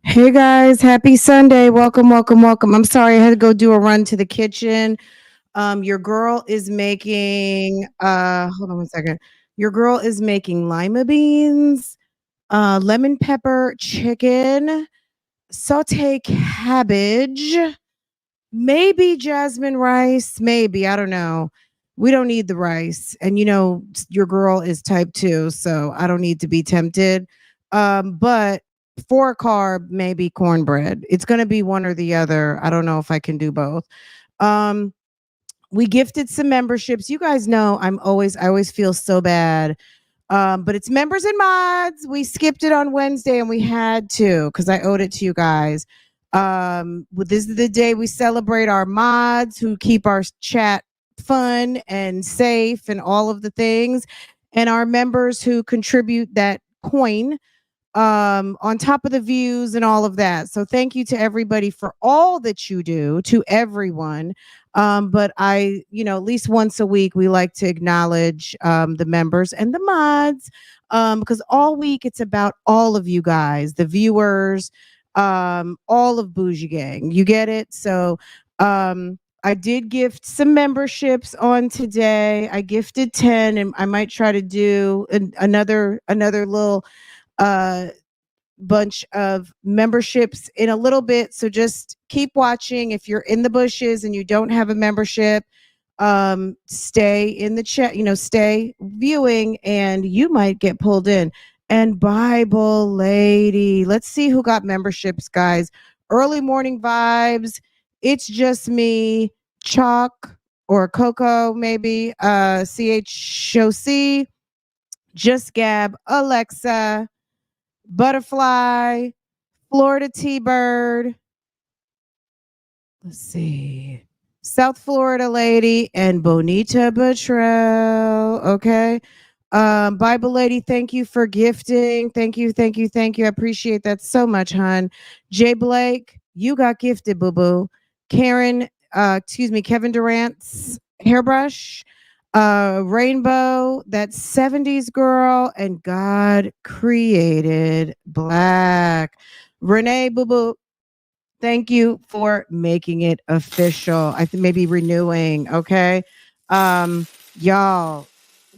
Hey guys, happy Sunday. Welcome, welcome, welcome. I'm sorry I had to go do a run to the kitchen. Your girl is making hold on one second. Your girl is making lima beans, lemon pepper chicken, saute cabbage, maybe jasmine rice, maybe, I don't know. We don't need the rice. And your girl is type 2, so I don't need to be tempted. But for a carb, maybe cornbread. It's going to be one or the other. I don't know if I can do both. Um we gifted some memberships. You guys know I always feel so bad. But it's members and mods. We skipped it on Wednesday and we had to because I owed it to you guys. This is the day we celebrate our mods who keep our chat fun and safe and all of the things, and our members who contribute that coin on top of the views and all of that. So thank you to everybody for all that you do, to everyone. But at least once a week we like to acknowledge the members and the mods, because all week it's about all of you guys, the viewers, all of Bougie Gang. You get it? So I did gift some memberships on today. I gifted 10, and I might try to do another little uh bunch of memberships in a little bit. So just keep watching. If you're in the bushes and you don't have a membership, stay in the chat, stay viewing, and you might get pulled in. And Bible Lady, let's see who got memberships, guys. Early morning vibes. It's just me, Chalk or Coco, maybe. CHOC, Just Gab, Alexa, Butterfly, Florida T-Bird. Let's see. South Florida Lady and Bonita Betrell. Okay. Bible Lady, thank you for gifting. Thank you, thank you, thank you. I appreciate that so much, hon. Jay Blake, you got gifted, boo-boo. Kevin Durant's hairbrush. Rainbow, that 70s girl, and God created black. Renee Boo Boo, thank you for making it official. I think maybe renewing. Okay. Um, y'all,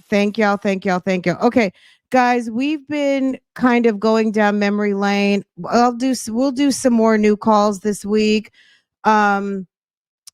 thank y'all, thank y'all, thank y'all. Okay, guys, we've been kind of going down memory lane. We'll do some more new calls this week. Um,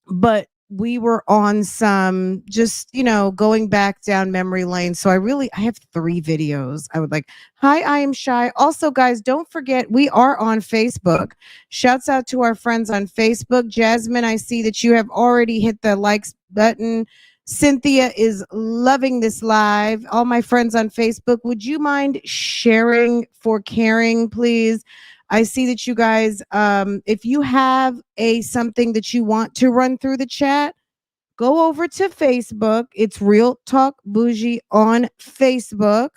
but we were on some just going back down memory lane. So I have 3 videos I would like. Hi, I am shy. Also, guys, don't forget we are on Facebook. Shouts out to our friends on Facebook. Jasmine, I see that you have already hit the likes button. Cynthia is loving this live. All my friends on Facebook, would you mind sharing for caring, please? I see that you guys, if you have a something that you want to run through the chat, go over to Facebook. It's Real Talk Bougie on Facebook,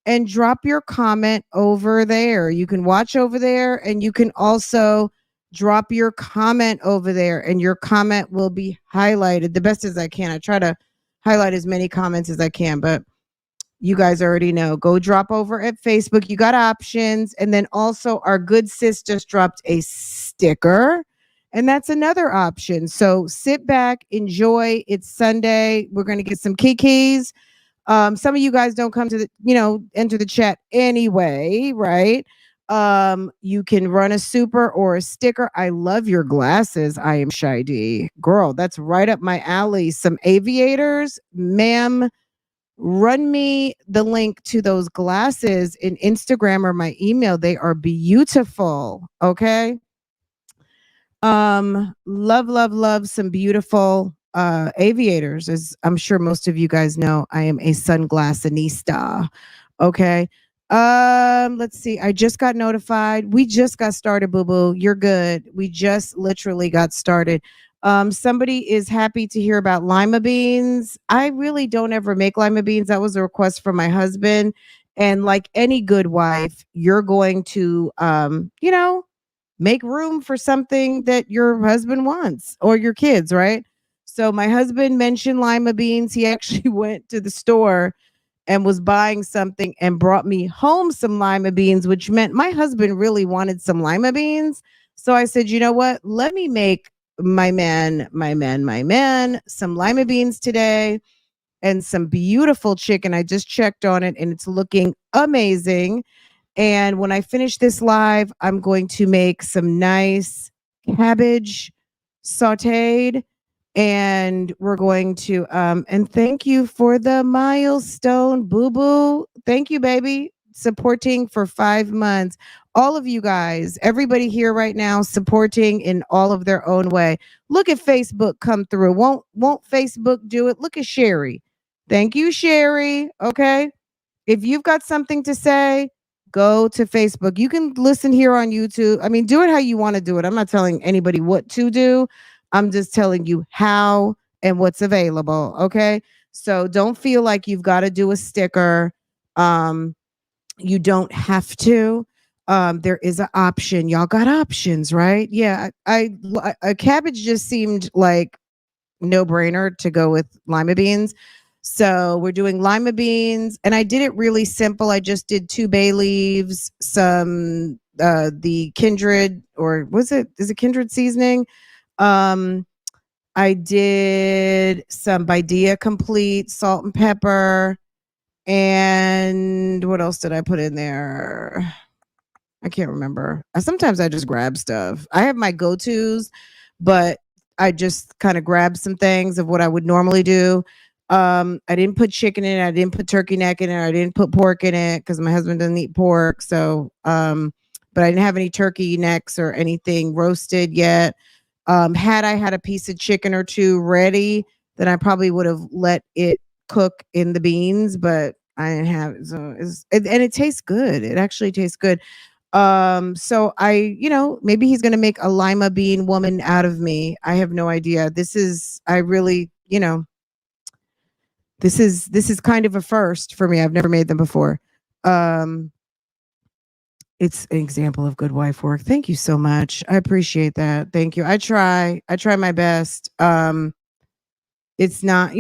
and drop your comment over there. You can watch over there, and you can also drop your comment over there, and your comment will be highlighted the best as I can. I try to highlight as many comments as I can, but you guys already know. Go drop over at Facebook. You got options. And then also, our good sis just dropped a sticker. And that's another option. So sit back, enjoy. It's Sunday. We're going to get some kikis. Some of you guys don't come to enter the chat anyway, right? You can run a super or a sticker. I love your glasses. I am Shy D. Girl, that's right up my alley. Some aviators, ma'am. Run me the link to those glasses in Instagram or my email. They are beautiful. Okay. Love, love, love some beautiful aviators. As I'm sure most of you guys know, I am a sunglassanista. Okay. Let's see. I just got notified. We just got started, boo boo. You're good. We just literally got started. Somebody is happy to hear about lima beans. I really don't ever make lima beans. That was a request from my husband. And like any good wife, you're going to, make room for something that your husband wants or your kids, right? So my husband mentioned lima beans. He actually went to the store and was buying something and brought me home some lima beans, which meant my husband really wanted some lima beans. So I said, you know what? Let me make my man some lima beans today and some beautiful chicken. I just checked on it and it's looking amazing. And when I finish this live, I'm going to make some nice cabbage sauteed. And we're going to and thank you for the milestone, boo boo. Thank you, baby. Supporting for 5 months. All of you guys, everybody here right now, supporting in all of their own way. Look at Facebook come through. Won't Facebook do it? Look at Sherry. Thank you, Sherry. Okay. If you've got something to say, go to Facebook. You can listen here on YouTube. I mean, do it how you want to do it. I'm not telling anybody what to do. I'm just telling you how and what's available. Okay. So don't feel like you've got to do a sticker. Um, you don't have to. There is an option. Y'all got options, right? Yeah. A cabbage just seemed like no brainer to go with lima beans. So we're doing lima beans, and I did it really simple. I just did 2 bay leaves, some the kindred, or is it kindred seasoning? Um I did some Badia complete, salt and pepper, and what else did I put in there? I can't remember. Sometimes I just grab stuff. I have my go-tos, but I just kind of grab some things of what I would normally do. I didn't put chicken in it. I didn't put turkey neck in it. I didn't put pork in it because my husband doesn't eat pork. So, but I didn't have any turkey necks or anything roasted yet. Had I had a piece of chicken or two ready, then I probably would have let it cook in the beans, but I didn't have it. So and it tastes good. It actually tastes good. So maybe he's going to make a lima bean woman out of me. I have no idea. I really, this is kind of a first for me. I've never made them before. Um, it's an example of good wife work. Thank you so much. I appreciate that. Thank you. I try my best. It's not,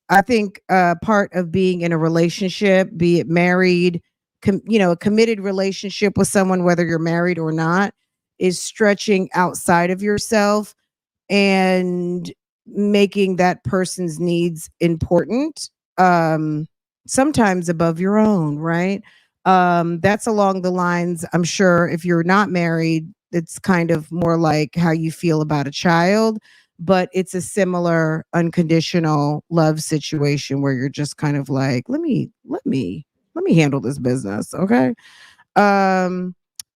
I think part of being in a relationship, be it married, a committed relationship with someone, whether you're married or not, is stretching outside of yourself and making that person's needs important, sometimes above your own, right? That's along the lines, I'm sure, if you're not married, it's kind of more like how you feel about a child, but it's a similar unconditional love situation where you're just kind of like, let me handle this business, okay? Um,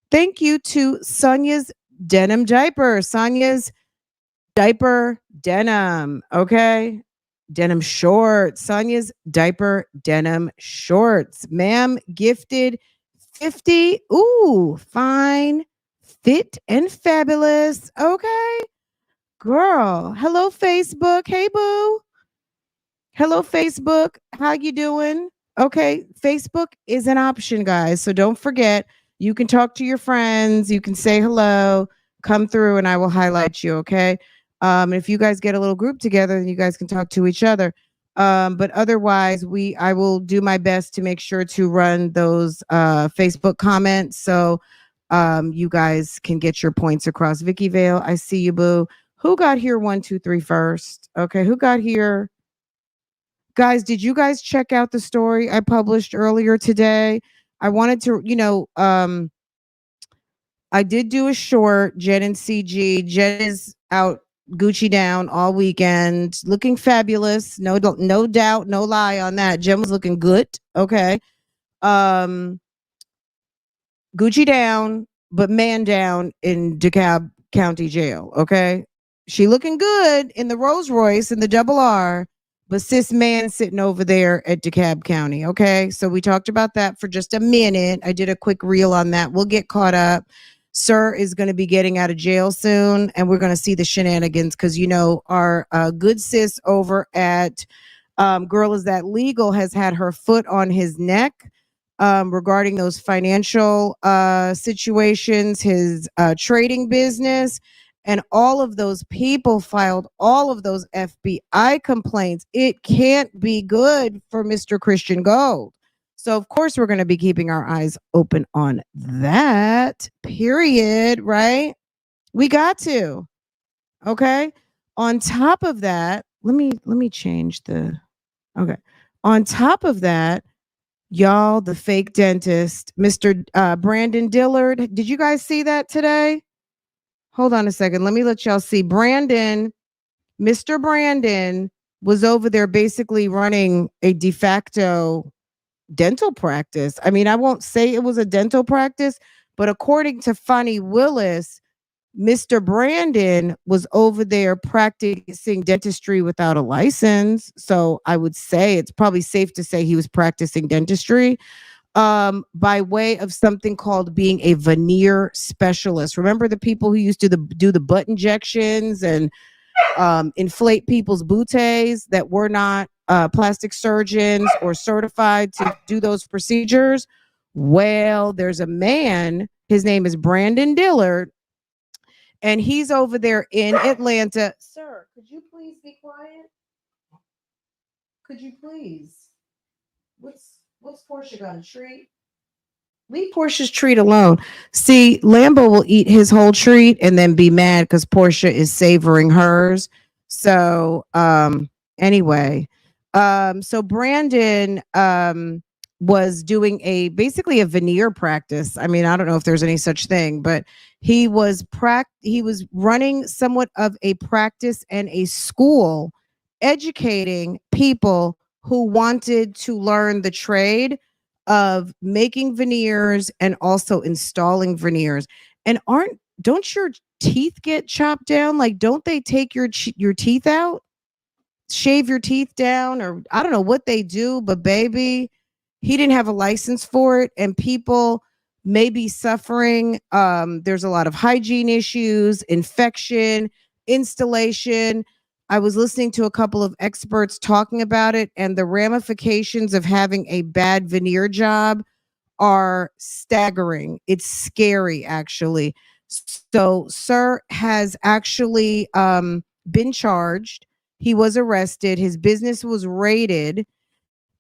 Thank you to Sonya's denim diaper. Sonya's diaper denim, okay? Denim shorts. Sonya's diaper denim shorts. Ma'am gifted 50. Ooh, fine, fit, and fabulous. Okay. Girl. Hello, Facebook. Hey, boo. Hello, Facebook. How you doing? Okay, Facebook is an option, guys. So don't forget, you can talk to your friends. You can say hello. Come through, and I will highlight you. Okay. If you guys get a little group together, then you guys can talk to each other. But otherwise, I will do my best to make sure to run those Facebook comments so you guys can get your points across. Vicky Vale, I see you, boo. Who got here 1, 2, 3 first? Okay, who got here? Guys, did you guys check out the story I published earlier today? I wanted to, I did do a short, Jen and CG. Jen is out Gucci down all weekend, looking fabulous. No doubt, no lie on that. Jen was looking good. Okay. Um, Gucci down, but man down in DeKalb County Jail. Okay. She looking good in the Rolls Royce and the double R, but sis man sitting over there at DeKalb County. Okay. So we talked about that for just a minute. I did a quick reel on that. We'll get caught up. Sir is going to be getting out of jail soon, and we're going to see the shenanigans because, our good sis over at Girl Is That Legal has had her foot on his neck regarding those financial situations, his trading business. And all of those people filed all of those FBI complaints. It can't be good for Mr. Christian Gold. So, of course, we're going to be keeping our eyes open on that, period, right? We got to. Okay. On top of that, let me change the okay. On top of that, y'all, the fake dentist, Mr. Brandon Dillard. Did you guys see that today? Hold on a second. Let me let y'all see. Mr. Brandon was over there basically running a de facto dental practice. I mean, I won't say it was a dental practice, but according to Fonnie Willis, Mr. Brandon was over there practicing dentistry without a license. So I would say it's probably safe to say he was practicing dentistry by way of something called being a veneer specialist. Remember the people who used to do the butt injections and inflate people's booties that were not plastic surgeons or certified to do those procedures? Well, there's a man, his name is Brandon Dillard, and he's over there in Atlanta. Sir, could you please be quiet? Could you please? What's Portia got a treat? Leave Portia's treat alone. See, Lambo will eat his whole treat and then be mad because Portia is savoring hers. So, anyway, so Brandon was doing basically a veneer practice. I mean, I don't know if there's any such thing, but he was running somewhat of a practice and a school educating people who wanted to learn the trade of making veneers and also installing veneers. And don't your teeth get chopped down? Like, don't they take your teeth out, shave your teeth down, or I don't know what they do, but baby, he didn't have a license for it, and people may be suffering. There's a lot of hygiene issues, infection, installation. I was listening to a couple of experts talking about it, and the ramifications of having a bad veneer job are staggering. It's scary, actually. So, sir has actually been charged. He was arrested. His business was raided,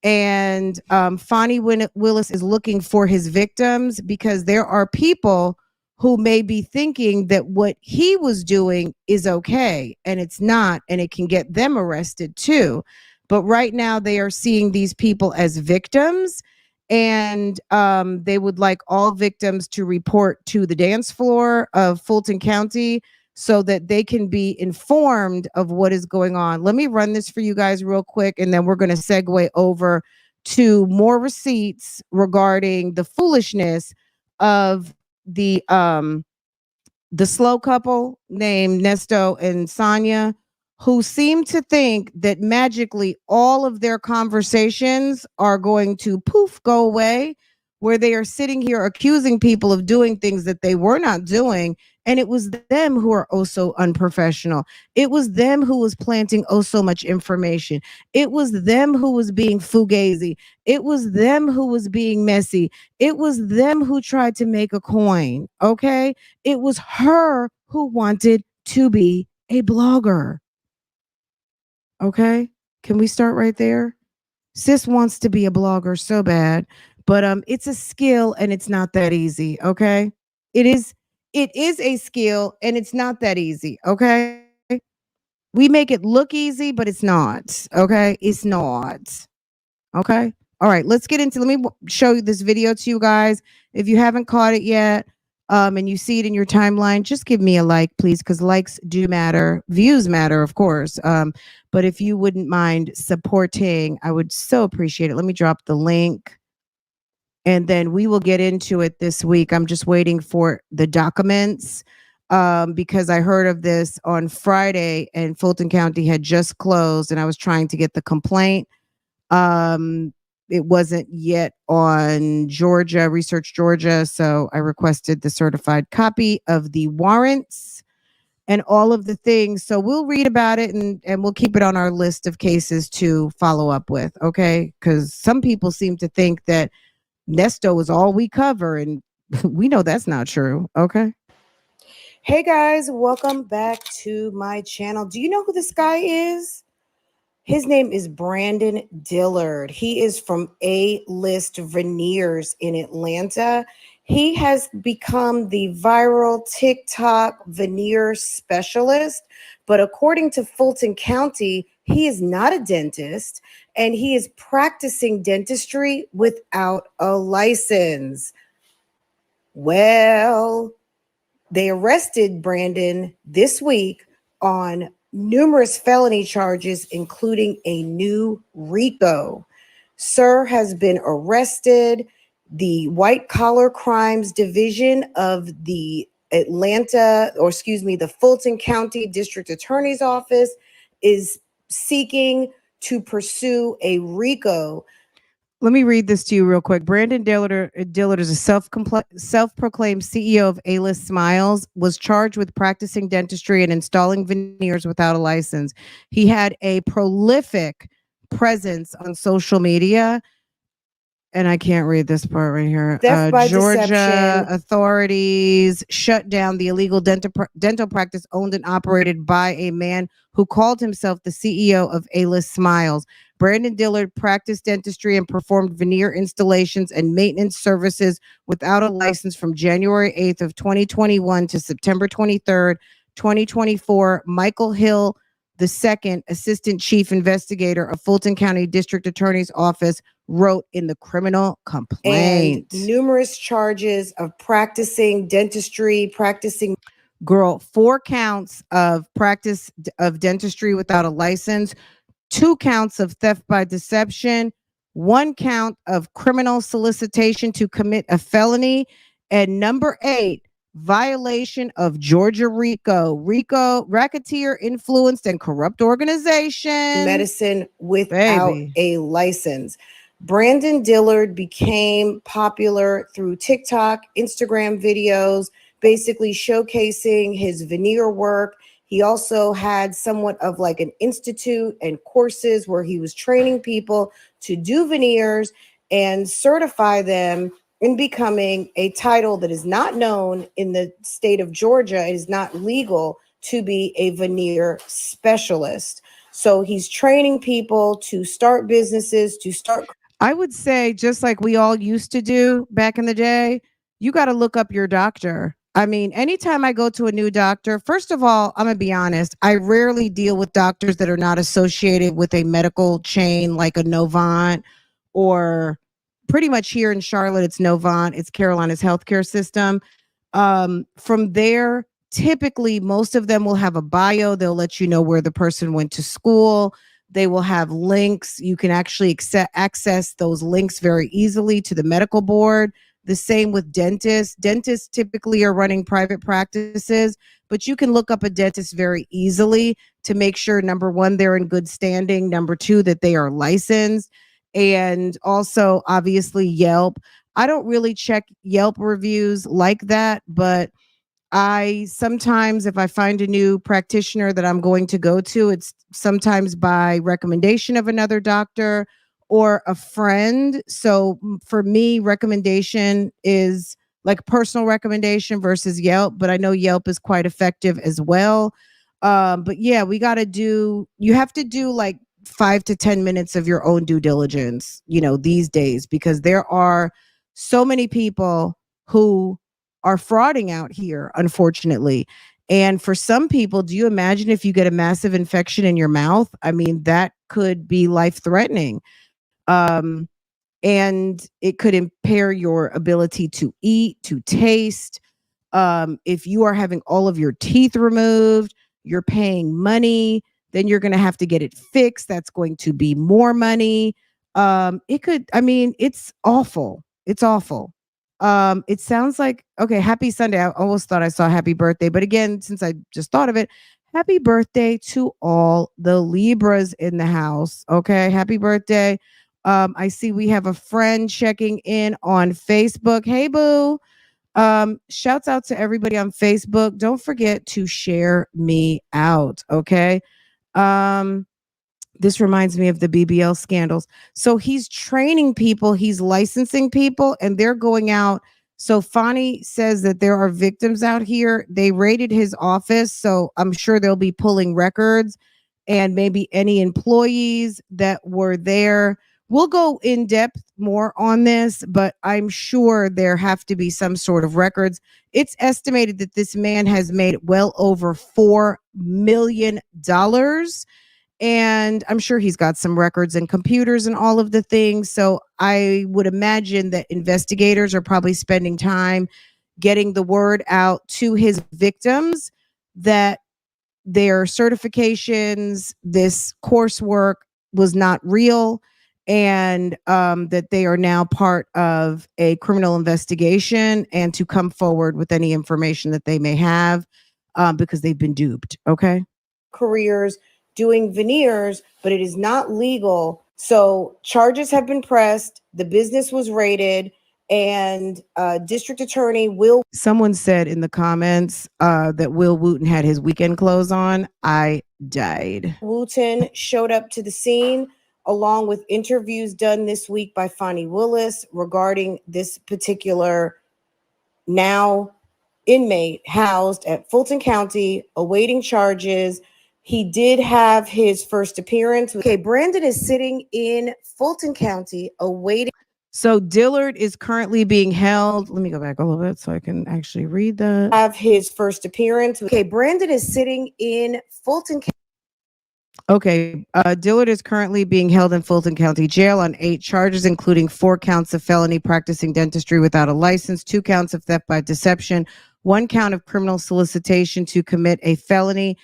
and Fonnie Willis is looking for his victims because there are people who may be thinking that what he was doing is okay, and it's not, and it can get them arrested too. But right now they are seeing these people as victims, and they would like all victims to report to the dance floor of Fulton County so that they can be informed of what is going on. Let me run this for you guys real quick, and then we're going to segue over to more receipts regarding the foolishness of the slow couple named Nesto and Sonya, who seem to think that magically all of their conversations are going to poof go away, where they are sitting here accusing people of doing things that they were not doing. And it was them who are oh so unprofessional. It was them who was planting oh so much information. It was them who was being fugazi. It was them who was being messy. It was them who tried to make a coin. Okay. It was her who wanted to be a blogger. Okay. Can we start right there? Sis wants to be a blogger so bad, but it's a skill and it's not that easy. Okay. It is a skill and it's not that easy. Okay. We make it look easy, but it's not. Okay. It's not. Okay. All right. Let me show you this video to you guys. If you haven't caught it yet, and you see it in your timeline, just give me a like, please, because likes do matter. Views matter, of course. But if you wouldn't mind supporting, I would so appreciate it. Let me drop the link, and then we will get into it this week. I'm just waiting for the documents because I heard of this on Friday, and Fulton County had just closed, and I was trying to get the complaint. It wasn't yet on Research Georgia. So I requested the certified copy of the warrants and all of the things. So we'll read about it and we'll keep it on our list of cases to follow up with. Okay. Because some people seem to think that Nesto is all we cover, and we know that's not true. Okay. Hey guys, welcome back to my channel. Do you know who this guy is? His name is Brandon Dillard. He is from A-List Veneers in Atlanta. He has become the viral TikTok veneer specialist, but according to Fulton County, he is not a dentist and he is practicing dentistry without a license. Well, they arrested Brandon this week on numerous felony charges, including a new Rico. Sir has been arrested. The White Collar Crimes Division of the the Fulton County District Attorney's Office is seeking to pursue a Rico. Let me read this to you real quick. Brandon Dillard is a self-proclaimed CEO of A-List Smiles, was charged with practicing dentistry and installing veneers without a license. He had a prolific presence on social media, and I can't read this part right here. Theft by Georgia deception. authorities shut down the illegal dental practice owned and operated by a man who called himself the CEO of A-List Smiles. Brandon Dillard practiced dentistry and performed veneer installations and maintenance services without a license from January 8th of 2021 to September 23rd, 2024. Michael Hill II, Assistant Chief Investigator of Fulton County District Attorney's Office, wrote in the criminal complaint. And numerous charges of practicing dentistry, practicing. Girl, 4 counts of practice of dentistry without a license, 2 counts of theft by deception, 1 count of criminal solicitation to commit a felony, and number 8, violation of Georgia Rico racketeer influenced and corrupt organization. Medicine without a license. Brandon Dillard became popular through TikTok, Instagram videos, basically showcasing his veneer work. He also had somewhat of like an institute and courses where he was training people to do veneers and certify them in becoming a title that is not known in the state of Georgia. It is not legal to be a veneer specialist. So he's training people to start businesses, to start. I would say, just like we all used to do back in the day, you got to look up your doctor. I mean, anytime I go to a new doctor, first of all, I'm going to be honest, I rarely deal with doctors that are not associated with a medical chain like a Novant, or pretty much here in Charlotte, it's Novant, it's Carolina's healthcare system. From there, typically, most of them will have a bio. They'll let you know where the person went to school. They will have links. You can actually access those links very easily to the medical board. The same with dentists. Dentists typically are running private practices, but you can look up a dentist very easily to make sure, number one, they're in good standing. Number two, that they are licensed. And also, obviously, Yelp. I don't really check Yelp reviews like that, but I sometimes, if I find a new practitioner that I'm going to go to, it's sometimes by recommendation of another doctor or a friend. So for me, recommendation is like personal recommendation versus Yelp, but I know Yelp is quite effective as well. But yeah, you have to do like 5 to 10 minutes of your own due diligence, these days, because there are so many people who are frauding out here, unfortunately. And for some people, do you imagine if you get a massive infection in your mouth? I mean, that could be life threatening. And it could impair your ability to eat, to taste. If you are having all of your teeth removed, you're paying money, then you're going to have to get it fixed. That's going to be more money. It's awful. It's awful. It sounds like, okay, happy Sunday. I almost thought I saw happy birthday, but again, since I just thought of it, happy birthday to all the Libras in the house. Okay, happy birthday. I see we have a friend checking in on Facebook. Hey, boo. Shouts out to everybody on Facebook. Don't forget to share me out. Okay. This reminds me of the BBL scandals. So he's training people, he's licensing people, and they're going out So Fani says that there are victims out here. They raided his office, so I'm sure they'll be pulling records and maybe any employees that were there. We'll go in depth more on this, but I'm sure there have to be some sort of records. It's estimated that this man has made well over $4 million, and I'm sure he's got some records and computers and all of the things. So I would imagine that investigators are probably spending time getting the word out to his victims that their certifications, this coursework was not real, and that they are now part of a criminal investigation and to come forward with any information that they may have because they've been duped. Okay. Careers doing veneers, but it is not legal. So charges have been pressed. The business was raided, and district attorney Will. Someone said in the comments that Will Wooten had his weekend clothes on. I died. Wooten showed up to the scene along with interviews done this week by Fani Willis regarding this particular now inmate housed at Fulton County awaiting charges. He did have his first appearance. Okay, Brandon is sitting in Fulton County awaiting. So Dillard is currently being held. Let me go back a little bit so I can actually read that. Have his first appearance. Okay, Brandon is sitting in Fulton County. Okay, Dillard is currently being held in Fulton County Jail on 8 charges, including 4 counts of felony practicing dentistry without a license, 2 counts of theft by deception, 1 count of criminal solicitation to commit a felony,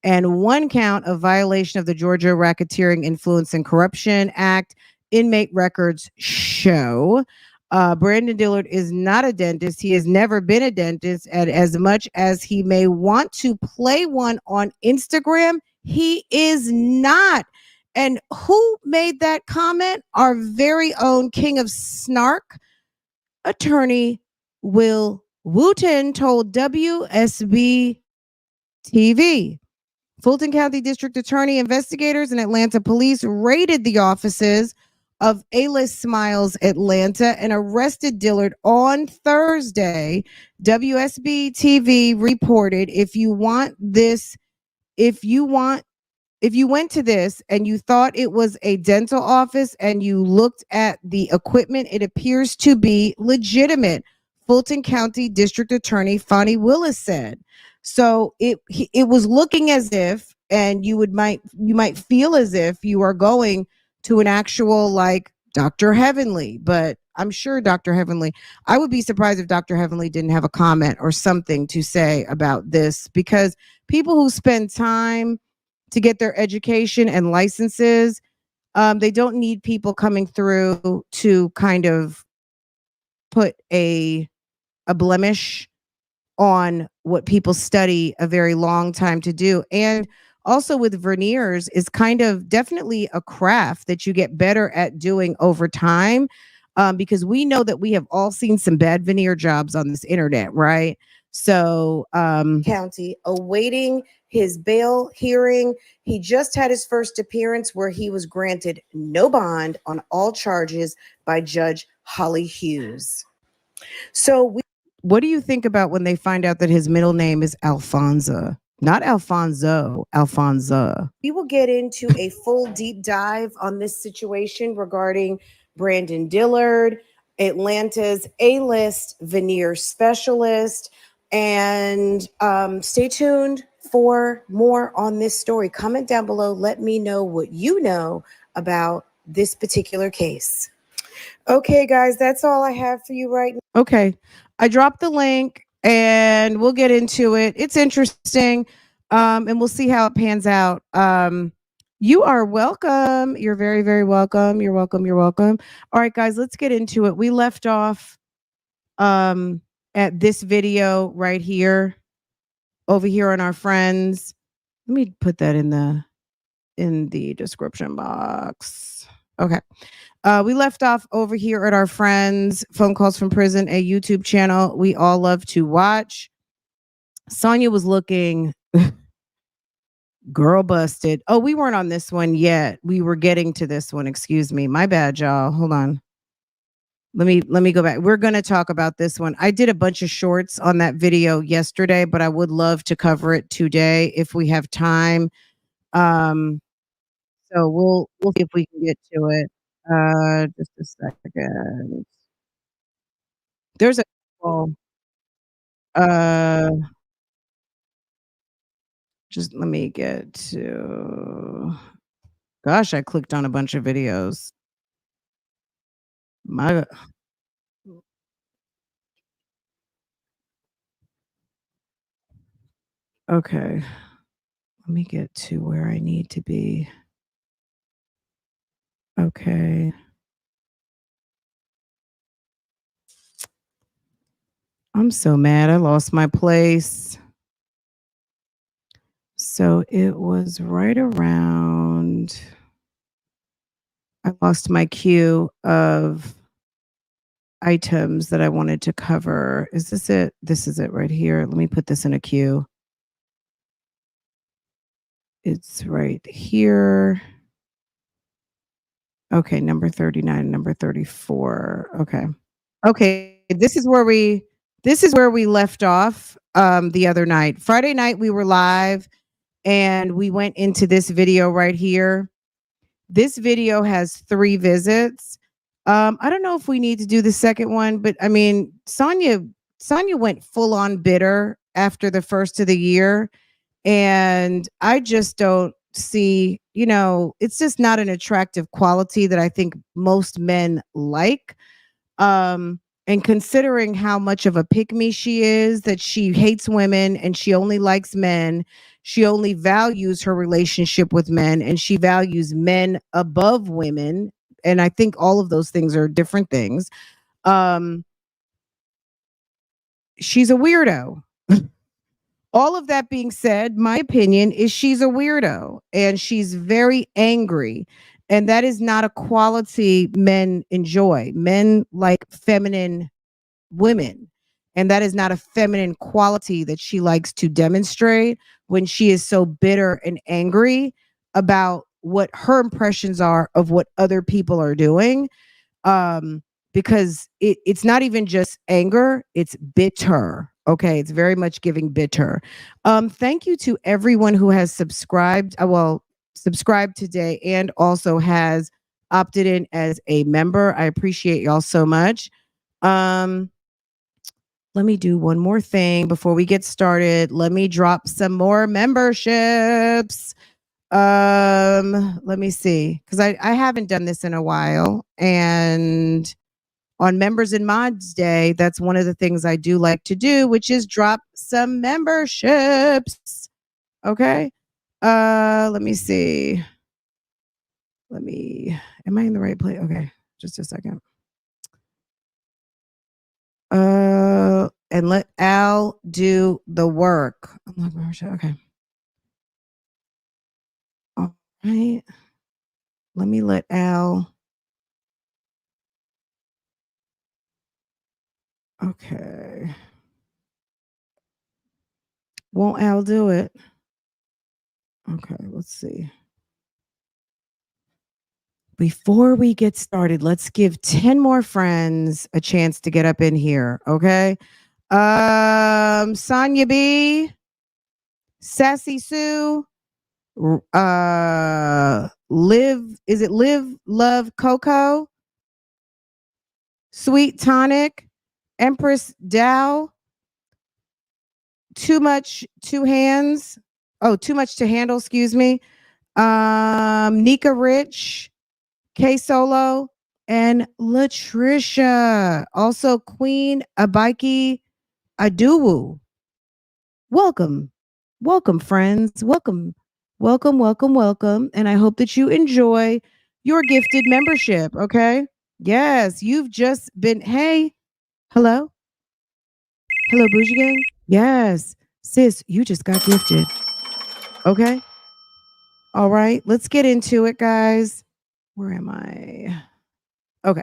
and 1 count of violation of the Georgia Racketeering Influence and Corruption Act. Inmate records show Brandon Dillard is not a dentist. He has never been a dentist, and as much as he may want to play one on Instagram, he is not. And who made that comment? Our very own king of snark, attorney Will Wooten, told WSB TV. Fulton County District Attorney investigators and Atlanta police raided the offices of A-List Smiles Atlanta and arrested Dillard on Thursday. WSB TV reported if you went to this and you thought it was a dental office and you looked at the equipment, it appears to be legitimate. Fulton County District Attorney Fani Willis said. So it was looking as if, and you might feel as if you are going to an actual like Dr. Heavenly, but I'm sure Dr. Heavenly, I would be surprised if Dr. Heavenly didn't have a comment or something to say about this, because people who spend time to get their education and licenses, they don't need people coming through to kind of put a blemish on what people study a very long time to do. And also with veneers is kind of definitely a craft that you get better at doing over time, because we know that we have all seen some bad veneer jobs on this internet, right? So County awaiting his bail hearing. He just had his first appearance where he was granted no bond on all charges by Judge Holly Hughes. So what do you think about when they find out that his middle name is Alfonso? Not Alfonso, Alfonso. We will get into a full deep dive on this situation regarding Brandon Dillard, Atlanta's A-list veneer specialist, and stay tuned for more on this story. Comment down below. Let me know what you know about this particular case. Okay, guys, that's all I have for you right now. Okay. I dropped the link and we'll get into it. It's interesting. And we'll see how it pans out. You are welcome. You're very, very welcome. You're welcome. You're welcome. All right, guys, let's get into it. We left off at this video right here, over here on our friends. Let me put that in the description box. Okay. We left off over here at our friends, Phone Calls from Prison, a YouTube channel we all love to watch. Sonya was looking girl busted. Oh, we weren't on this one yet. We were getting to this one. Excuse me. My bad, y'all. Hold on. let me go back. We're going to talk about this one. I did a bunch of shorts on that video yesterday, but I would love to cover it today if we have time. Um, so we'll see if we can get to it. Just a second. There's a couple, uh just let me get to gosh, I clicked on a bunch of videos. My okay. Let me get to where I need to be. Okay. I'm so mad. I lost my place. So it was right around I lost my queue of items that I wanted to cover. Is this it? This is it right here. Let me put this in a queue. It's right here. Okay, number 39, number 34. Okay. Okay, this is where we left off the other night. Friday night we were live and we went into this video right here. This video has 3 visits. I don't know if we need to do the second one, but I mean, Sonya went full on bitter after the first of the year, and I just don't see, it's just not an attractive quality that I think most men like. And considering how much of a pick me she is, that she hates women and she only likes men, she only values her relationship with men and she values men above women. And I think all of those things are different things. Um, she's a weirdo. All of that being said, my opinion is she's a weirdo and she's very angry. And that is not a quality men enjoy. Men like feminine women. And that is not a feminine quality that she likes to demonstrate when she is so bitter and angry about what her impressions are of what other people are doing. Um, because it's not even just anger, it's bitter. Okay, it's very much giving bitter. Thank you to everyone who has subscribed. Subscribed today and also has opted in as a member. I appreciate y'all so much. Um, let me do one more thing before we get started. Let me drop some more memberships. Let me see, because I haven't done this in a while. And on Members and Mods Day, that's one of the things I do like to do, which is drop some memberships. Okay. Let me see. Am I in the right place? Okay, just a second. And let Al do the work. Okay. All right. Let me let Al. Okay. Won't Al do it? Okay, let's see. Before we get started, let's give 10 more friends a chance to get up in here, okay? Sonya B, Sassy Sue, Live Love Coco, Sweet Tonic, Empress Dow, Too Much Two Hands. Oh, Too Much to Handle, excuse me. Nika Rich, K Solo, and Latricia. Also Queen Abiki Aduwu. Welcome. Welcome, friends. Welcome. Welcome, welcome, welcome. And I hope that you enjoy your gifted membership. Okay. Yes, you've just been. Hey, hello. Hello, Bougie Gang. Yes. Sis, you just got gifted. Okay. All right. Let's get into it, guys. Where am I? Okay.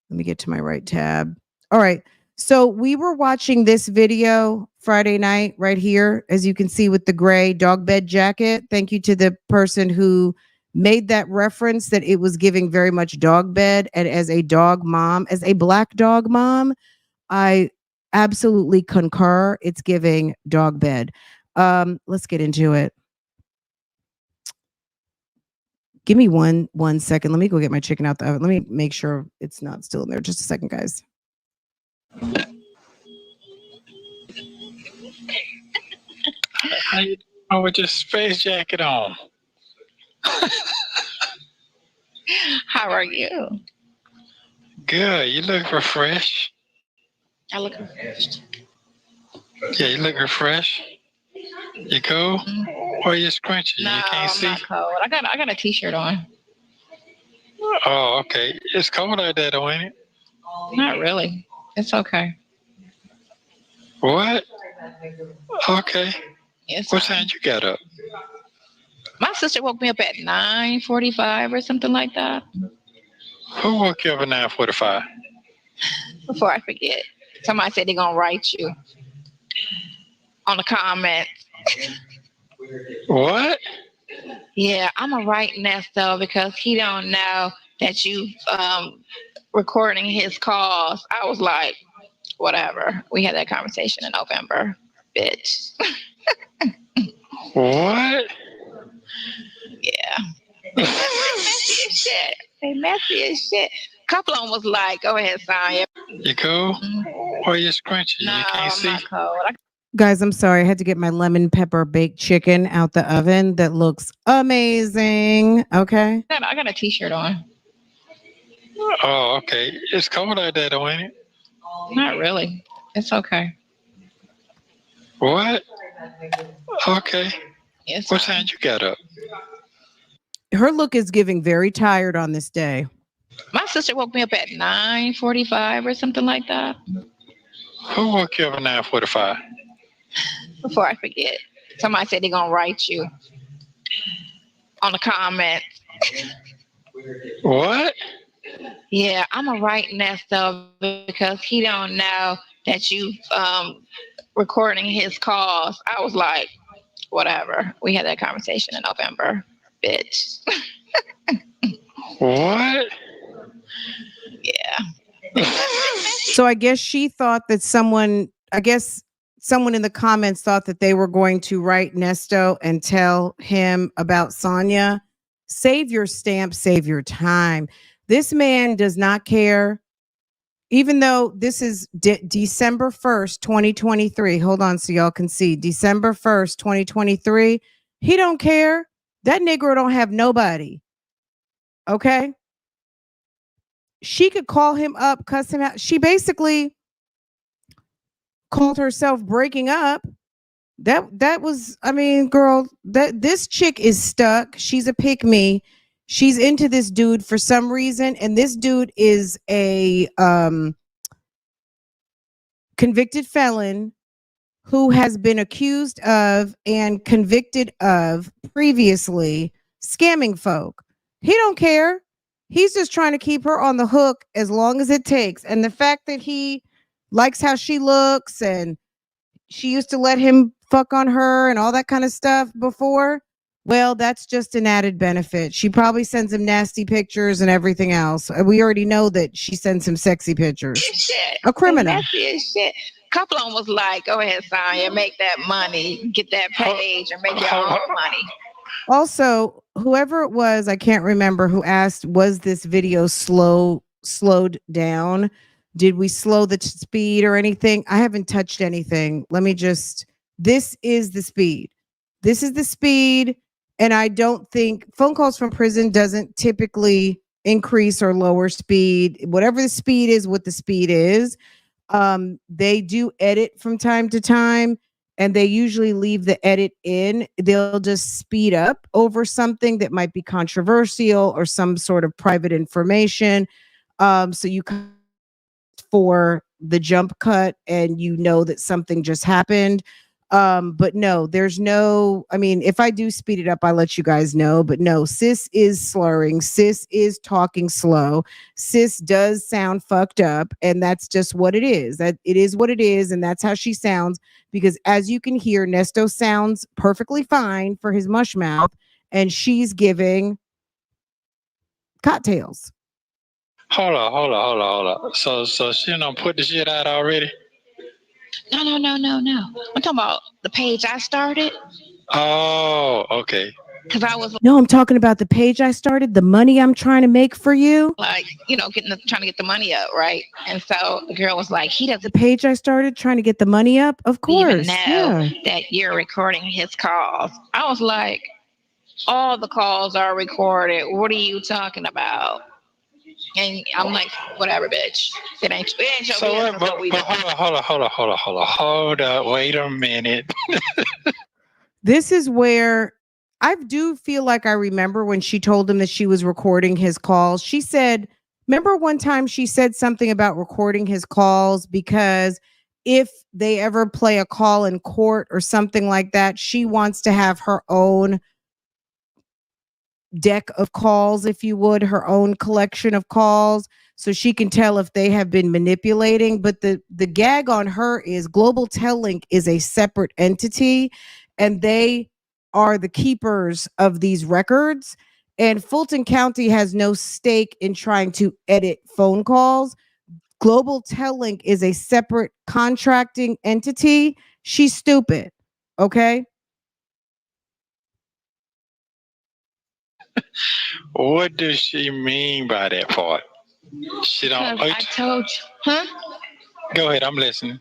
Let me get to my right tab. All right. So we were watching this video Friday night right here, as you can see with the gray dog bed jacket. Thank you to the person who made that reference that it was giving very much dog bed. And as a dog mom, as a black dog mom, I absolutely concur. It's giving dog bed. Let's get into it. Give me one second. Let me go get my chicken out the oven. Let me make sure it's not still in there. Just a second, guys. How you doing with your space jacket on? How are you? Good. You look refreshed. I look refreshed. Yeah, you look refreshed. You cool? Or you scrunchy? No, you can't see? I'm not cold. I got a t-shirt on. Oh, okay. It's cold out there, though, ain't it? Not really. It's okay. What? Okay. It's What fine. time you got up? My sister woke me up at 9:45 or something like that. Who woke you up at 9:45? Before I forget, somebody said they're gonna write you on the comments. What? Yeah, I'm gonna write Nesto because he don't know that you recording his calls. I was like, whatever. We had that conversation in November, bitch. What? Yeah. They messy as shit. They messy as shit. A couple of them was like, go ahead, Sonya. You cool? Or you scrunchy? No, you can't I'm see? not cold. Guys, I'm sorry. I had to get my lemon pepper baked chicken out the oven. That looks amazing. Okay. I got a t-shirt on. Oh, okay. It's cold out there, though, ain't it? Not really. It's okay. What? Okay. It's What fine. time you got up? Her look is giving very tired on this day. My sister woke me up at 9:45 or something like that. Who woke you up at 9:45? Before I forget, somebody said they're gonna write you on the comments. What? Yeah, I'm gonna write Nesto because he don't know that you recording his calls. I was like, whatever. We had that conversation in November, bitch. What? Yeah. So I guess she thought that someone in the comments thought that they were going to write Nesto and tell him about Sonya. Save your stamp, save your time. This man does not care. Even though this is December 1st, 2023. Hold on so y'all can see. December 1st, 2023. He don't care. That Negro don't have nobody. Okay? She could call him up, cuss him out. She basically called herself breaking up. That was, I mean, girl, that this chick is stuck. She's a pick me. She's into this dude for some reason, and this dude is a convicted felon who has been accused of and convicted of previously scamming folk. He don't care. He's just trying to keep her on the hook as long as it takes. And the fact that he likes how she looks and she used to let him fuck on her and all that kind of stuff before, well, that's just an added benefit. She probably sends him nasty pictures and everything else. We already know that she sends him sexy pictures. Shit. A criminal. Messy as shit. A couple of them was like, go ahead, Sonya, make that money, get that page, and make your own money. Also, whoever it was, I can't remember, who asked, was this video slowed down? Did we slow the speed or anything? I haven't touched anything. This is the speed. This is the speed. And I don't think phone calls from prison doesn't typically increase or lower speed. Whatever the speed is, what the speed is. They do edit from time to time, and they usually leave the edit in. They'll just speed up over something that might be controversial or some sort of private information. So you for the jump cut and you know that something just happened. But no, there's no, I mean, if I do speed it up, I'll let you guys know. But no, sis is slurring, sis is talking slow, sis does sound fucked up, and that's just what it is. That it is what it is, and that's how she sounds. Because as you can hear, Nesto sounds perfectly fine for his mush mouth, and she's giving cocktails. Hold on. So she done put the shit out already? No. I'm talking about the page I started. Oh, okay. Because I was No, I'm talking about the page I started, the money I'm trying to make for you. like, trying to get the money up, right? And so the girl was like, he The doesn't page I started trying to get the money up, of even course. know that you're recording his calls. I was like, all the calls are recorded. What are you talking about? And I'm like, whatever, bitch. It ain't your business. Hold up. Wait a minute. This is where I do feel like I remember when she told him that she was recording his calls. She said, remember one time she said something about recording his calls because if they ever play a call in court or something like that, she wants to have her own deck of calls, if you would, her own collection of calls, so she can tell if they have been manipulating. But the gag on her is Global Tel-Link is a separate entity, and they are the keepers of these records. And Fulton County has no stake in trying to edit phone calls. Global Tel-Link is a separate contracting entity. She's stupid. Okay. What does she mean by that part? She don't. I told you, huh? Go ahead, I'm listening.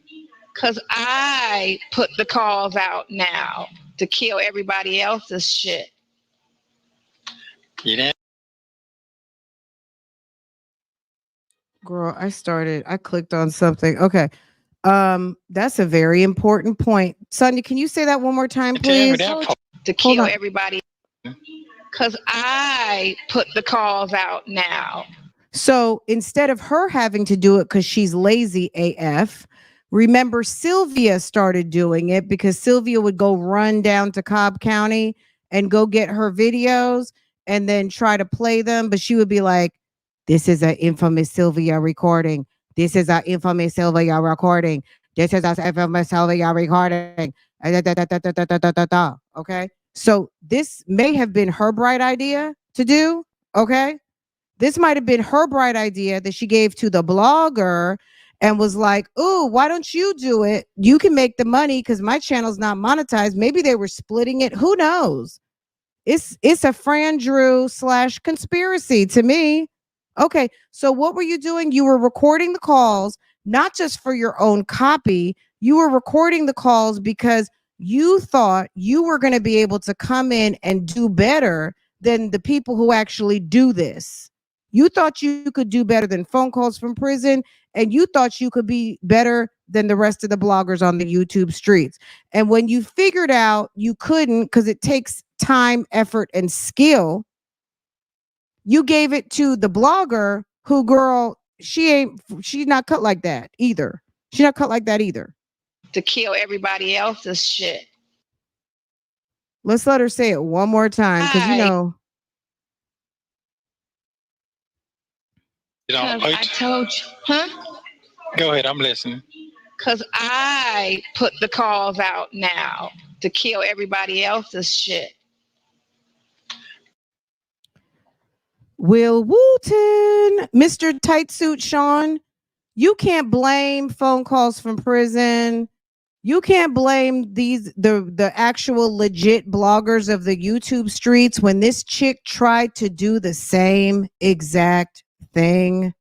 Because I put the calls out now to kill everybody else's shit. You didn't? Girl, I clicked on something. Okay. That's a very important point. Sonya, can you say that one more time, please? Tell me that part. To kill everybody. Because I put the calls out now. So instead of her having to do it because she's lazy AF, remember Sylvia started doing it because Sylvia would go run down to Cobb County and go get her videos and then try to play them. But she would be like, this is an infamous Sylvia recording. This is an infamous Sylvia recording. This is an infamous Sylvia recording. Okay. So this may have been her bright idea to do. Okay. This might have been her bright idea that she gave to the blogger and was like, "Ooh, why don't you do it? You can make the money because my channel's not monetized." Maybe they were splitting it. Who knows? It's a Fran Drew / conspiracy to me. Okay, so what were you doing? You were recording the calls, not just for your own copy. You were recording the calls because you thought you were going to be able to come in and do better than the people who actually do this. You thought you could do better than phone calls from prison, and you thought you could be better than the rest of the bloggers on the YouTube streets. And when you figured out you couldn't, because it takes time, effort, and skill, you gave it to the blogger who, girl, she's not cut like that either. She's not cut like that either. To kill everybody else's shit. Let's let her say it one more time because I told you, huh? Go ahead, I'm listening. Because I put the calls out now to kill everybody else's shit. Will Wooten, Mr. Tight Suit Sean, you can't blame phone calls from prison. You can't blame the actual legit bloggers of the YouTube streets when this chick tried to do the same exact thing.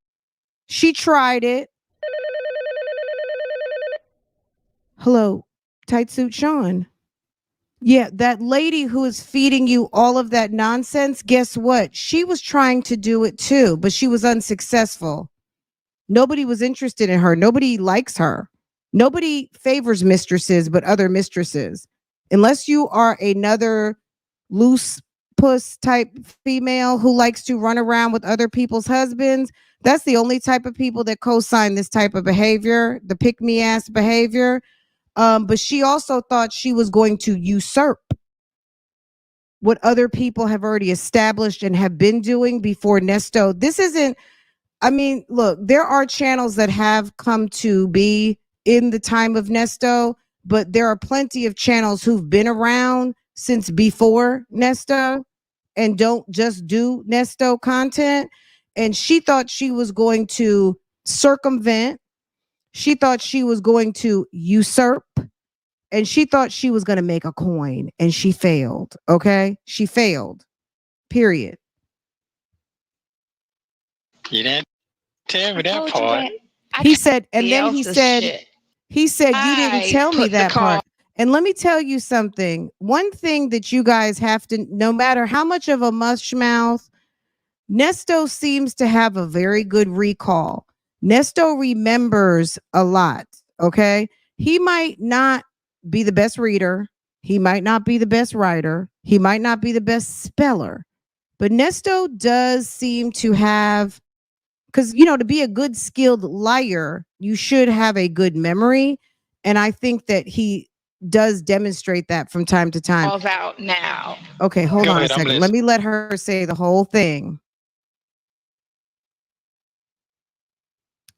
She tried it. Hello, Tight Suit Sean. Yeah, that lady who is feeding you all of that nonsense, guess what? She was trying to do it too, but she was unsuccessful. Nobody was interested in her. Nobody likes her. Nobody favors mistresses but other mistresses. Unless you are another loose puss type female who likes to run around with other people's husbands, that's the only type of people that co-sign this type of behavior, the pick-me-ass behavior. But she also thought she was going to usurp what other people have already established and have been doing before Nesto. This isn't, I mean, look, there are channels that have come to be in the time of Nesto, but there are plenty of channels who've been around since before Nesto. and don't just do Nesto content. And she thought she was going to circumvent. She thought she was going to usurp. And she thought she was going to make a coin. And she failed. Okay? She failed. Period. You didn't tell me that part. He said, and then he said, you didn't tell me that part. And let me tell you something. One thing that you guys have to, no matter how much of a mush mouth, Nesto seems to have a very good recall. Nesto remembers a lot. Okay. He might not be the best reader. He might not be the best writer. He might not be the best speller. But Nesto does seem to have, because, you know, to be a good skilled liar, you should have a good memory. And I think that he does demonstrate that from time to time. Calls out now. Okay, hold on a second. Let me let her say the whole thing.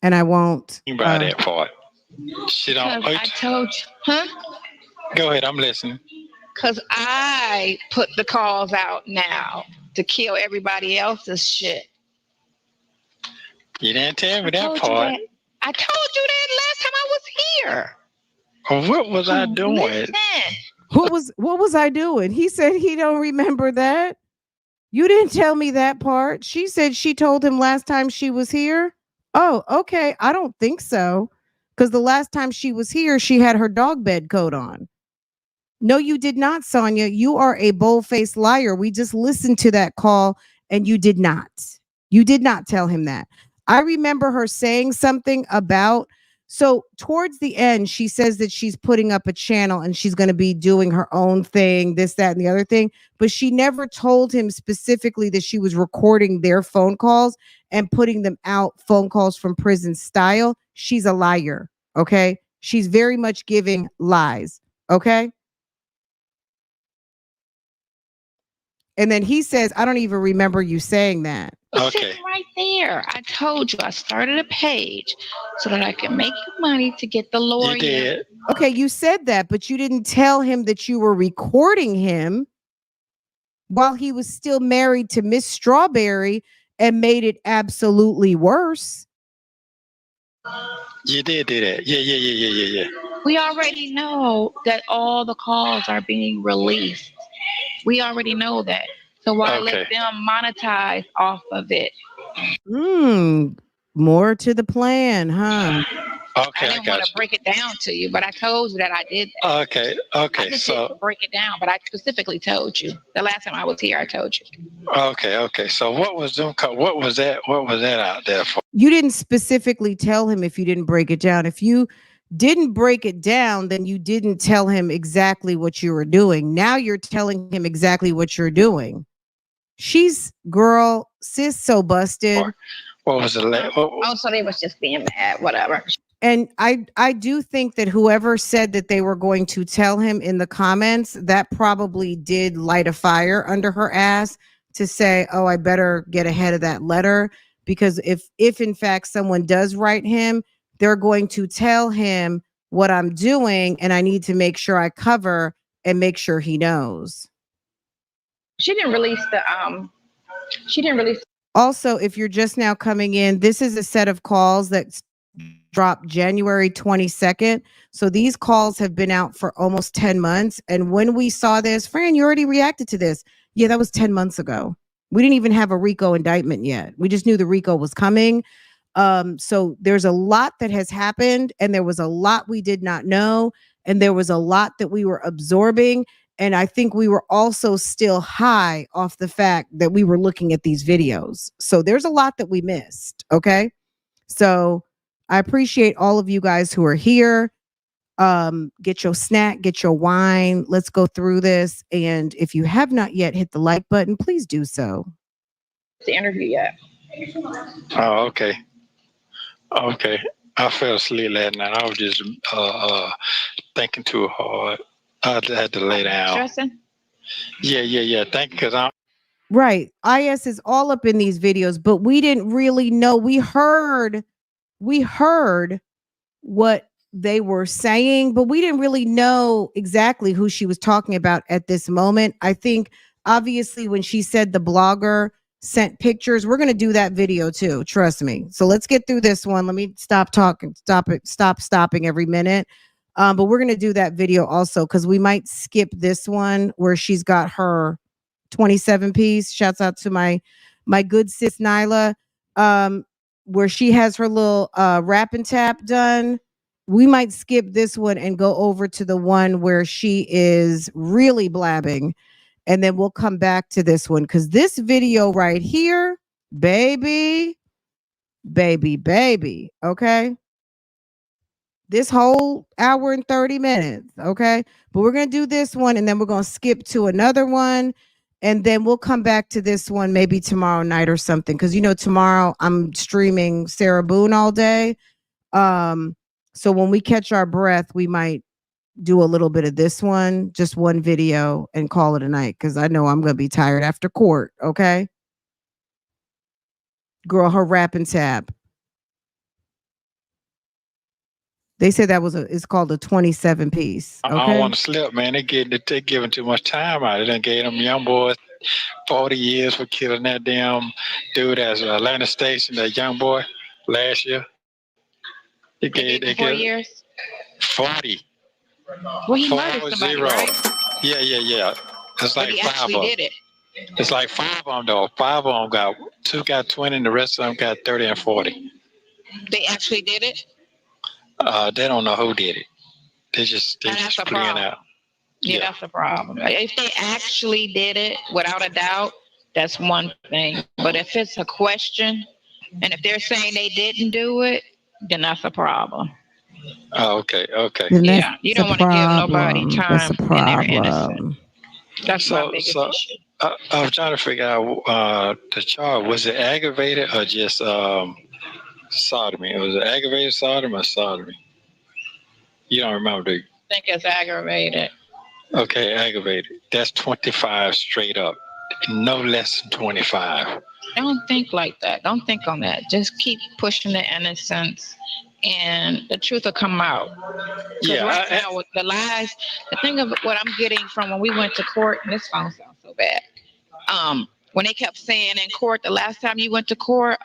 And I won't. By that part. She don't. I told you. Huh? Go ahead. I'm listening. Because I put the calls out now to kill everybody else's shit. You didn't tell me that part. I told you that last time I was here. What was I doing? Listen. What was I doing? He said he don't remember that. You didn't tell me that part. She said she told him last time she was here. Oh, okay. I don't think so. Because the last time she was here, she had her dog bed coat on. No, you did not, Sonya. You are a bold-faced liar. We just listened to that call and you did not. You did not tell him that. I remember her saying something about, so towards the end, she says that she's putting up a channel and she's going to be doing her own thing, this, that, and the other thing. But she never told him specifically that she was recording their phone calls and putting them out, phone calls from prison style. She's a liar. Okay. She's very much giving lies. Okay. And then he says, I don't even remember you saying that. It's sitting right there. I told you I started a page so that I can make money to get the lawyer. You did. Okay, you said that, but you didn't tell him that you were recording him while he was still married to Miss Strawberry and made it absolutely worse. You did do that. Yeah. We already know that all the calls are being released. We already know that. So why let them monetize off of it? More to the plan, huh? Okay, I didn't want to break it down to you, but I told you that I did that. Okay. I just didn't break it down, but I specifically told you. The last time I was here, I told you. Okay. So what was them? What was that? What was that out there for? You didn't specifically tell him if you didn't break it down. If you didn't break it down, then you didn't tell him exactly what you were doing. Now you're telling him exactly what you're doing. She's sis so busted. What was the Oh, so they was just being mad, whatever. And I do think that whoever said that they were going to tell him in the comments, that probably did light a fire under her ass to say, oh, I better get ahead of that letter. Because if in fact someone does write him, they're going to tell him what I'm doing, and I need to make sure I cover and make sure he knows. She didn't release the Also, if you're just now coming in, this is a set of calls that dropped January 22nd. So these calls have been out for almost 10 months. And when we saw this, Fran, you already reacted to this. Yeah, that was 10 months ago. We didn't even have a Rico indictment yet. We just knew the Rico was coming. So there's a lot that has happened, and there was a lot we did not know, and there was a lot that we were absorbing. And I think we were also still high off the fact that we were looking at these videos. So there's a lot that we missed. Okay. So I appreciate all of you guys who are here. Get your snack, get your wine. Let's go through this. And if you have not yet hit the like button, please do so. The interview yet. Oh, okay. I fell asleep last night. I was just thinking too hard. I had to lay down. Stressing? Yeah. Thank you, because I'm right. IS is all up in these videos, but we didn't really know. We heard what they were saying, but we didn't really know exactly who she was talking about at this moment. I think obviously when she said the blogger sent pictures, we're going to do that video too. Trust me. So let's get through this one. Let me stop talking. Stop stopping every minute. But we're going to do that video also because we might skip this one where she's got her 27 piece. Shouts out to my good sis Nyla. Where she has her little rap and tap done. We might skip this one and go over to the one where she is really blabbing. And then we'll come back to this one because this video right here, baby, okay? This whole hour and 30 minutes, okay? But we're going to do this one and then we're going to skip to another one. And then we'll come back to this one maybe tomorrow night or something. Because, you know, tomorrow I'm streaming Sarah Boone all day. So when we catch our breath, we might do a little bit of this one, just one video and call it a night. Because I know I'm going to be tired after court, okay? Girl, her rap and tap. They said that it's called a 27 piece. Okay? I don't want to slip, man. They giving too much time out. They done gave them young boys 40 years for killing that damn dude at Atlanta Station, that young boy last year. They gave 4 years? 40. Well, he murdered somebody, right? Yeah. It's like he 5 actually of them. did it. It's like 5 of them, though. 5 of them two got 20, and the rest of them got 30 and 40. They actually did it? They don't know who did it. They just playing out. Yeah, that's the problem. If they actually did it, without a doubt, that's one thing. But if it's a question, and if they're saying they didn't do it, then that's a problem. Oh, okay. Yeah, you don't want to give nobody time and they're innocent. That's my biggest issue. I was trying to figure out the charge. Was it aggravated or just sodomy? Was it aggravated sodomy or sodomy? You don't remember, do you? I think it's aggravated. Okay, aggravated. That's 25 straight up. No less than 25. Don't think like that. Don't think on that. Just keep pushing the innocence and the truth will come out. Yeah. Right now, with the lies, the thing of what I'm getting from when we went to court, and this phone sounds so bad. When they kept saying in court, the last time you went to court,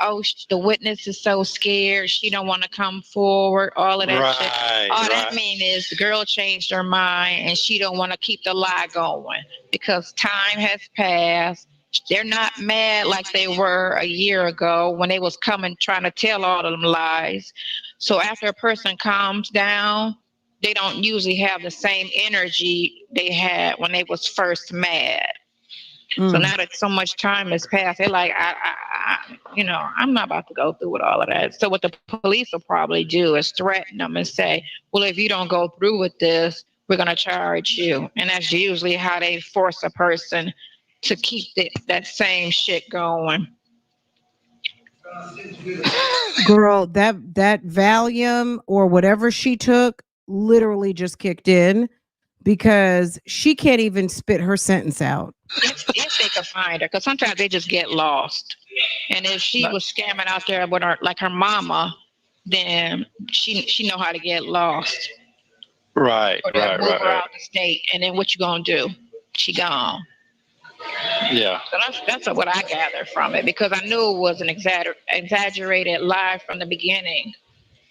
the witness is so scared, she don't want to come forward, all of that shit. All that means is the girl changed her mind and she don't want to keep the lie going because time has passed. They're not mad like they were a year ago when they was coming trying to tell all of them lies. So after a person calms down, they don't usually have the same energy they had when they was first mad. So now that so much time has passed, they're like, I'm not about to go through with all of that. So what the police will probably do is threaten them and say, well, if you don't go through with this, we're going to charge you. And that's usually how they force a person to keep that same shit going. Girl, that Valium or whatever she took literally just kicked in because she can't even spit her sentence out. If they could find her, because sometimes they just get lost. And if she was scamming out there with her mama, then she know how to get lost. Right. Or they'll move her out the state, and then what you gonna do? She gone. Yeah. So that's what I gathered from it because I knew it was an exaggerated lie from the beginning.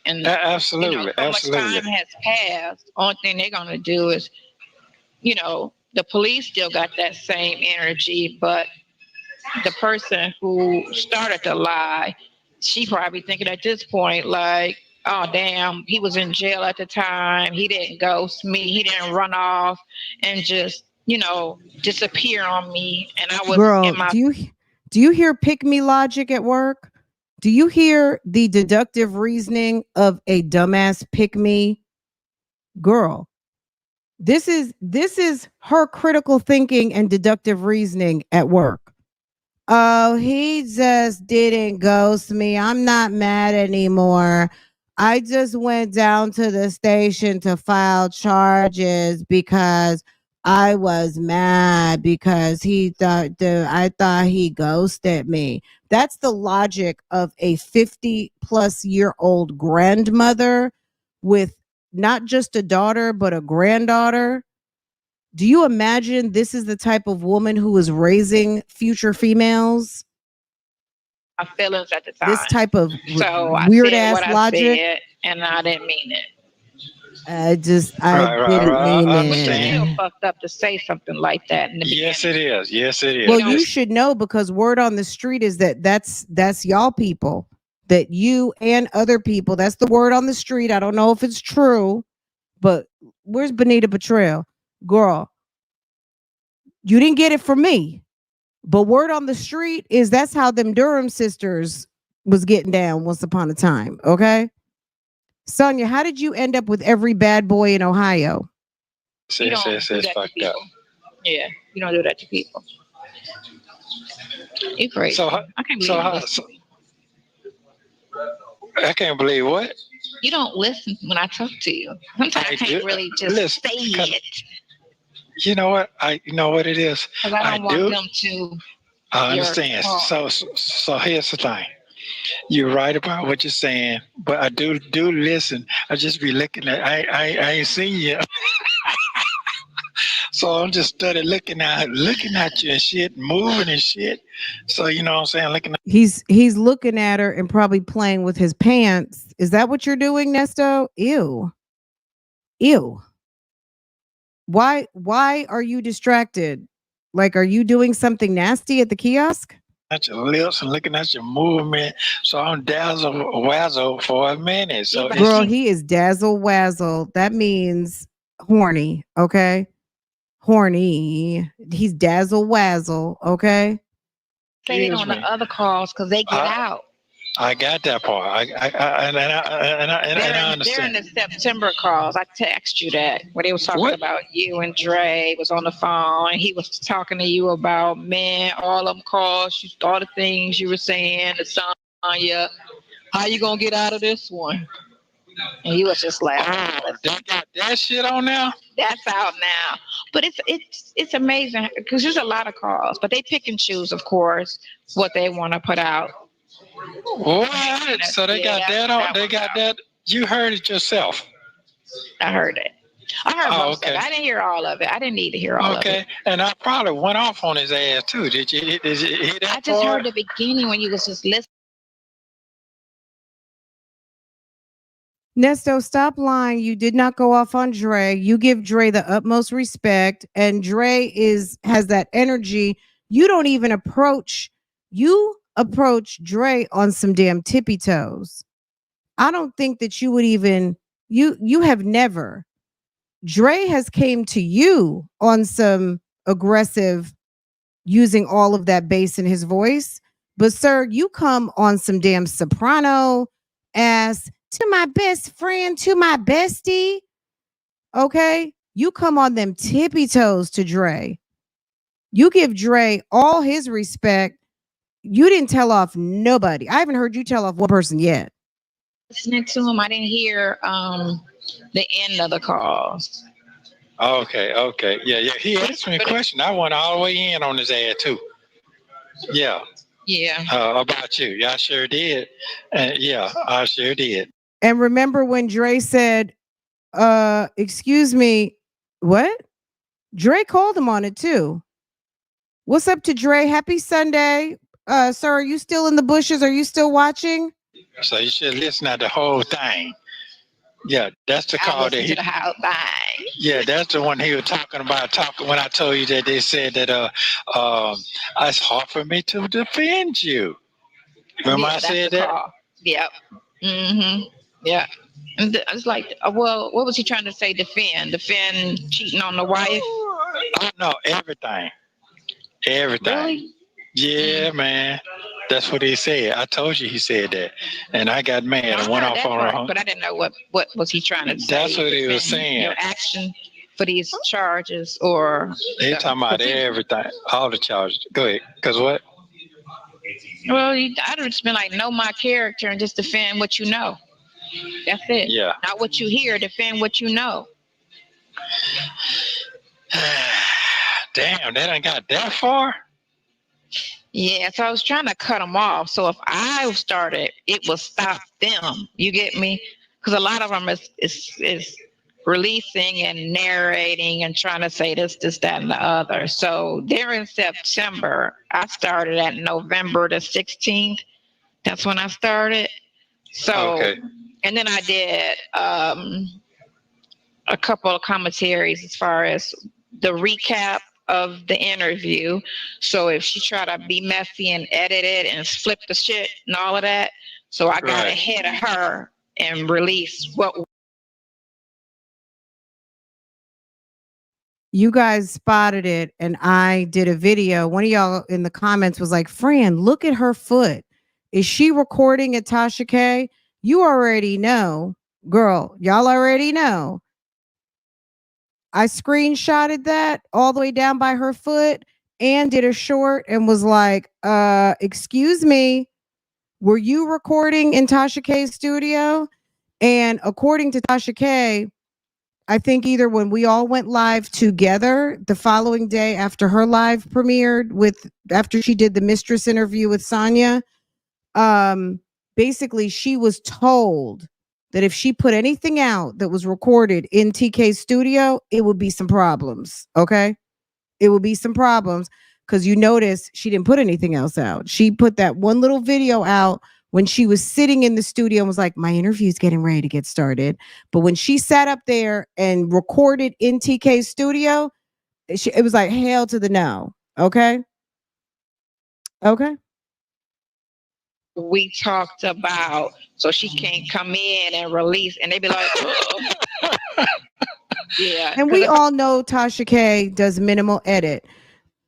And absolutely, so much time has passed. Only thing they're gonna do is, the police still got that same energy, but the person who started the lie, she probably thinking at this point like, oh damn, he was in jail at the time. He didn't ghost me. He didn't run off and just disappear on me. And I was in my. Do you hear pick me logic at work? Do you hear the deductive reasoning of a dumbass pick me? Girl, this is her critical thinking and deductive reasoning at work. Oh, he just didn't ghost me. I'm not mad anymore. I just went down to the station to file charges because I was mad because I thought he ghosted me. That's the logic of a 50-plus-year-old grandmother with not just a daughter, but a granddaughter Do you imagine this is the type of woman who is raising future females? My feelings at the This time. type of So I weird said what ass I logic. said, and I didn't mean it. I Right. didn't mean I Which is still understand. it. fucked up to say something like that in the Yes, beginning. it is. Yes, it You Well, is. know, you should know because word on the street is that's y'all people. That you and other people, that's the word on the street. I don't know if it's true, but where's Benita Betrayal? Girl, you didn't get it from me. But word on the street is that's how them Durham sisters was getting down once upon a time. Okay. Sonya, how did you end up with every bad boy in Ohio? you don't do It's that to fucked up. people. Yeah, you don't do that to people. You crazy. So, I can't so, believe you how- listen so to me. I can't believe what You don't listen when I talk to you. Sometimes I I do. can't really just Listen, say it you know what you know what it is. because I I don't want do. them to I your understand. call. So here's the thing. You're right about what you're saying, but I do listen. I just be looking at. I ain't seen you, so I'm just study looking at you and shit, moving and shit. So you know what I'm saying, looking at. He's looking at her and probably playing with his pants. Is that what you're doing, Nesto? Ew. Ew. Why are you distracted? Like, are you doing something nasty at the kiosk? At your lips and looking at your movement, so I'm dazzled, wazzled for a minute. Yeah, So but I Girl, it's think he is dazzle wazzle. That means horny, okay? Horny. He's dazzle wazzle, okay? say it excuse on the me. other calls because they get I out. I got that part. And I They're in understand. the September calls. I text you that where they was talking What? about you and Dre was on the phone and he was talking to you about man, all them calls, all the things you were saying to Sonya. How you gonna get out of this one? And he was just laughing. Oh, they got that shit on now. That's out now. But it's amazing because there's a lot of calls, but they pick and choose, of course, what they want to put out. What? So they got that on. That They one's got out. that. You heard it yourself. I heard it. I heard Oh, most of it. okay. I didn't hear all of it. I didn't need to hear all of it. Okay. And I probably went off on his ass too. Did you hear that I just part? heard the beginning when you was just listening. Nesto, stop lying. You did not go off on Dre. You give Dre the utmost respect, and Dre has that energy. You don't even approach. You approach Dre on some damn tippy toes. I don't think that you would even. You have never. Dre has came to you on some aggressive, using all of that bass in his voice. But sir, you come on some damn soprano ass to my best friend, to my bestie. Okay. You come on them tippy toes to Dre. You give Dre all his respect. You didn't tell off nobody. I haven't heard you tell off one person yet. Listening to him, I didn't hear the end of the calls. Okay. Yeah. He asked me a question. I went all the way in on his ass too. Yeah. Yeah. About you. Yeah, I sure did. Yeah, I sure did. And remember when Dre said, excuse me, what? Dre called him on it too. What's up to Dre? Happy Sunday. Sir, are you still in the bushes? Are you still watching? So you should listen to the whole thing. Yeah, that's the I call that listened to he. the whole thing. Yeah, that's the one he was talking about. Talking when I told you that they said that it's hard for me to defend you. Remember Yeah, I that's said the that? call. Yep. Mm-hmm. Yeah. And I was like, well, what was he trying to say? Defend cheating on the wife? Oh no, everything. Everything. Really? Yeah, man. That's what he said. I told you he said that, and I got mad No, and I went heard off that on part, her. but I didn't know what was he trying to say. That's what he was Defend saying. your action for these charges, or They talking about everything, all the charges. Go ahead. Cause what? well, I'd just been like, know my character and just defend what you know. That's it. Yeah. Not what you hear. Defend what you know. Damn, they done got that far. Yeah, so I was trying to cut them off. So if I started, it will stop them. You get me? Because a lot of them is releasing and narrating and trying to say this, that, and the other. So during September, I started at November the 16th. That's when I started. So, Okay. and then I did a couple of commentaries as far as the recap of the interview. So if she tried to be messy and edit it and flip the shit and all of that, so I got ahead of her and released what. You guys spotted it, and I did a video. One of y'all in the comments was like, Fran, look at her foot. Is she recording at Tasha K? You already know, girl, y'all already know. I screenshotted that all the way down by her foot and did a short and was like, excuse me, were you recording in Tasha K's studio? And according to Tasha K, I think either when we all went live together the following day after her live premiered after she did the mistress interview with Sonya, basically she was told that if she put anything out that was recorded in TK's studio, it would be some problems. Okay. It would be some problems because you notice she didn't put anything else out. She put that one little video out when she was sitting in the studio and was like, my interview is getting ready to get started. But when she sat up there and recorded in TK's studio, it was like, hail to the no. Okay. Okay. We talked about, so she can't come in and release, and they be like, yeah. And we all know Tasha K does minimal edit.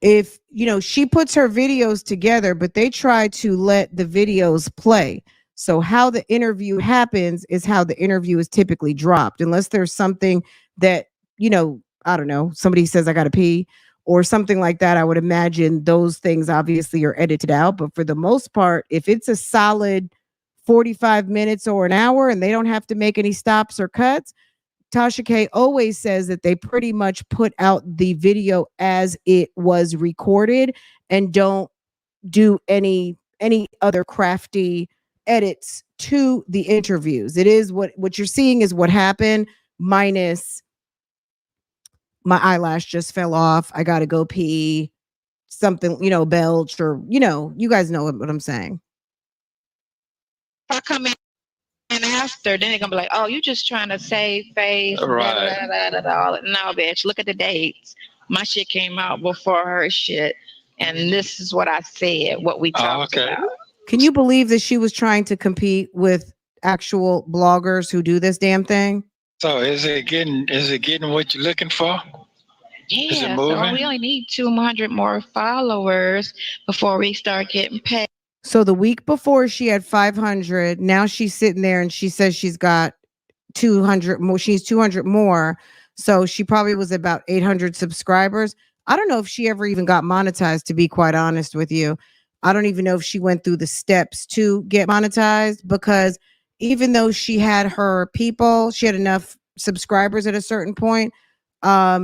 If she puts her videos together, but they try to let the videos play. So how the interview happens is how the interview is typically dropped, unless there's something that, I don't know, somebody says I gotta pee or something like that. I would imagine those things obviously are edited out. But for the most part, if it's a solid 45 minutes or an hour and they don't have to make any stops or cuts, Tasha K always says that they pretty much put out the video as it was recorded and don't do any other crafty edits to the interviews. It is what you're seeing is what happened, minus my eyelash just fell off. I got to go pee, something, belch, or you guys know what I'm saying. If I come in after, then they're gonna be like, "Oh, you just trying to save face." Right. No, bitch. Look at the dates. My shit came out before her shit, and this is what I said. What we talked about. Can you believe that she was trying to compete with actual bloggers who do this damn thing? So is it getting what you're looking for? Yeah. So we only need 200 more followers before we start getting paid. So the week before she had 500, now she's sitting there and she says she's got 200 more. She's 200 more. So she probably was about 800 subscribers. I don't know if she ever even got monetized, to be quite honest with you. I don't even know if she went through the steps to get monetized, because even though she had her people, she had enough subscribers at a certain point.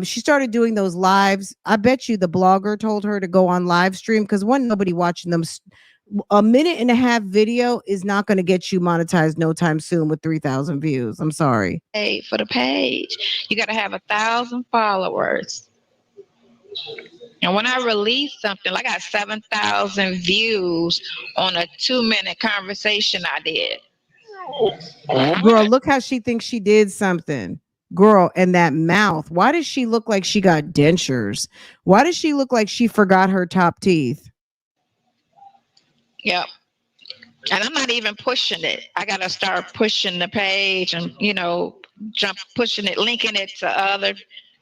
She started doing those lives. I bet you the blogger told her to go on live stream because nobody watching them. A minute and a half video is not going to get you monetized no time soon with 3,000 views. I'm sorry. Hey, for the page, you got to have 1,000 followers. And when I release something, I got 7,000 views on a 2-minute conversation I did. Girl, look how she thinks she did something. Girl, and that mouth. Why does she look like she got dentures? Why does she look like she forgot her top teeth? Yep. And I'm not even pushing it. I got to start pushing the page and, pushing it, linking it to other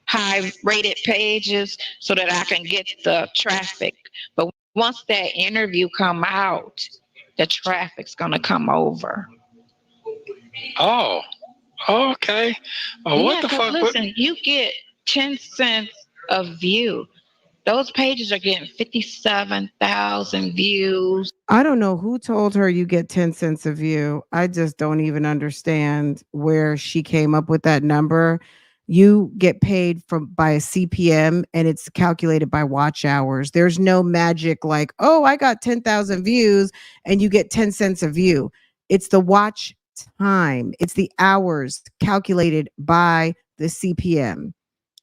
high rated pages so that I can get the traffic. But once that interview come out, the traffic's going to come over. Oh, okay. What the fuck? Listen, you get 10 cents a view. Those pages are getting 57,000 views. I don't know who told her you get 10 cents a view. I just don't even understand where she came up with that number. You get paid by a CPM and it's calculated by watch hours. There's no magic like, oh, I got 10,000 views and you get 10 cents a view. It's the watch time. It's the hours calculated by the CPM.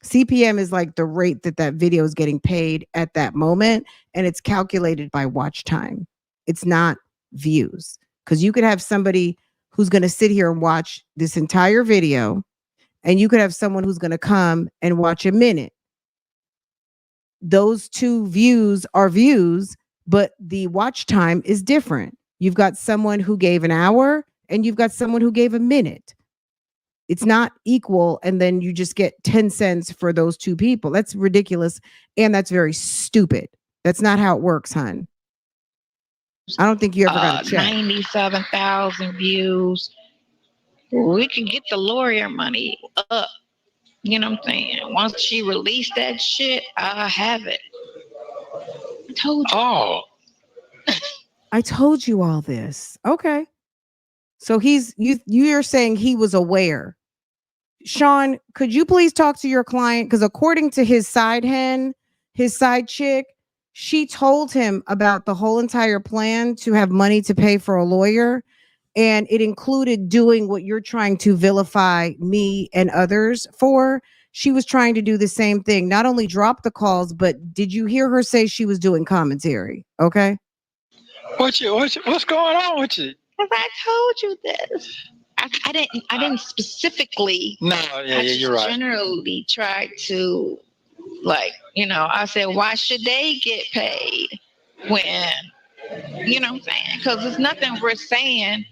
CPM is like the rate that video is getting paid at that moment, and it's calculated by watch time. It's not views, because you could have somebody who's going to sit here and watch this entire video, and you could have someone who's going to come and watch a minute. Those two views are views, but the watch time is different. You've got someone who gave an hour and you've got someone who gave a minute. It's not equal, and then you just get 10 cents for those two people. That's ridiculous, and that's very stupid. That's not how it works, hon. I don't think you ever got a check. 97,000 views. We can get the lawyer money up. You know what I'm saying? Once she released that shit, I have it. I told you. Oh. I told you all this. Okay. So you're saying he was aware. Sean, could you please talk to your client? Because according to his side chick, she told him about the whole entire plan to have money to pay for a lawyer. And it included doing what you're trying to vilify me and others for. She was trying to do the same thing. Not only drop the calls, but did you hear her say she was doing commentary? Okay. What's going on with you? Because I told you this. I didn't specifically. No, yeah, you're right. Generally tried to, like, I said, why should they get paid when, you know what I'm saying? Because there's nothing we're saying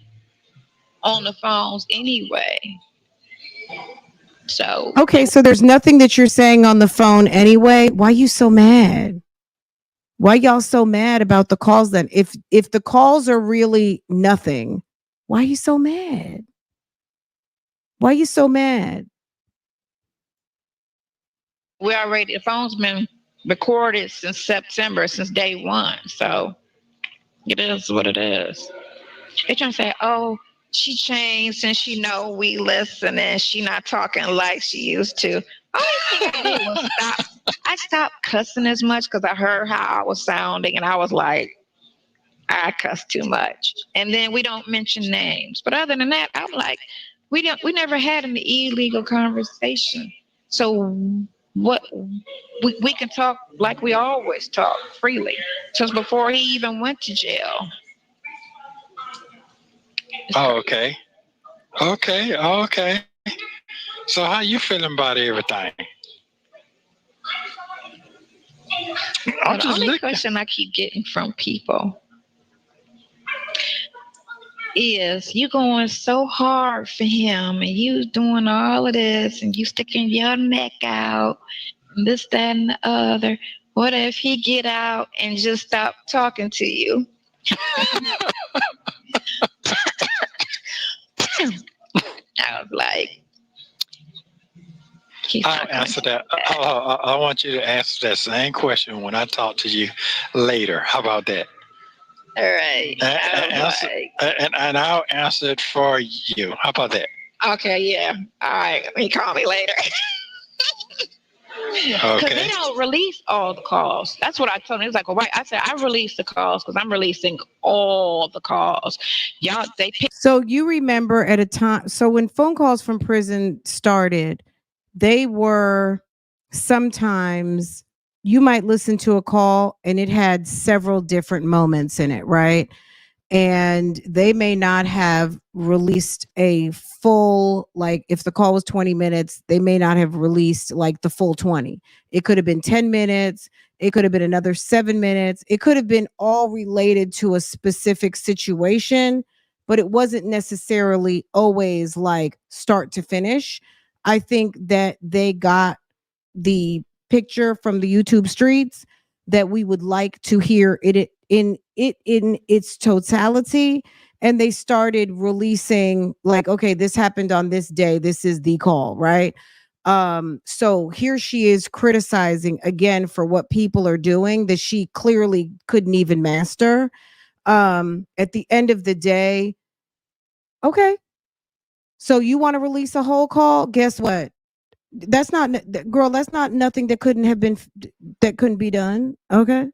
on the phones anyway. So. Okay, so there's nothing that you're saying on the phone anyway. Why are you so mad? Why y'all so mad about the calls then? If the calls are really nothing, why are you so mad? Why are you so mad? The phone's been recorded since September, since day one. So it is what it is. They're trying to say, oh, she changed since she know we listen and she not talking like she used to. All I did was stop. I stopped cussing as much because I heard how I was sounding and I was like, I cuss too much. And then we don't mention names. But other than that, I'm like, we never had an illegal conversation. So what we can talk like we always talk, freely, since before he even went to jail. Oh, okay. So how you feeling about everything? The only question I keep getting from people is, you going so hard for him and you doing all of this and you sticking your neck out and this, that, and the other. What if he get out and just stop talking to you? I was like, I'll answer that. I want you to answer that same question when I talk to you later. How about that? All right. And I'll answer it for you. How about that? Okay, yeah. All right. He call me later. Because they don't release all the calls. That's what I told him. He was like, all right. I said, I release the calls because I'm releasing all the calls. Y'all, they pick. So you remember at a time, so when phone calls from prison started, they were sometimes, you might listen to a call and it had several different moments in it, right? And they may not have released a full, like if the call was 20 minutes, they may not have released like the full 20. It could have been 10 minutes. It could have been another 7 minutes. It could have been all related to a specific situation, but it wasn't necessarily always like start to finish. I think that they got the picture from the YouTube streets that we would like to hear it in its totality, and they started releasing like, okay, this happened on this day, this is the call, right? So here she is criticizing again for what people are doing that she clearly couldn't even master. At the end of the day, okay, so you want to release a whole call? Guess what? That's not, girl, that's not nothing that couldn't be done. Okay.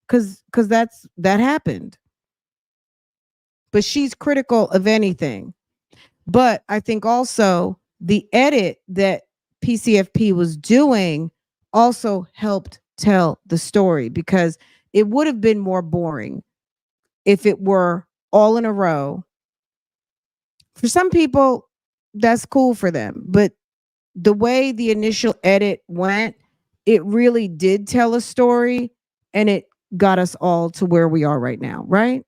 Cause that happened. But she's critical of anything. But I think also the edit that PCFP was doing also helped tell the story, because it would have been more boring if it were all in a row. For some people, that's cool for them, but the way the initial edit went, it really did tell a story, and it got us all to where we are right now, right?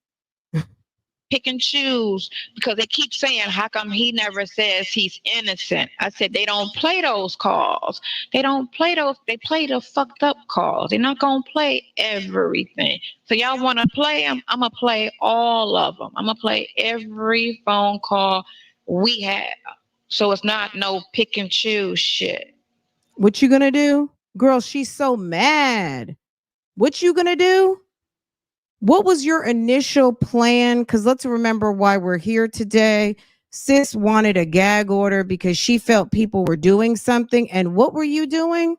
Pick and choose because they keep saying, how come he never says he's innocent? I said, they don't play those calls. They don't play those. They play the fucked up calls. They're not going to play everything. So y'all want to play them? I'm going to play all of them. I'm going to play every phone call we have. So it's not no pick and choose shit. What you gonna do? Girl, she's so mad. What you gonna do? What was your initial plan? Because let's remember why we're here today. Sis wanted a gag order because she felt people were doing something. And what were you doing?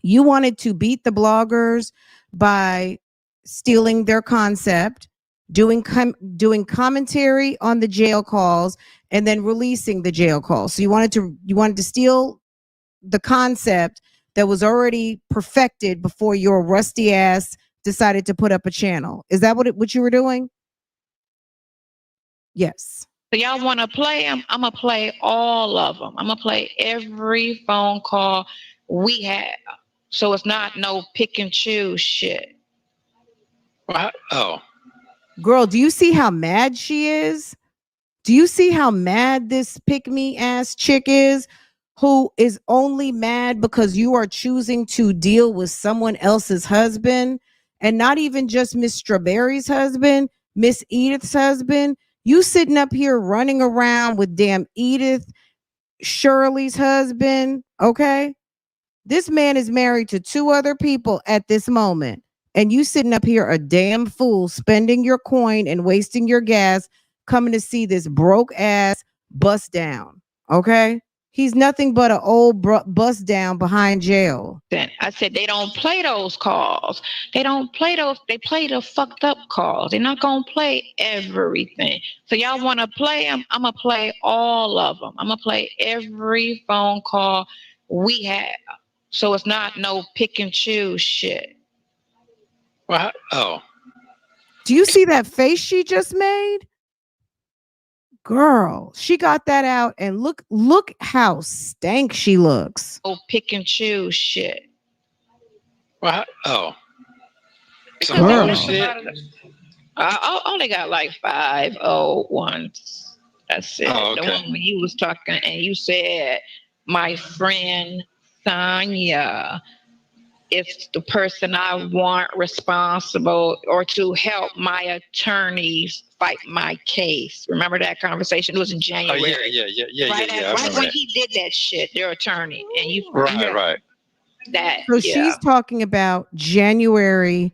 You wanted to beat the bloggers by stealing their concept, doing commentary on the jail calls, and then releasing the jail calls. So you wanted to steal the concept that was already perfected before your rusty ass decided to put up a channel. Is that what you were doing? Yes. So y'all want to play them? I'm going to play all of them. I'm going to play every phone call we have. So it's not no pick and choose shit. What? Oh. Girl, do you see how mad she is? Do you see how mad this pick-me ass chick is, who is only mad because you are choosing to deal with someone else's husband, and not even just Miss Strawberry's husband, Miss Edith's husband? You sitting up here running around with damn Edith Shirley's husband, okay? This man is married to 2 other people at this moment, and you sitting up here a damn fool, spending your coin and wasting your gas coming to see this broke ass bust down, okay? He's nothing but an old bust down behind jail. Then I said, they don't play those calls. They don't play those. They play the fucked up calls. They're not going to play everything. So y'all want to play them? I'm going to play all of them. I'm going to play every phone call we have. So it's not no pick and choose shit. What? Oh. Do you see that face she just made? Girl, she got that out, and look how stank she looks. Oh, pick and choose shit. What? Oh. Girl. I only got like 501s. That's it. Oh, okay. The one when you was talking and you said, my friend Sonya is the person I want responsible or to help my attorneys fight my case. Remember that conversation? It was in January. Yeah. Right when he did that shit, their attorney. And you right. That. So she's talking about January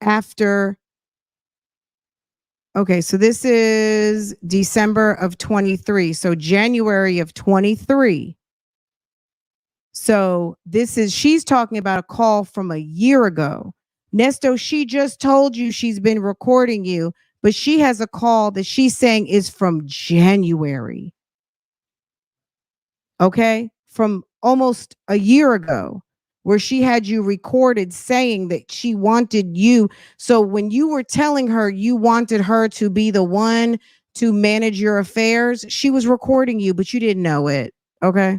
after. Okay, so this is December of 23. So January of 23. So she's talking about a call from a year ago. Nesto, she just told you she's been recording you, but she has a call that she's saying is from January. Okay? From almost a year ago, where she had you recorded saying that she wanted you. So when you were telling her you wanted her to be the one to manage your affairs, she was recording you, but you didn't know it. Okay?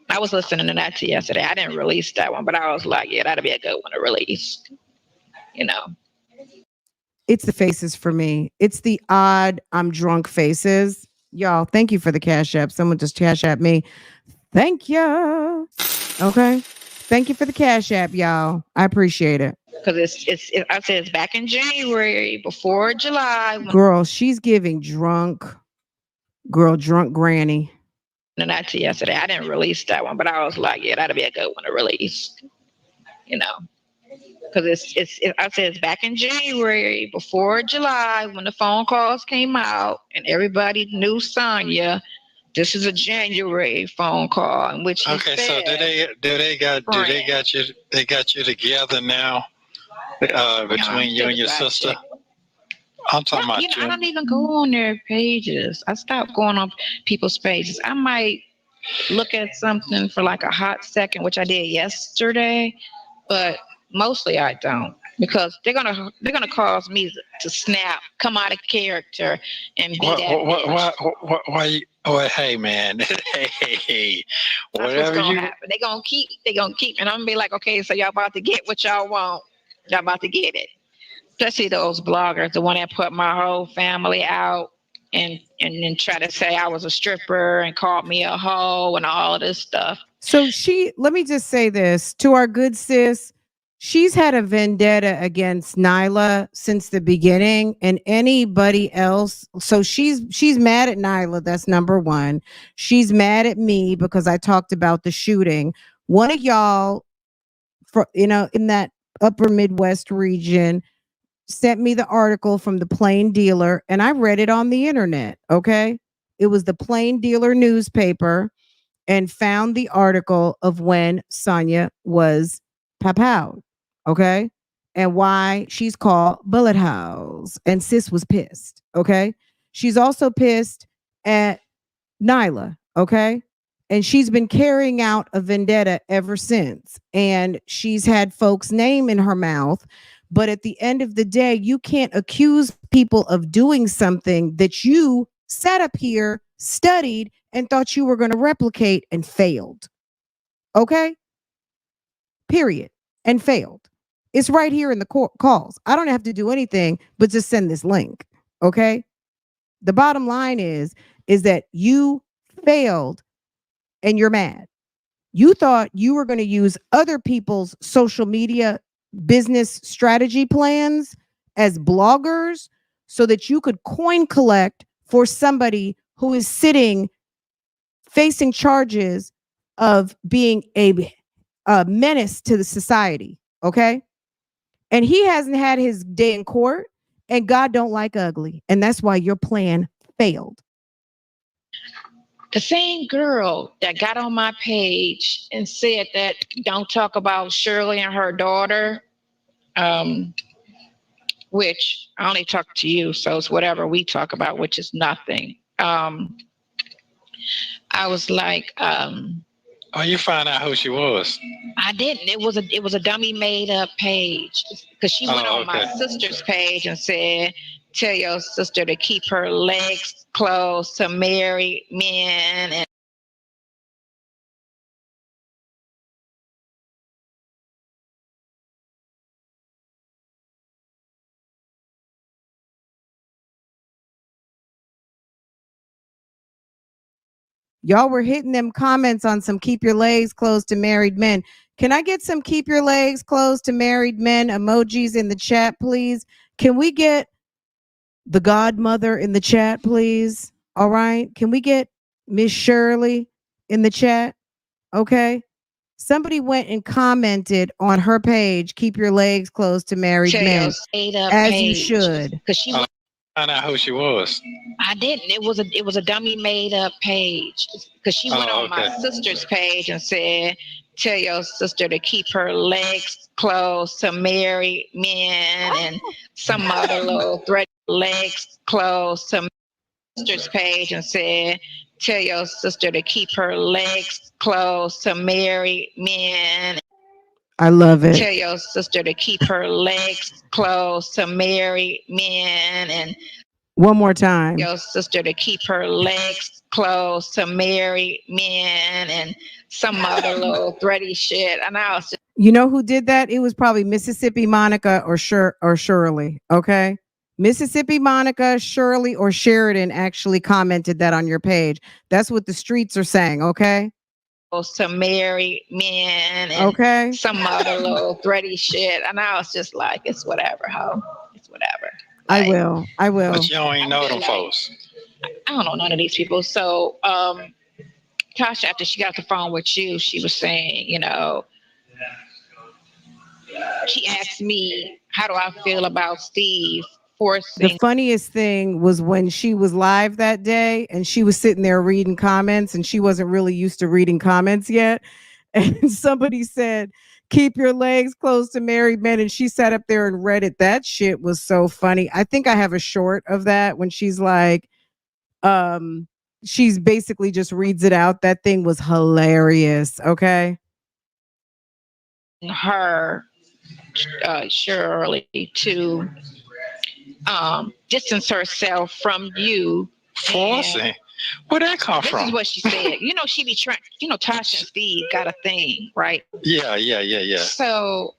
I was listening to that yesterday. I didn't release that one, but I was like, yeah, that'd be a good one to release. You know. It's the faces for me. It's the odd, I'm drunk faces. Y'all, thank you for the Cash App. Someone just Cash App me. Thank you. Okay. Thank you for the Cash App, y'all. I appreciate it. Because I said it's back in January, before July. Girl, she's giving drunk granny. And that's yesterday. I didn't release that one, but I was like, yeah, that'd be a good one to release. You know. Because I said it's back in January, before July, when the phone calls came out and everybody knew Sonya. This is a January phone call in which he Okay, said, so they got you together now between you and your sister? I'm talking about you. I don't even go on their pages. I stopped going on people's pages. I might look at something for like a hot second, which I did yesterday, but mostly I don't, because they're gonna cause me to snap, come out of character, and be that bitch. Why you? Oh, hey, man. Hey, That's what's whatever gonna you. happen. They gonna keep, and I'm gonna be like, okay, so y'all about to get what y'all want. Y'all about to get it. Especially those bloggers, the one that put my whole family out and then try to say I was a stripper and called me a hoe and all of this stuff. So let me just say this to our good sis. She's had a vendetta against Nyla since the beginning, and anybody else. So she's mad at Nyla. That's number one. She's mad at me because I talked about the shooting. One of y'all, in that upper Midwest region, sent me the article from the Plain Dealer, and I read it on the internet. Okay, it was the Plain Dealer newspaper, and found the article of when Sonya was papowed, okay? And why she's called Bullet House. And sis was pissed, okay? She's also pissed at Nyla, okay? And she's been carrying out a vendetta ever since. And she's had folks' name in her mouth. But at the end of the day, you can't accuse people of doing something that you sat up here, studied, and thought you were going to replicate and failed. Okay? Period. And failed. It's right here in the calls. I don't have to do anything but just send this link. Okay? The bottom line is that you failed and you're mad. You thought you were going to use other people's social media business strategy plans as bloggers so that you could coin collect for somebody who is facing charges of being a menace to the society. Okay. And he hasn't had his day in court, and God don't like ugly. And that's why your plan failed. The same girl that got on my page and said that don't talk about Shirley and her daughter, which I only talk to you, so it's whatever we talk about, which is nothing. I was like, oh, you found out who she was? I didn't. It was a dummy made up page, because she went on my sister's page and said, "Tell your sister to keep her legs closed to married men." And y'all were hitting them comments on some keep your legs closed to married men. Can I get some keep your legs closed to married men emojis in the chat, please? Can we get the godmother in the chat, please? All right. Can we get Miss Shirley in the chat? Okay. Somebody went and commented on her page, keep your legs closed to married men. As you should. Because she found out who she was. I didn't. It was a dummy made up page, because she went on my sister's page and said, "Tell your sister to keep her legs closed to married men," and some other little thread, legs closed to sister's page and said, "Tell your sister to keep her legs closed to married men." I love it. Tell your sister to keep her legs closed to married men. And one more time. Your sister to keep her legs closed to married men, and some other little thready shit. And I was just, you know who did that? It was probably Mississippi Monica or Shirley. Okay. Mississippi Monica, Shirley, or Sheridan actually commented that on your page. That's what the streets are saying. Okay. To married men and some other little thready shit. And I was just like, it's whatever, ho. It's whatever. Like, I will. But you don't even know them folks. I don't know none of these people. So Tasha, after she got off the phone with you, she was saying, she asked me, how do I feel about Steve forcing. The funniest thing was when she was live that day and she was sitting there reading comments, and she wasn't really used to reading comments yet. And somebody said, "Keep your legs closed to married men." And she sat up there and read it. That shit was so funny. I think I have a short of that when she's like, she's basically just reads it out. That thing was hilarious. Okay. Her Shirley to distance herself from you. Forcing. Where'd that come from? This is what she said. She be trying, Tasha and Steve got a thing, right? Yeah. So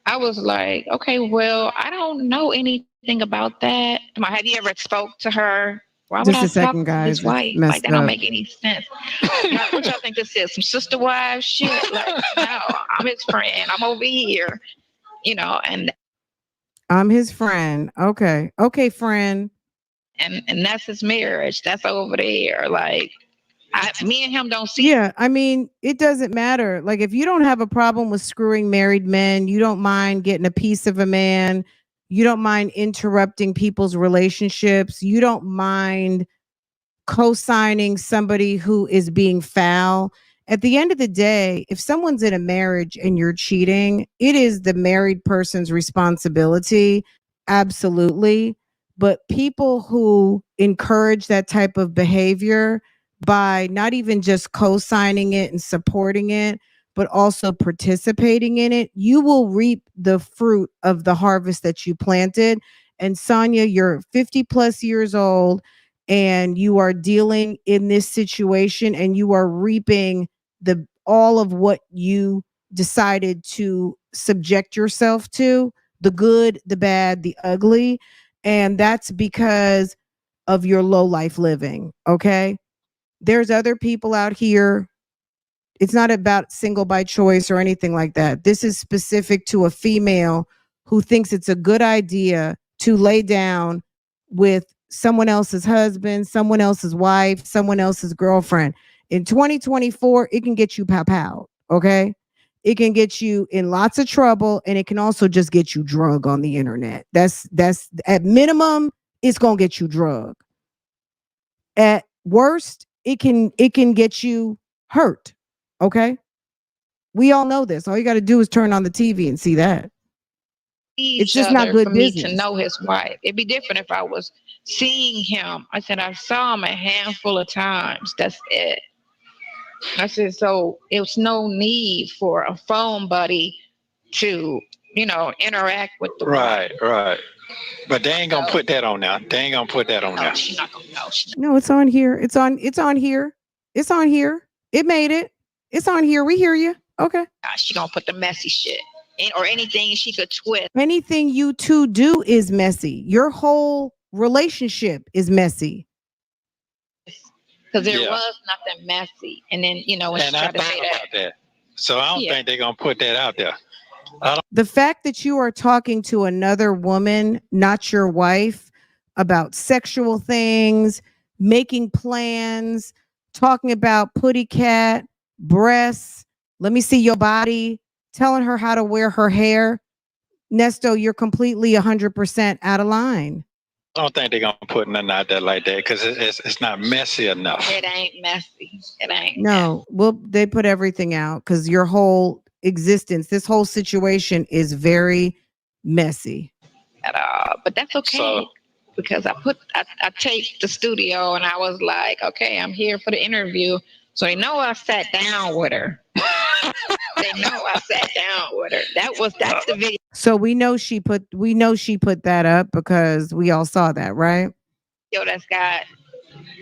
I was like, okay, well, I don't know anything about that. Have you ever spoke to her? Why would Just I a second, talk to guys. his wife? Messed Like, that don't up. make any sense. What y'all think this is? Some sister wives shit? Like, no, I'm his friend. I'm over here, and I'm his friend. Okay. Okay, friend. and that's his marriage. That's over there. Like, me and him don't see. Yeah, I mean, it doesn't matter. Like, if you don't have a problem with screwing married men, you don't mind getting a piece of a man, you don't mind interrupting people's relationships, you don't mind co-signing somebody who is being foul. At the end of the day, if someone's in a marriage and you're cheating, it is the married person's responsibility. Absolutely. But people who encourage that type of behavior by not even just co-signing it and supporting it, but also participating in it, you will reap the fruit of the harvest that you planted. And Sonya, you're 50 plus years old and you are dealing in this situation and you are reaping the all of what you decided to subject yourself to, the good, the bad, the ugly, and that's because of your low life living. Okay, there's other people out here. It's not about single by choice or anything like that. This is specific to a female who thinks it's a good idea to lay down with someone else's husband, someone else's wife, someone else's girlfriend. In 2024, it can get you pow. Okay. It can get you in lots of trouble and it can also just get you drug on the internet. That's at minimum, it's gonna get you drug. At worst, it can get you hurt. Okay. We all know this. All you got to do is turn on the TV and see that. It's just not good for me business. to know his wife. It'd be different if I was seeing him. I said I saw him a handful of times. That's it. I said, so it was no need for a phone buddy to, interact with the wife. Right. But they ain't gonna put that on now. They ain't gonna put that on now. She's not gonna know. No, it's on here. It's on here. It's on here. It made it. It's on here. We hear you. Okay. She gonna put the messy shit or anything she could twist. Anything you two do is messy. Your whole relationship is messy. Because there was nothing messy. And then, when she tried to say that. So I don't think they're gonna put that out there. The fact that you are talking to another woman, not your wife, about sexual things, making plans, talking about putty cat, breasts, let me see your body, telling her how to wear her hair. Nesto, you're completely 100% out of line. I don't think they're gonna put nothing out there like that because it's not messy enough. It ain't messy. It ain't. No, well, they put everything out because your whole existence, this whole situation is very messy. At all, but that's okay because I taped the studio and I was like, okay, I'm here for the interview, so they know I sat down with her. They know I sat down with her. That's the video. So we know she put that up because we all saw that, right? That's got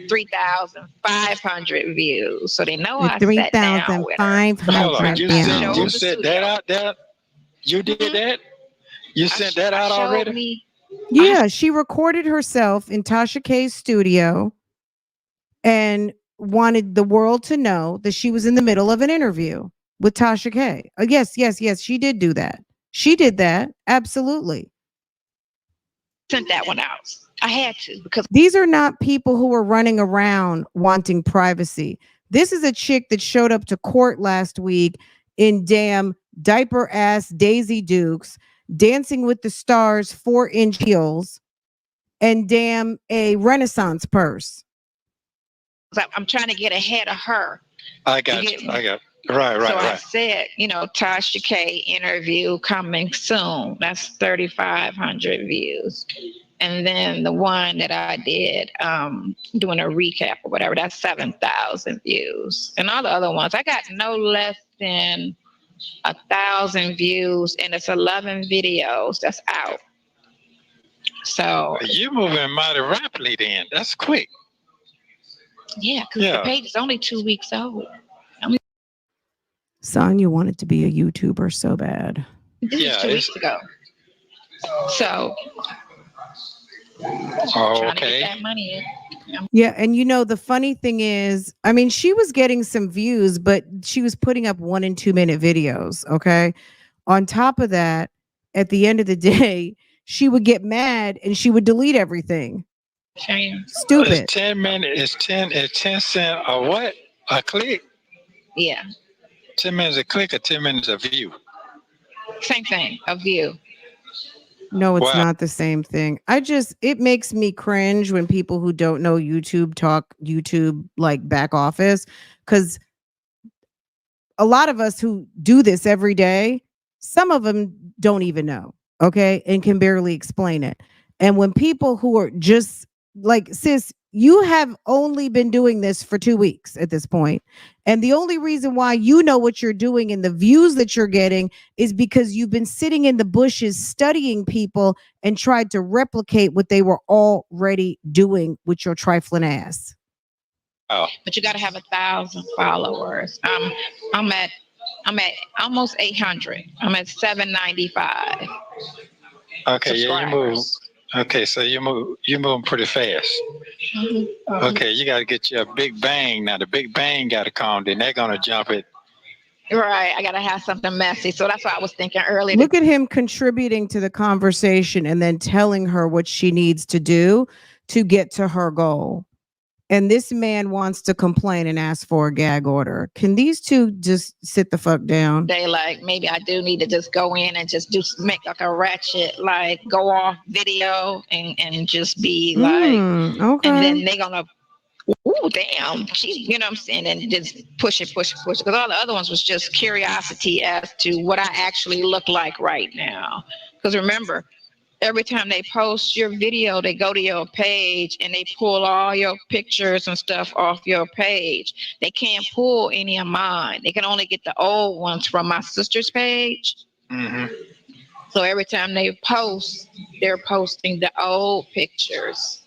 3,500 views. So they know I 3,500 views. You sent that out there? You did that? You sent that out already? Yeah, she recorded herself in Tasha K's studio and wanted the world to know that she was in the middle of an interview with Tasha K. Yes, she did do that. She did that. Absolutely. Sent that one out. I had to because these are not people who are running around wanting privacy. This is a chick that showed up to court last week in damn diaper ass Daisy Dukes, Dancing with the Stars 4-inch heels, and damn a Renaissance purse. I'm trying to get ahead of her. I got you. Right. So I said, Tasha K interview coming soon. That's 3,500 views. And then the one that I did doing a recap or whatever, that's 7,000 views. And all the other ones, I got no less than 1,000 views, and it's 11 videos that's out. So you're moving mighty rapidly then. That's quick. Yeah, because the page is only 2 weeks old. Sonya wanted to be a YouTuber so bad. This is 2 weeks ago. So trying to get that money in. Yeah, and you know the funny thing is, I mean, she was getting some views, but she was putting up 1 and 2 minute videos. Okay. On top of that, at the end of the day, she would get mad and she would delete everything. Stupid. It's 10 minutes. It's 10 cents a what? A click? Yeah. 10 minutes a click or 10 minutes a view? Same thing, a view. No, it's not the same thing. It makes me cringe when people who don't know YouTube talk YouTube like back office, because a lot of us who do this every day, some of them don't even know, okay, and can barely explain it. And when people who are just like, sis, you have only been doing this for 2 weeks at this point. And the only reason why you know what you're doing and the views that you're getting is because you've been sitting in the bushes studying people and tried to replicate what they were already doing with your trifling ass. Oh. But you got to have 1,000 followers. I'm at almost 800. I'm at 795. Okay, yeah, you move. Okay, so you moving pretty fast. Mm-hmm. Okay, you got to get you a big bang. Now the big bang got to come. Then they're gonna jump it. Right, I got to have something messy. So that's what I was thinking earlier. Look at him contributing to the conversation and then telling her what she needs to do to get to her goal. And this man wants to complain and ask for a gag order. Can these two just sit the fuck down? They like, maybe I do need to just go in and just make like a ratchet, like go off video and just be like, okay. And then they're gonna, ooh, damn, you know what I'm saying? And just push it. Because all the other ones was just curiosity as to what I actually look like right now. Because remember, every time they post your video, they go to your page and they pull all your pictures and stuff off your page. They can't pull any of mine. They can only get the old ones from my sister's page. Mm-hmm. So every time they post, they're posting the old pictures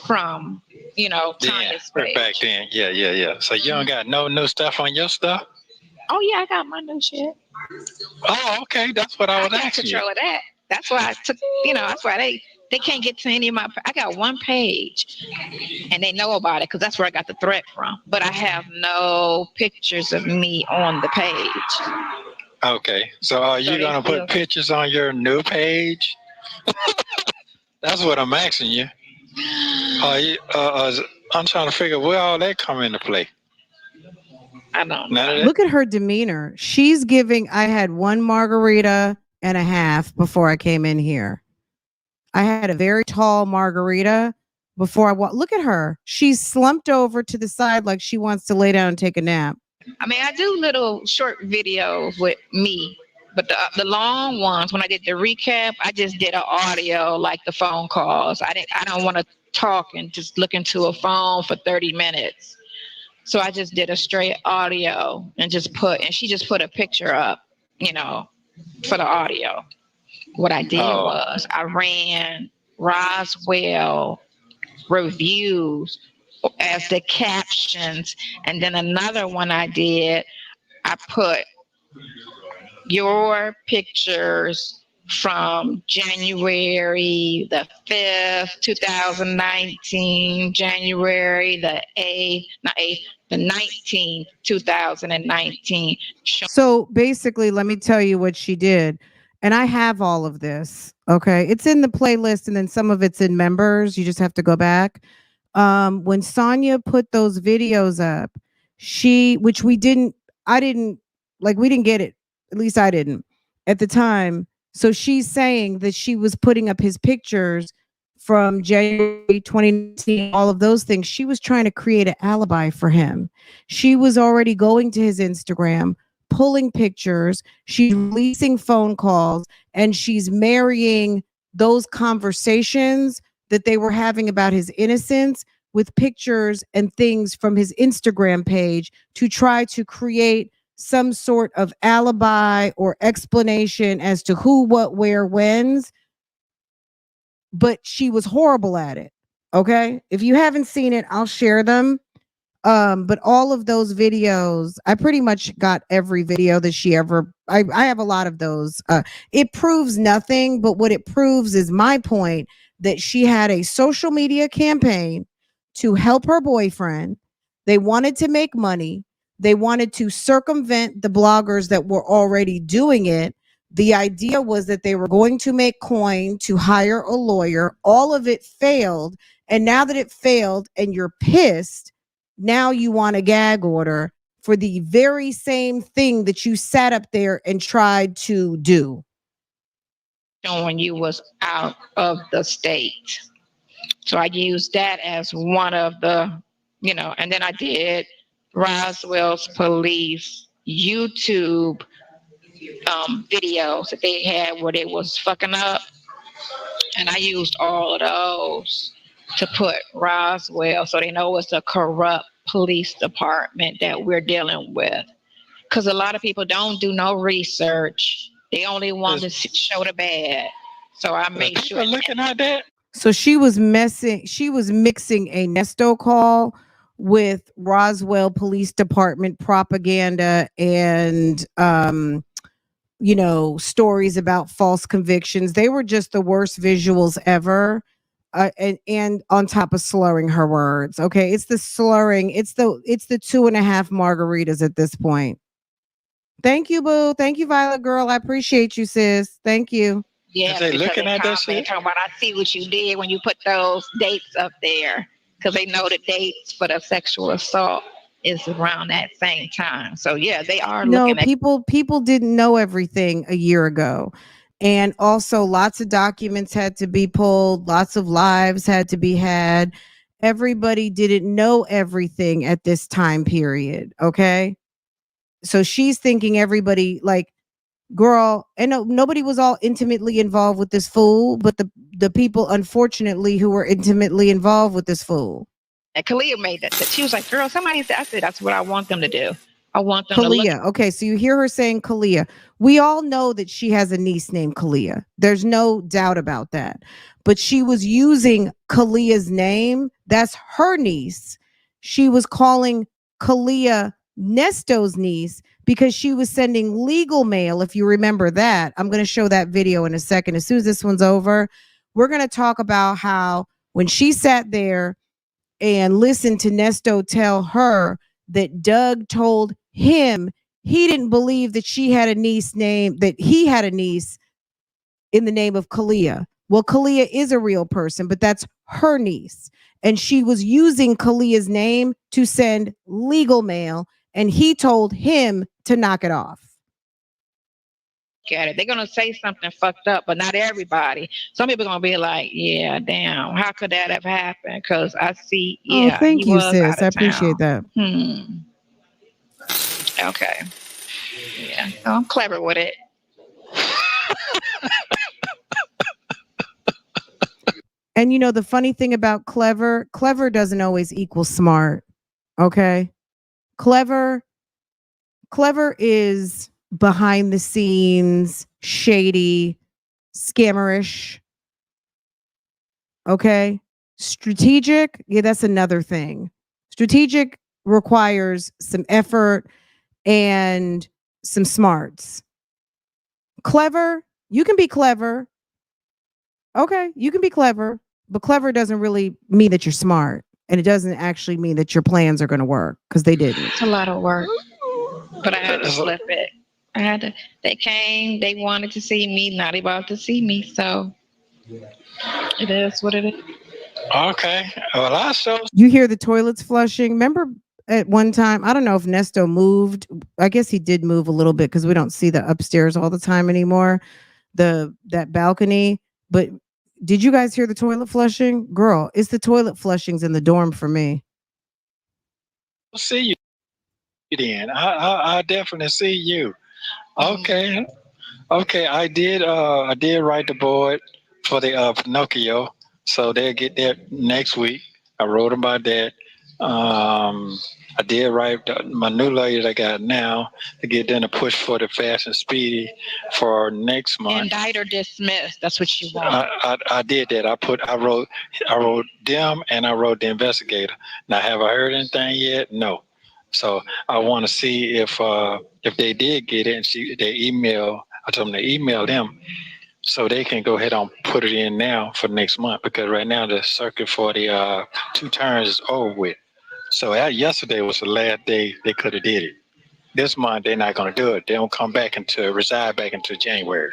from, Tanya's page. Back then. Yeah. So you don't got no new stuff on your stuff? Oh, yeah, I got my new shit. Oh, okay. That's what I was asking you. Control of that. That's why I took, that's why they can't get to any of my, I got one page and they know about it because that's where I got the threat from. But I have no pictures of me on the page. Okay. So are you going to put pictures on your new page? That's what I'm asking you. I'm trying to figure where all that come into play. I don't know. Look at her demeanor. She's giving, I had 1 margarita and a half before I came in here. I had a very tall margarita before I walked. Look at her. She's slumped over to the side like she wants to lay down and take a nap. I mean, I do little short videos with me, but the long ones, when I did the recap, I just did an audio like the phone calls. I don't want to talk and just look into a phone for 30 minutes. So I just did a straight audio and she just put a picture up, for the audio. What I did was I ran Roswell reviews as the captions. And then another one I did, I put your pictures from January the 5th, 2019, January the 19th, 2019. So basically, let me tell you what she did. And I have all of this. Okay. It's in the playlist and then some of it's in members. You just have to go back. When Sonya put those videos up, we didn't get it. At least I didn't at the time. So she's saying that she was putting up his pictures from January 2019, all of those things. She was trying to create an alibi for him. She was already going to his Instagram, pulling pictures. She's releasing phone calls, and she's marrying those conversations that they were having about his innocence with pictures and things from his Instagram page to try to create some sort of alibi or explanation as to who, what, where, when's. But she was horrible at it. Okay. If you haven't seen it, I'll share them. But all of those videos, I pretty much got every video that she ever, I have a lot of those. It proves nothing, but what it proves is my point that she had a social media campaign to help her boyfriend. They wanted to make money. They wanted to circumvent the bloggers that were already doing it. The idea was that they were going to make coin to hire a lawyer. All of it failed. And now that it failed and you're pissed, now you want a gag order for the very same thing that you sat up there and tried to do. When you was out of the state. So I used that as one of the, and then I did Roswell's police YouTube videos that they had where they was fucking up. And I used all of those to put Roswell so they know it's a corrupt police department that we're dealing with. Because a lot of people don't do no research. They only want to show the bad. So I made sure. Looking at that. So she was mixing a Nesto call with Roswell Police Department propaganda and stories about false convictions. They were just the worst visuals ever. And on top of slurring her words. Okay. It's the slurring. It's the 2.5 margaritas at this point. Thank you, boo. Thank you, Violet girl. I appreciate you, sis. Thank you. Yeah, they looking at that shit. Talking about, I see what you did when you put those dates up there, because they know the dates for the sexual assault is around that same time. So yeah, they are looking at people didn't know everything a year ago. And also lots of documents had to be pulled, lots of lives had to be had. Everybody didn't know everything at this time period. Okay. So she's thinking everybody, like, girl, and nobody was all intimately involved with this fool, but the people, unfortunately, who were intimately involved with this fool. And Kalia made that. She was like, girl, somebody said, I said, that's what I want them to do. I want them Kalia. to look. Okay, so you hear her saying Kalia. We all know that she has a niece named Kalia. There's no doubt about that. But she was using Kalia's name. That's her niece. She was calling Kalia Nesto's niece because she was sending legal mail. If you remember that, I'm going to show that video in a second. As soon as this one's over, we're going to talk about how when she sat there and listened to Nesto tell her that Doug told him he didn't believe that she had a niece that he had a niece in the name of Kalia. Well, Kalia is a real person, but that's her niece. And she was using Kalia's name to send legal mail, and he told him to knock it off. At it. They're going to say something fucked up, but not everybody. Some people are going to be like, yeah, damn, how could that have happened? Because I see, yeah. Oh, thank you, sis. I appreciate that. Okay. Yeah. Oh, I'm clever with it. And the funny thing about clever doesn't always equal smart. Okay. Clever is behind the scenes, shady, scammerish. Okay. Strategic, yeah, that's another thing. Strategic requires some effort and some smarts. Clever, you can be clever. Okay, you can be clever, but clever doesn't really mean that you're smart. And it doesn't actually mean that your plans are going to work, because they didn't. It's a lot of work, but I had to flip it. They came, they wanted to see me, not about to see me. So it is what it is. Okay. Well, I saw. You hear the toilets flushing. Remember at one time, I don't know if Nesto moved. I guess he did move a little bit because we don't see the upstairs all the time anymore. That balcony. But did you guys hear the toilet flushing? Girl, it's the toilet flushings in the dorm for me. I'll see you then. I definitely see you. Okay. Okay. I did write the board for the Pinocchio. So they'll get that next week. I wrote about that. I did write my new lawyer that I got now to get them to push for the fast and speedy for next month. Indict or dismiss. That's what you want. I did that. I wrote them and I wrote the investigator. Now, have I heard anything yet? No. So I want to see if they did get it and they email. I told them to email them so they can go ahead and put it in now for next month, because right now the circuit for the 2 turns is over with. So yesterday was the last day they could have did it. This month they're not going to do it. They don't come back reside back into January.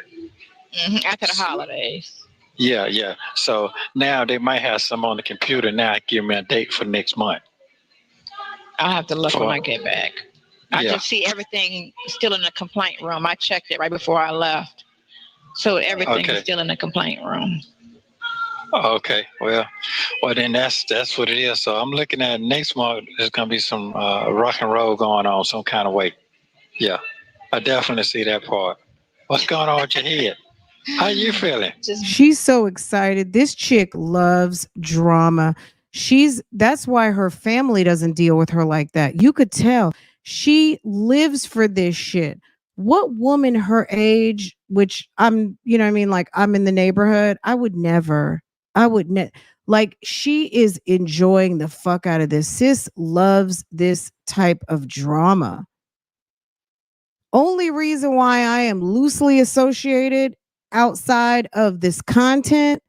After the holidays. Yeah. So now they might have some on the computer now. Give me a date for next month. I'll have to look when I get back. I just see everything still in the complaint room. I checked it right before I left. So everything is still in the complaint room. Okay, well then that's what it is. So I'm looking at next month. There's gonna be some rock and roll going on some kind of way. Yeah, I definitely see that part. What's going on with your head? How you feeling? She's so excited. This chick loves drama. That's why her family doesn't deal with her like that. You could tell she lives for this shit. What woman her age, which I'm, you know what I mean, like I'm in the neighborhood, I would never. Like she is enjoying the fuck out of this. Sis loves this type of drama. Only reason why I am loosely associated outside of this content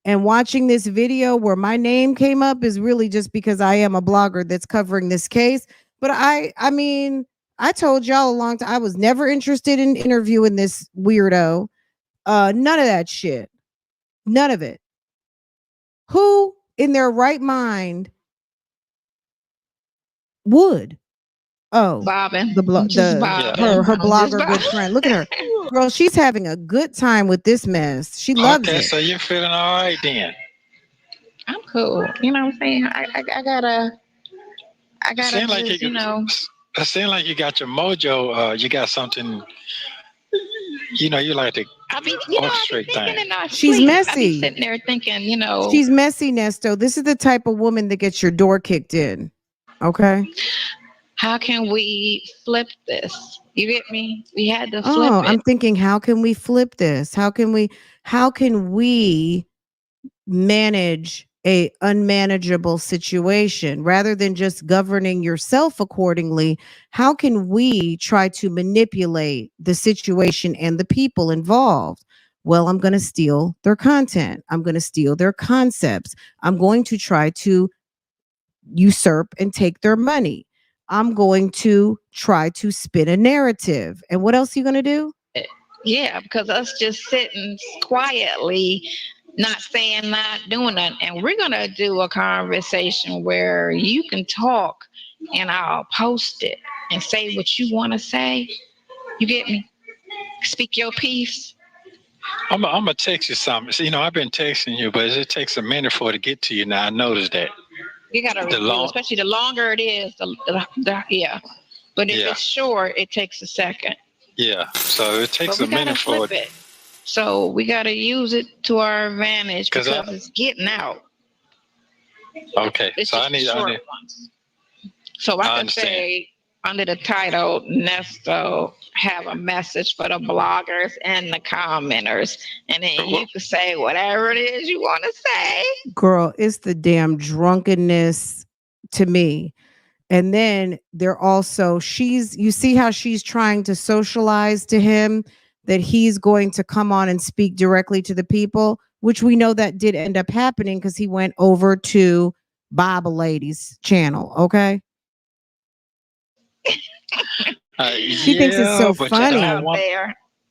and watching this video where my name came up is really just because I am a blogger that's covering this case. But I mean, I told y'all a long time I was never interested in interviewing this weirdo. None of that shit. None of it. Who in their right mind would? Oh, bobbing. Her blogger good friend. Look at her, girl. She's having a good time with this mess. She loves it. So you're feeling all right then? I'm cool. You know what I'm saying? I gotta. Seem like it seems like you got your mojo. You got something. You like to orchestrate things. She's messy. I be sitting there thinking, she's messy, Nesto. This is the type of woman that gets your door kicked in. Okay. How can we flip this? You get me? We had to flip it. I'm thinking, how can we flip this? How can we manage a unmanageable situation rather than just governing yourself accordingly? How can we try to manipulate the situation and the people involved? Well, I'm going to steal their content. I'm going to steal their concepts. I'm going to try to usurp and take their money. I'm going to try to spin a narrative. And what else are you going to do? Yeah, because us just sitting quietly, not saying, not doing nothing. And we're going to do a conversation where you can talk and I'll post it and say what you want to say. You get me? Speak your piece. I'm going to text you something. So, I've been texting you, but it takes a minute for it to get to you. Now, I noticed that. You got to review, especially the longer it is, yeah. But if it's short, it takes a second. Yeah, so it takes a minute for it. So we got to use it to our advantage because it's getting out. Okay, so I need. So I can say under the title, Nesto have a message for the bloggers and the commenters, and then you can say whatever it is you want to say. Girl, it's the damn drunkenness to me. And then they're also, you see how she's trying to socialize to him that he's going to come on and speak directly to the people, which we know that did end up happening because he went over to Bible Lady's channel. Okay. She thinks it's so funny.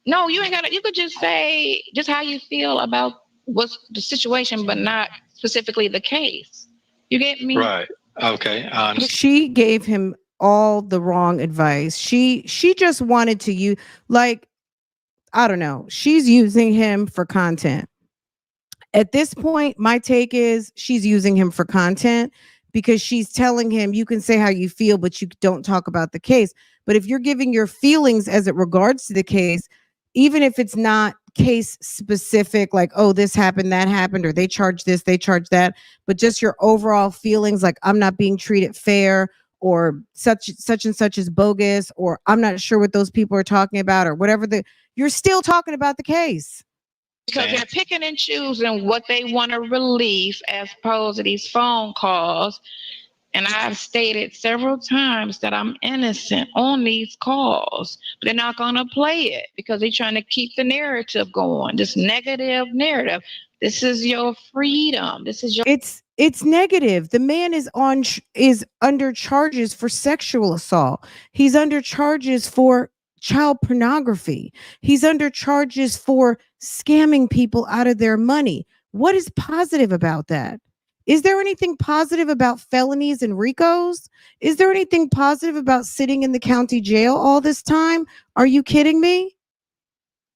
No, you ain't got to. You could just say just how you feel about what's the situation, but not specifically the case. You get me? Right. Okay. She gave him all the wrong advice. She just wanted to use, like, I don't know. She's using him for content. At this point, my take is she's using him for content because she's telling him you can say how you feel, but you don't talk about the case. But if you're giving your feelings as it regards to the case, even if it's not case specific, like, oh, this happened, that happened, or they charge this, they charge that, but just your overall feelings, like, I'm not being treated fair, or such and such is bogus, or I'm not sure what those people are talking about, or whatever, you're still talking about the case. Because they're picking and choosing what they want to release as opposed to these phone calls. And I've stated several times that I'm innocent on these calls, but they're not going to play it because they're trying to keep the narrative going, this negative narrative. This is your freedom. This is your. It's negative. The man is under charges for sexual assault. He's under charges for child pornography. He's under charges for scamming people out of their money. What is positive about that? Is there anything positive about felonies and Ricos? Is there anything positive about sitting in the county jail all this time? Are you kidding me?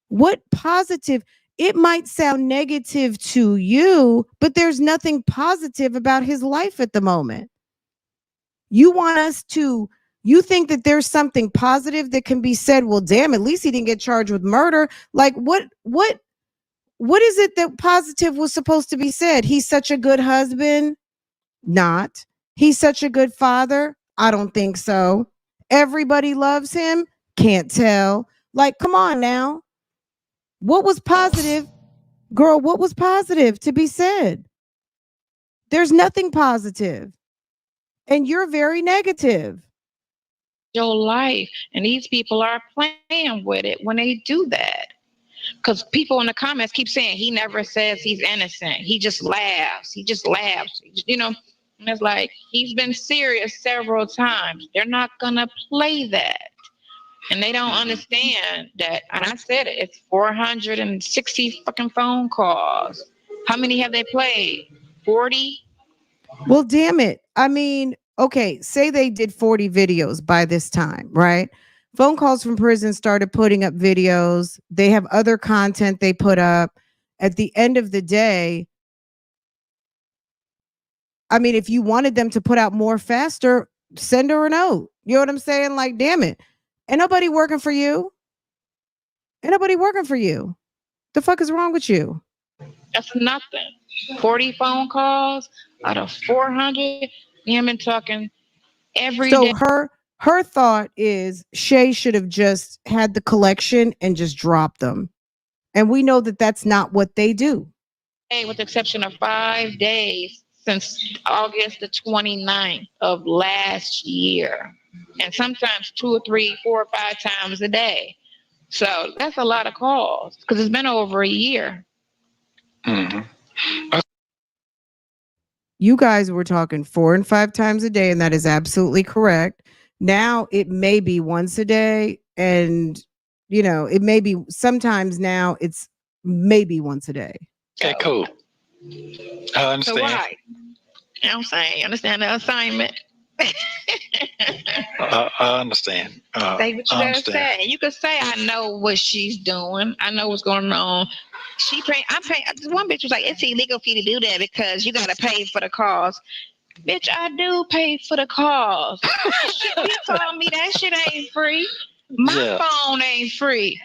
What positive? It might sound negative to you, but there's nothing positive about his life at the moment. You think that there's something positive that can be said, well, damn, at least he didn't get charged with murder. Like, what is it that positive was supposed to be said? He's such a good husband? Not. He's such a good father? I don't think so. Everybody loves him? Can't tell. Like, come on now. What was positive? Girl, what was positive to be said? There's nothing positive. And you're very negative. Your life. And these people are playing with it when they do that. Because people in the comments keep saying he never says he's innocent. He just laughs. He just laughs. You know, and it's like he's been serious several times. They're not going to play that. And they don't understand that. And I said it, it's 460 fucking phone calls. How many have they played? 40? Well, damn it. I mean, okay, say they did 40 videos by this time, right? Phone calls from prison started putting up videos. They have other content they put up. At the end of the day, I mean, if you wanted them to put out more faster, send her a note. You know what I'm saying? Like, damn it. Ain't nobody working for you. Ain't nobody working for you. The fuck is wrong with you? That's nothing. 40 phone calls out of 400. Him and talking every day. So her thought is Shay should have just had the collection and just dropped them. And we know that that's not what they do. With the exception of 5 days since August the 29th of last year. And sometimes 2 or 3, 4 or 5 times a day. So that's a lot of calls because it's been over a year. Mm-hmm. You guys were talking 4 and 5 times a day, and that is absolutely correct. Now it may be once a day, and you know, it may be sometimes now it's maybe once a day. Okay, cool. I understand. So why? You know what I'm saying? You understand the assignment? I understand. Say what you gotta say. You could say, I know what she's doing. I know what's going on. I'm paying. One bitch was like, it's illegal for you to do that because you gotta pay for the calls. Bitch, I do pay for the calls. You told me that shit ain't free. My phone ain't free.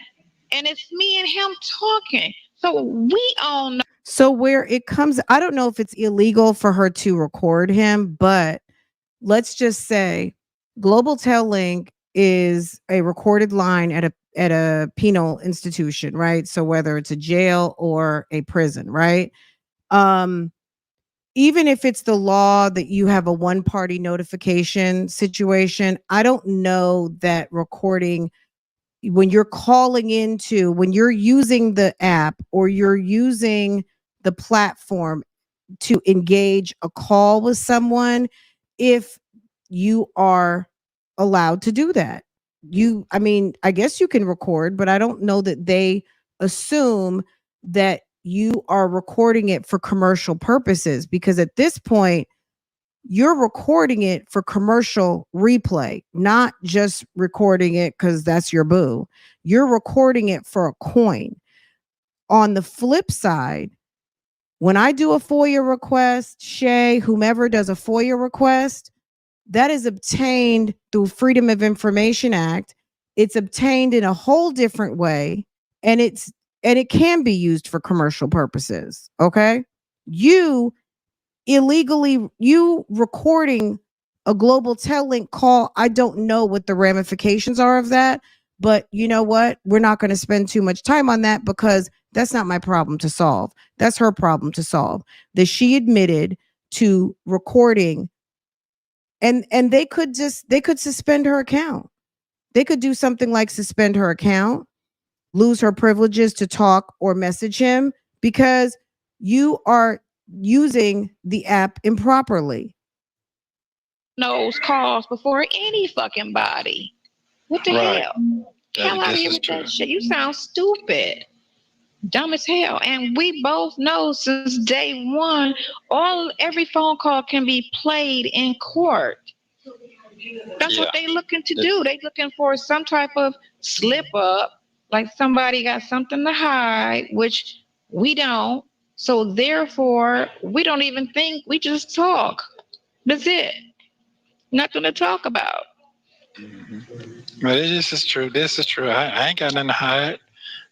And it's me and him talking. So we all know. So where it comes, I don't know if it's illegal for her to record him, but let's just say Global Tel Link is a recorded line at a penal institution, right? So whether it's a jail or a prison, right? Even if it's the law that you have a one-party notification situation, I don't know that recording when you're when you're using the app or you're using the platform to engage a call with someone, if you are allowed to do that. I mean, I guess you can record, but I don't know that they assume that you are recording it for commercial purposes, because at this point, you're recording it for commercial replay, not just recording it because that's your boo. You're recording it for a coin. On the flip side, when I do a FOIA request, Shay, whomever does a FOIA request, that is obtained through Freedom of Information Act. It's obtained in a whole different way. And and it can be used for commercial purposes. Okay. You recording a global Tel-Link call. I don't know what the ramifications are of that, but you know what? We're not going to spend too much time on that because that's not my problem to solve. That's her problem to solve. That she admitted to recording, and they could suspend her account. They could do something like suspend her account, lose her privileges to talk or message him because you are using the app improperly. Those calls before any fucking body. What the hell? Hell out of here with that shit. You sound stupid. Dumb as hell. And we both know since day one, every phone call can be played in court. That's what they looking to do. They looking for some type of slip up, like somebody got something to hide, which we don't. So therefore, we don't even think. We just talk. That's it. Nothing to talk about. But this is true. This is true. I ain't got nothing to hide.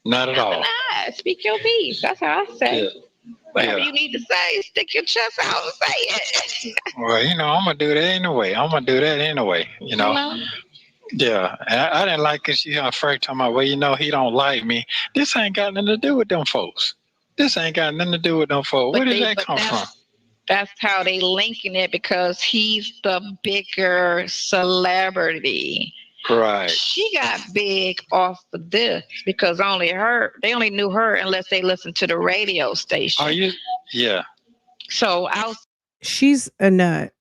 Not at all. Speak your piece. That's how I say. Whatever you need to say, stick your chest out and say it. Well, I'm gonna do that anyway. Yeah, and I didn't like it. She afraid talking about, well, he don't like me. This ain't got nothing to do with them folks. Where did that come from? That's how they linking it because he's the bigger celebrity. Right. She got big off of this because they only knew her unless they listened to the radio station. Yeah. So she's a nut.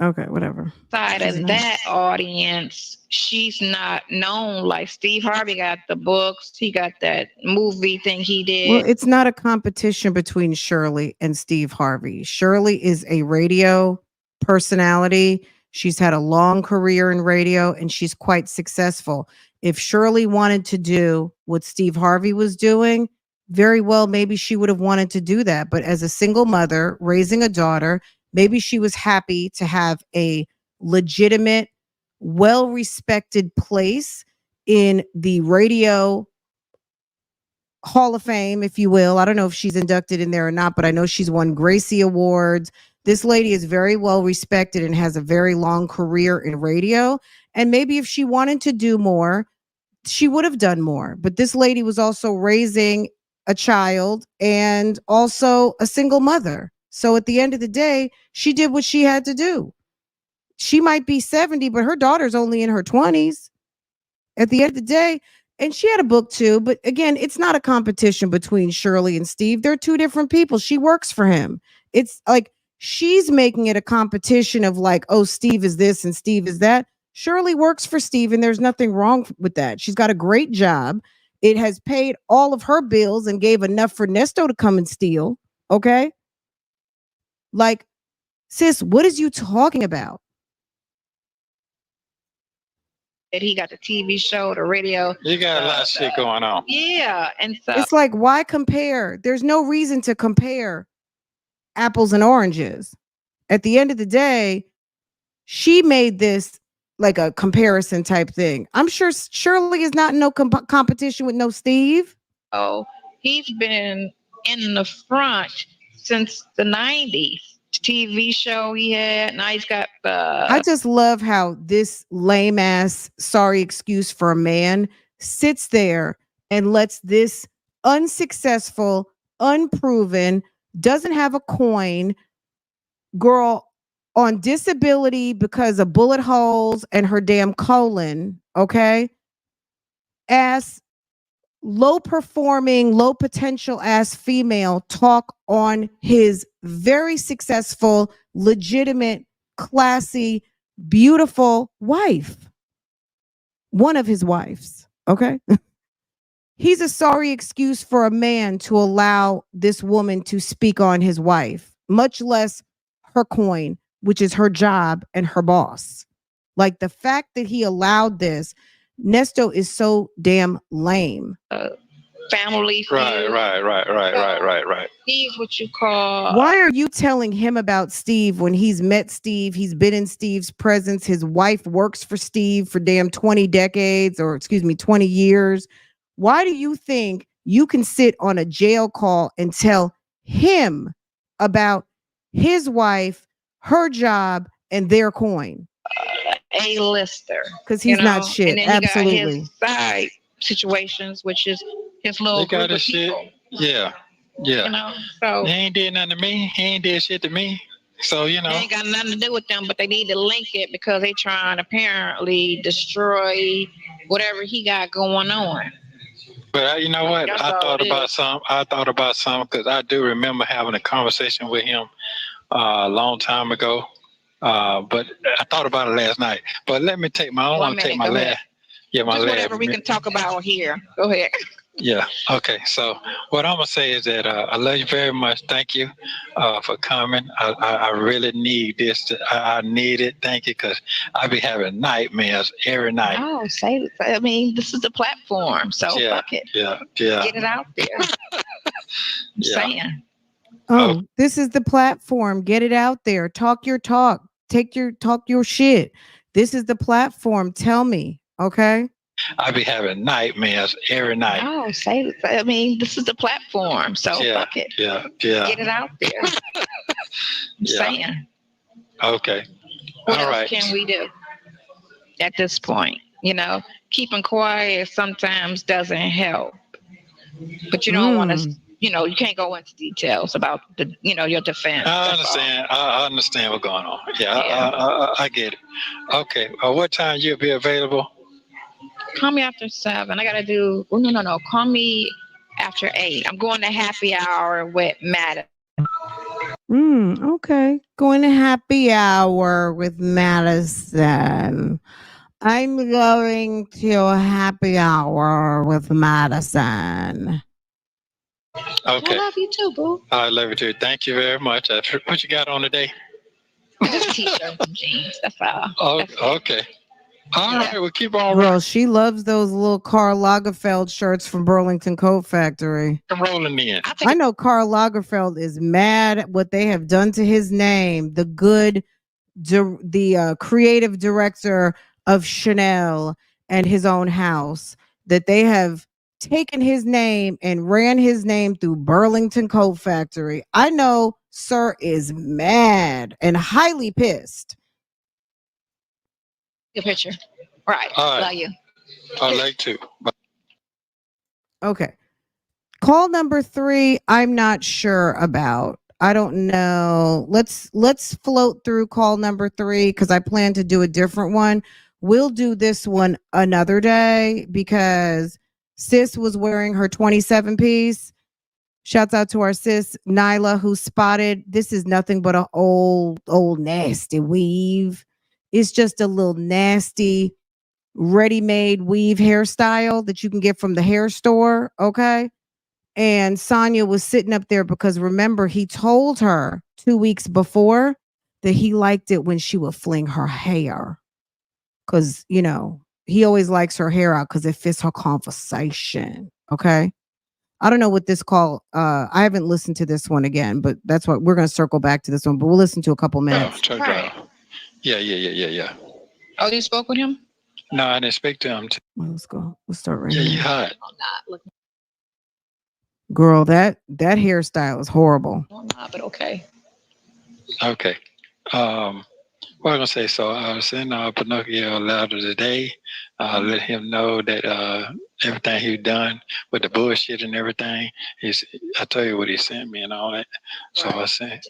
Okay, whatever. Outside of that audience, she's not known. Like Steve Harvey got the books. He got that movie thing he did. Well, it's not a competition between Shirley and Steve Harvey. Shirley is a radio personality. She's had a long career in radio and she's quite successful. If Shirley wanted to do what Steve Harvey was doing, very well, maybe she would have wanted to do that. But as a single mother raising a daughter, maybe she was happy to have a legitimate, well-respected place in the radio Hall of Fame, if you will. I don't know if she's inducted in there or not, but I know she's won Gracie Awards. This lady is very well respected and has a very long career in radio. And maybe if she wanted to do more, she would have done more. But this lady was also raising a child and also a single mother. So at the end of the day, she did what she had to do. She might be 70, but her daughter's only in her 20s. At the end of the day, and she had a book too, but again, it's not a competition between Shirley and Steve. They're two different people. She works for him. It's like she's making it a competition of like, oh, Steve is this and Steve is that. Shirley works for Steve, and there's nothing wrong with that. She's got a great job. It has paid all of her bills and gave enough for Nesto to come and steal. Okay? Like, sis, what is you talking about? He got the TV show, the radio. You got a lot of shit going on. Yeah. And so it's like, why compare? There's no reason to compare apples and oranges. At the end of the day, she made this like a comparison type thing. I'm sure Shirley is not in no competition with no Steve. Oh, he's been in the front since the 90s. TV show he had. Now he's got I just love how this lame ass sorry excuse for a man sits there and lets this unsuccessful, unproven, doesn't have a coin girl on disability because of bullet holes and her damn colon, okay? Ass low performing, low potential ass female talk on his very successful, legitimate, classy, beautiful wife. One of his wives. Okay. He's a sorry excuse for a man to allow this woman to speak on his wife, much less her coin, which is her job and her boss. Like the fact that he allowed this, Nesto is so damn lame. Family. Right. He's what you call. Why are you telling him about Steve when he's met Steve? He's been in Steve's presence. His wife works for Steve for damn 20 decades, or 20 years. Why do you think you can sit on a jail call and tell him about his wife, her job, and their coin. A-lister. Because he's not shit. And then Absolutely. he got his side situations, which is his little group of people. Yeah. So he ain't did nothing to me. He ain't did shit to me. So, they ain't got nothing to do with them, but they need to link it because they trying to apparently destroy whatever he got going on. But you know what? That's I all thought it about is. some. Because I do remember having a conversation with him a long time ago. But I thought about it last night. But let me take my. I don't want to take my last. Yeah, my Just last. whatever we can talk about here. Go ahead. Yeah. Okay. So what I'm gonna say is that I love you very much. Thank you for coming. I really need this. I need it. Thank you, because I be having nightmares every night. Oh, I mean, this is the platform, so fuck it. Yeah. Get it out there. I'm saying. Oh, this is the platform. Get it out there. Talk your talk. Talk your shit. This is the platform. Tell me. Okay. I be having nightmares every night. Oh, I mean, this is the platform, so fuck it. Yeah. Get it out there. I'm saying. Okay. What All else right. can we do at this point? Keeping quiet sometimes doesn't help. But you don't want to, you can't go into details about your defense. I understand. I understand what's going on. I get it. Okay. What time you'll be available? Call me after 7. I gotta do. Oh, no. Call me after 8. I'm going to happy hour with Madison. Okay. Going to happy hour with Madison. I'm going to happy hour with Madison. Okay. I love you too, boo. I love you too. Thank you very much. What you got on today? Just t-shirts and jeans. That's all. Okay. All right. We'll keep on. Girl, she loves those little Karl Lagerfeld shirts from Burlington Coat Factory. Rolling in. I know Karl Lagerfeld is mad at what they have done to his name. The creative director of Chanel and his own house, that they have taken his name and ran his name through Burlington Coat Factory. I know Sir is mad and highly pissed. Good picture. Right. Love you. I like to. Okay. Call number 3, I'm not sure about. I don't know. Let's float through call number 3 because I plan to do a different one. We'll do this one another day because sis was wearing her 27 piece. Shouts out to our sis Nyla, who spotted this is nothing but an old nasty weave. It's just a little nasty ready-made weave hairstyle that you can get from the hair store. Okay. And Sonya was sitting up there because remember, he told her 2 weeks before that he liked it when she would fling her hair. Because, he always likes her hair out because it fits her conversation. Okay. I don't know what this call. I haven't listened to this one again, but that's what we're going to circle back to this one. But we'll listen to a couple minutes. Right. Yeah. Oh, you spoke with him? No, I didn't speak to him. Well, let's go. Let's start right Yeah, here. you hot. I'm not looking. Girl, that hairstyle is horrible. I'm not, but okay. Okay. What I'm gonna say, so I was sending Pinocchio a letter today. Let him know that everything he done with the bullshit and everything. I tell you what he sent me and all that. So I sent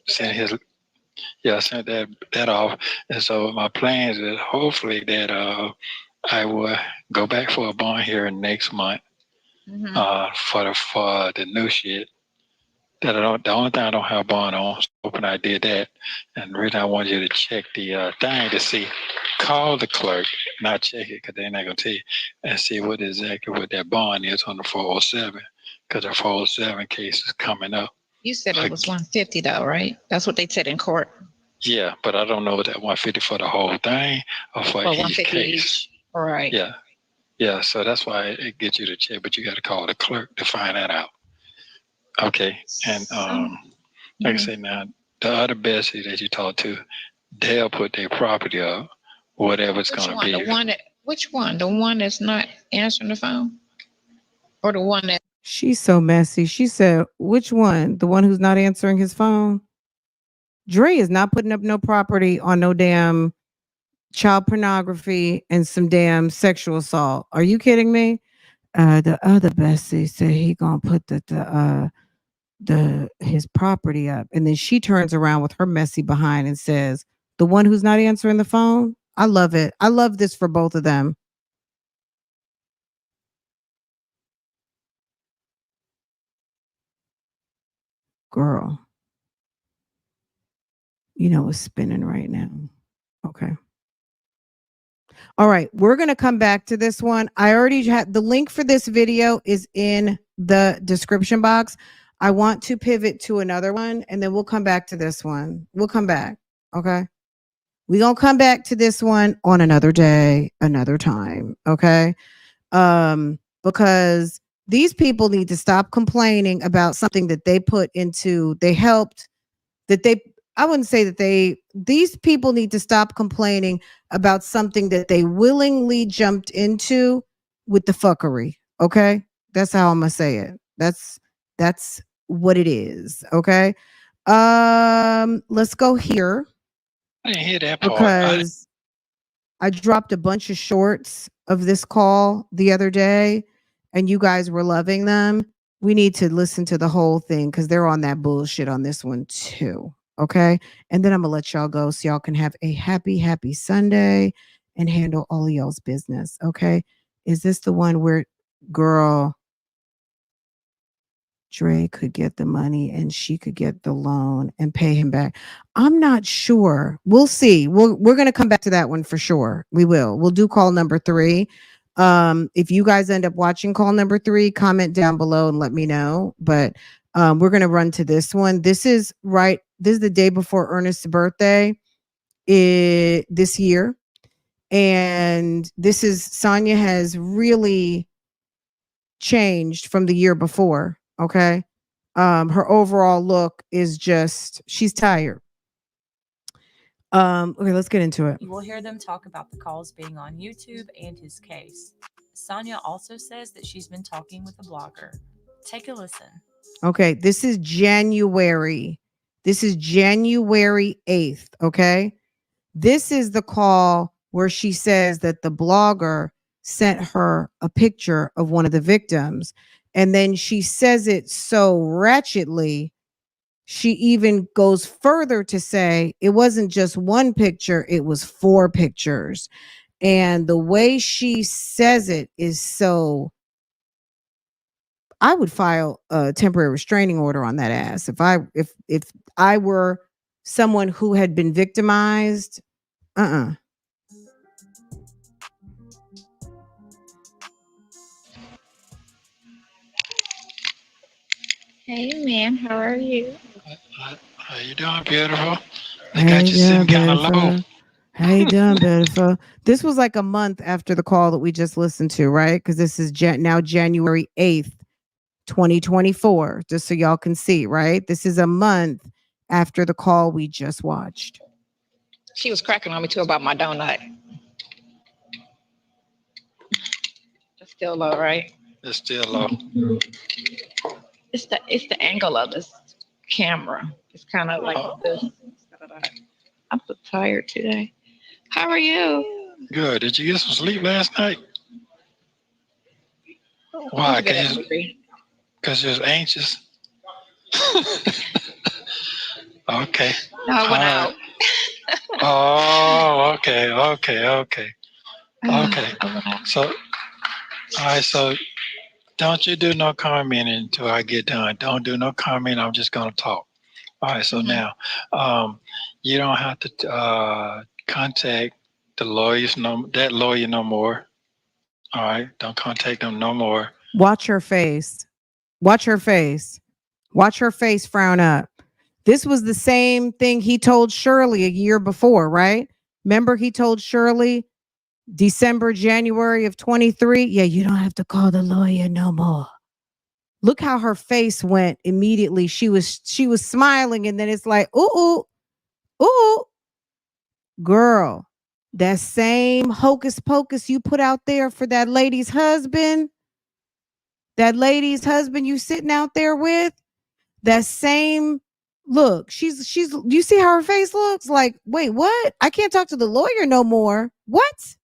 I sent that off. And so my plans is hopefully that I will go back for a bond here next month. For the new shit. The only thing I don't have bond on. So hoping I did that. And the reason I wanted you to check the thing to see, call the clerk, not check it because they're not gonna tell you, and see what that bond is on the 407, because the 407 case is coming up. You said it was 150 though, right? That's what they said in court. Yeah, but I don't know what that 150 for the whole thing or for each case. All right. Yeah. So that's why it gets you to check, but you got to call the clerk to find that out. Okay, and like I say now, the other Bessie that you talk to, they'll put their property up, whatever it's going to be. Which one? The one that's not answering the phone, or the one that? She's so messy. She said, which one? The one who's not answering his phone? Dre is not putting up no property on no damn child pornography and some damn sexual assault. Are you kidding me? The other bestie said he gonna put the his property up, and then she turns around with her messy behind and says, "The one who's not answering the phone." I love it. I love this for both of them. Girl, you know what's spinning right now. Okay. All right, we're going to come back to this one. I already had the link for this video is in the description box. I want to pivot to another one and then we'll come back to this one. We'll come back. Okay. We're going to come back to this one on another day, another time. Okay. Because these people need to stop complaining about something that they put into, they helped, that they, I wouldn't say that these people need to stop complaining about something that they willingly jumped into with the fuckery. Okay. That's how I'm going to say it. That's what it is. Okay. Let's go here. I didn't hear that part. Because I dropped a bunch of shorts of this call the other day and you guys were loving them. We need to listen to the whole thing because they're on that bullshit on this one too. Okay. And then I'm going to let y'all go so y'all can have a happy, happy Sunday and handle all y'all's business. Okay. Is this the one where, girl, Dre could get the money and she could get the loan and pay him back? I'm not sure. We'll see. We're going to come back to that one for sure. We will. We'll do call number 3. If you guys end up watching call number 3, comment down below and let me know. But we're going to run to this one. This is the day before Earnest's birthday this year. And this is Sonya has really changed from the year before. Okay. Her overall look is just, she's tired. Okay, let's get into it. You will hear them talk about the calls being on YouTube and his case. Sonya also says that she's been talking with a blogger. Take a listen. Okay, this is January. This is January 8th. Okay. This is the call where she says that the blogger sent her a picture of one of the victims. And then she says it so ratchetly. She even goes further to say it wasn't just one picture, it was 4 pictures. And the way she says it is so, I would file a temporary restraining order on that ass. If I were someone who had been victimized, Hey, man, how are you? How you doing, beautiful? They got you sitting kind of low. How you doing, beautiful? This was like a month after the call that we just listened to, right? Because this is now January 8th, 2024, just so y'all can see, right? This is a month after the call we just watched. She was cracking on me too about my donut. It's still low, right? It's still low. It's the angle of this camera. It's kind of like this. I'm so tired today. How are you? Good. Did you get some sleep last night? Why? Because you're anxious? Okay. No, I went out. Oh, okay. So, all right. So, don't you do no comment until I get done. Don't do no comment. I'm just gonna talk. All right. So now, you don't have to contact the lawyers that lawyer no more. All right. Don't contact them no more. Watch her face. Watch her face. Watch her face frown up. This was the same thing he told Shirley a year before, right? Remember he told Shirley December, January of 23? Yeah, you don't have to call the lawyer no more. Look how her face went immediately. She was smiling and then it's like, ooh. Girl, that same hocus pocus you put out there for that lady's husband, That lady's husband you sitting out there with, that same look. She's you see how her face looks? Like, wait, what? I can't talk to the lawyer no more. What?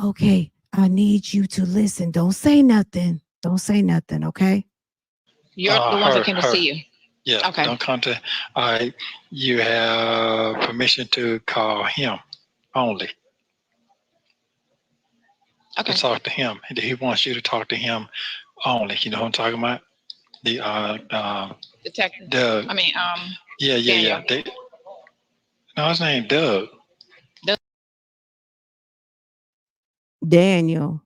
Okay, I need you to listen. Don't say nothing. Don't say nothing, okay? You're the ones that came to her. see you. Yeah, Okay. don't come to. All right, you have permission to call him only. Okay. To talk to him. He wants you to talk to him only. You know what I'm talking about? The Detective. Doug. I mean, Yeah. Daniel. No, his name Doug. Daniel.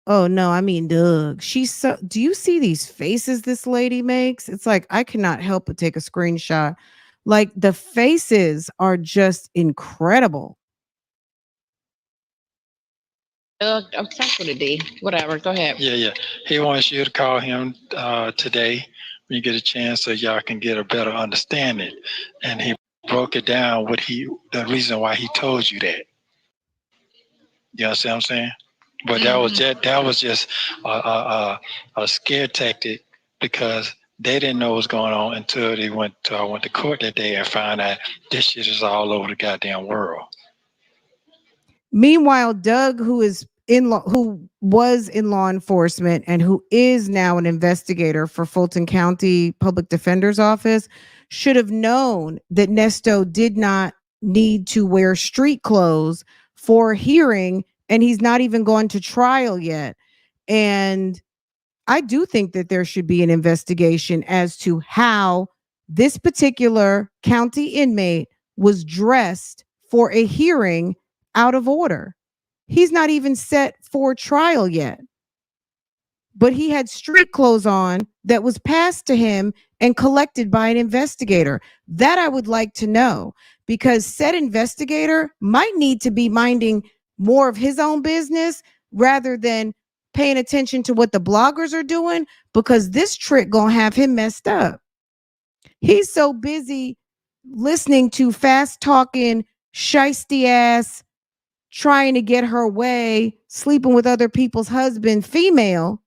Oh no, I mean Doug. She's so do you see these faces this lady makes? It's like I cannot help but take a screenshot. Like the faces are just incredible. I'm sorry for the D. Whatever. Go ahead. Yeah. He wants you to call him today when you get a chance so y'all can get a better understanding. And he broke it down the reason why he told you that. You understand what I'm saying? But that was just a scare tactic because they didn't know what was going on until I went to court that day and found out this shit is all over the goddamn world. Meanwhile, Doug, who was in law enforcement and who is now an investigator for Fulton County Public Defender's Office, should have known that Nesto did not need to wear street clothes for a hearing, and he's not even gone to trial yet. And I do think that there should be an investigation as to how this particular county inmate was dressed for a hearing out of order. He's not even set for trial yet, but he had street clothes on that was passed to him and collected by an investigator. That I would like to know, because said investigator might need to be minding more of his own business rather than paying attention to what the bloggers are doing, because this trick gonna have him messed up. He's so busy listening to fast talking, shisty ass, trying to get her way, sleeping with other people's husband, female,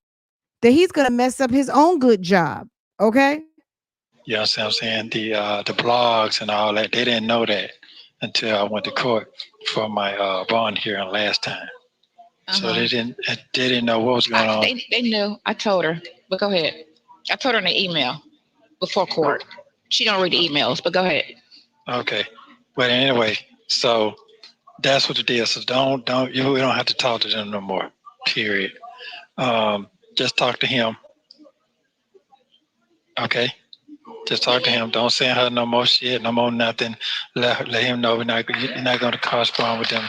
that he's gonna mess up his own good job. Okay. You know what I'm saying? The blogs and all that, they didn't know that until I went to court for my bond hearing last time. So they didn't know what was going on. They knew. I told her, but go ahead. I told her in the email before court. She don't read the emails, but go ahead. Okay, but anyway, so that's what it is. So we don't have to talk to them no more. Period. Just talk to him. Okay. Just talk to him. Don't send her no more shit, no more nothing. Let him know you're not going to correspond with them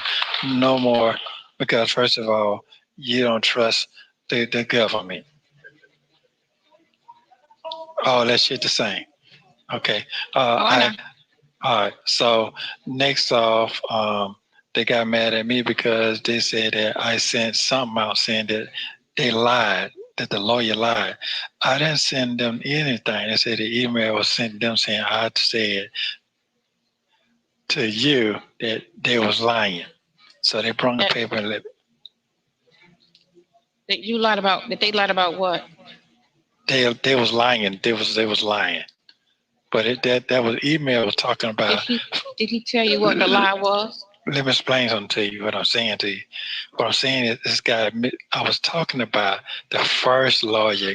no more, because first of all, you don't trust the government. All that shit the same. Okay. All right. So next off, they got mad at me because they said that I sent something out saying that they lied, that the lawyer lied. I didn't send them anything. They said the email was sent them saying I said to you that they was lying. So they brought the paper and that you lied about. That they lied about what? They was lying. They was lying. But that was email was talking about. Did he tell you what the lie was? Let me explain something to you. What I'm saying to you. What I'm saying is this guy. I was talking about the first lawyer,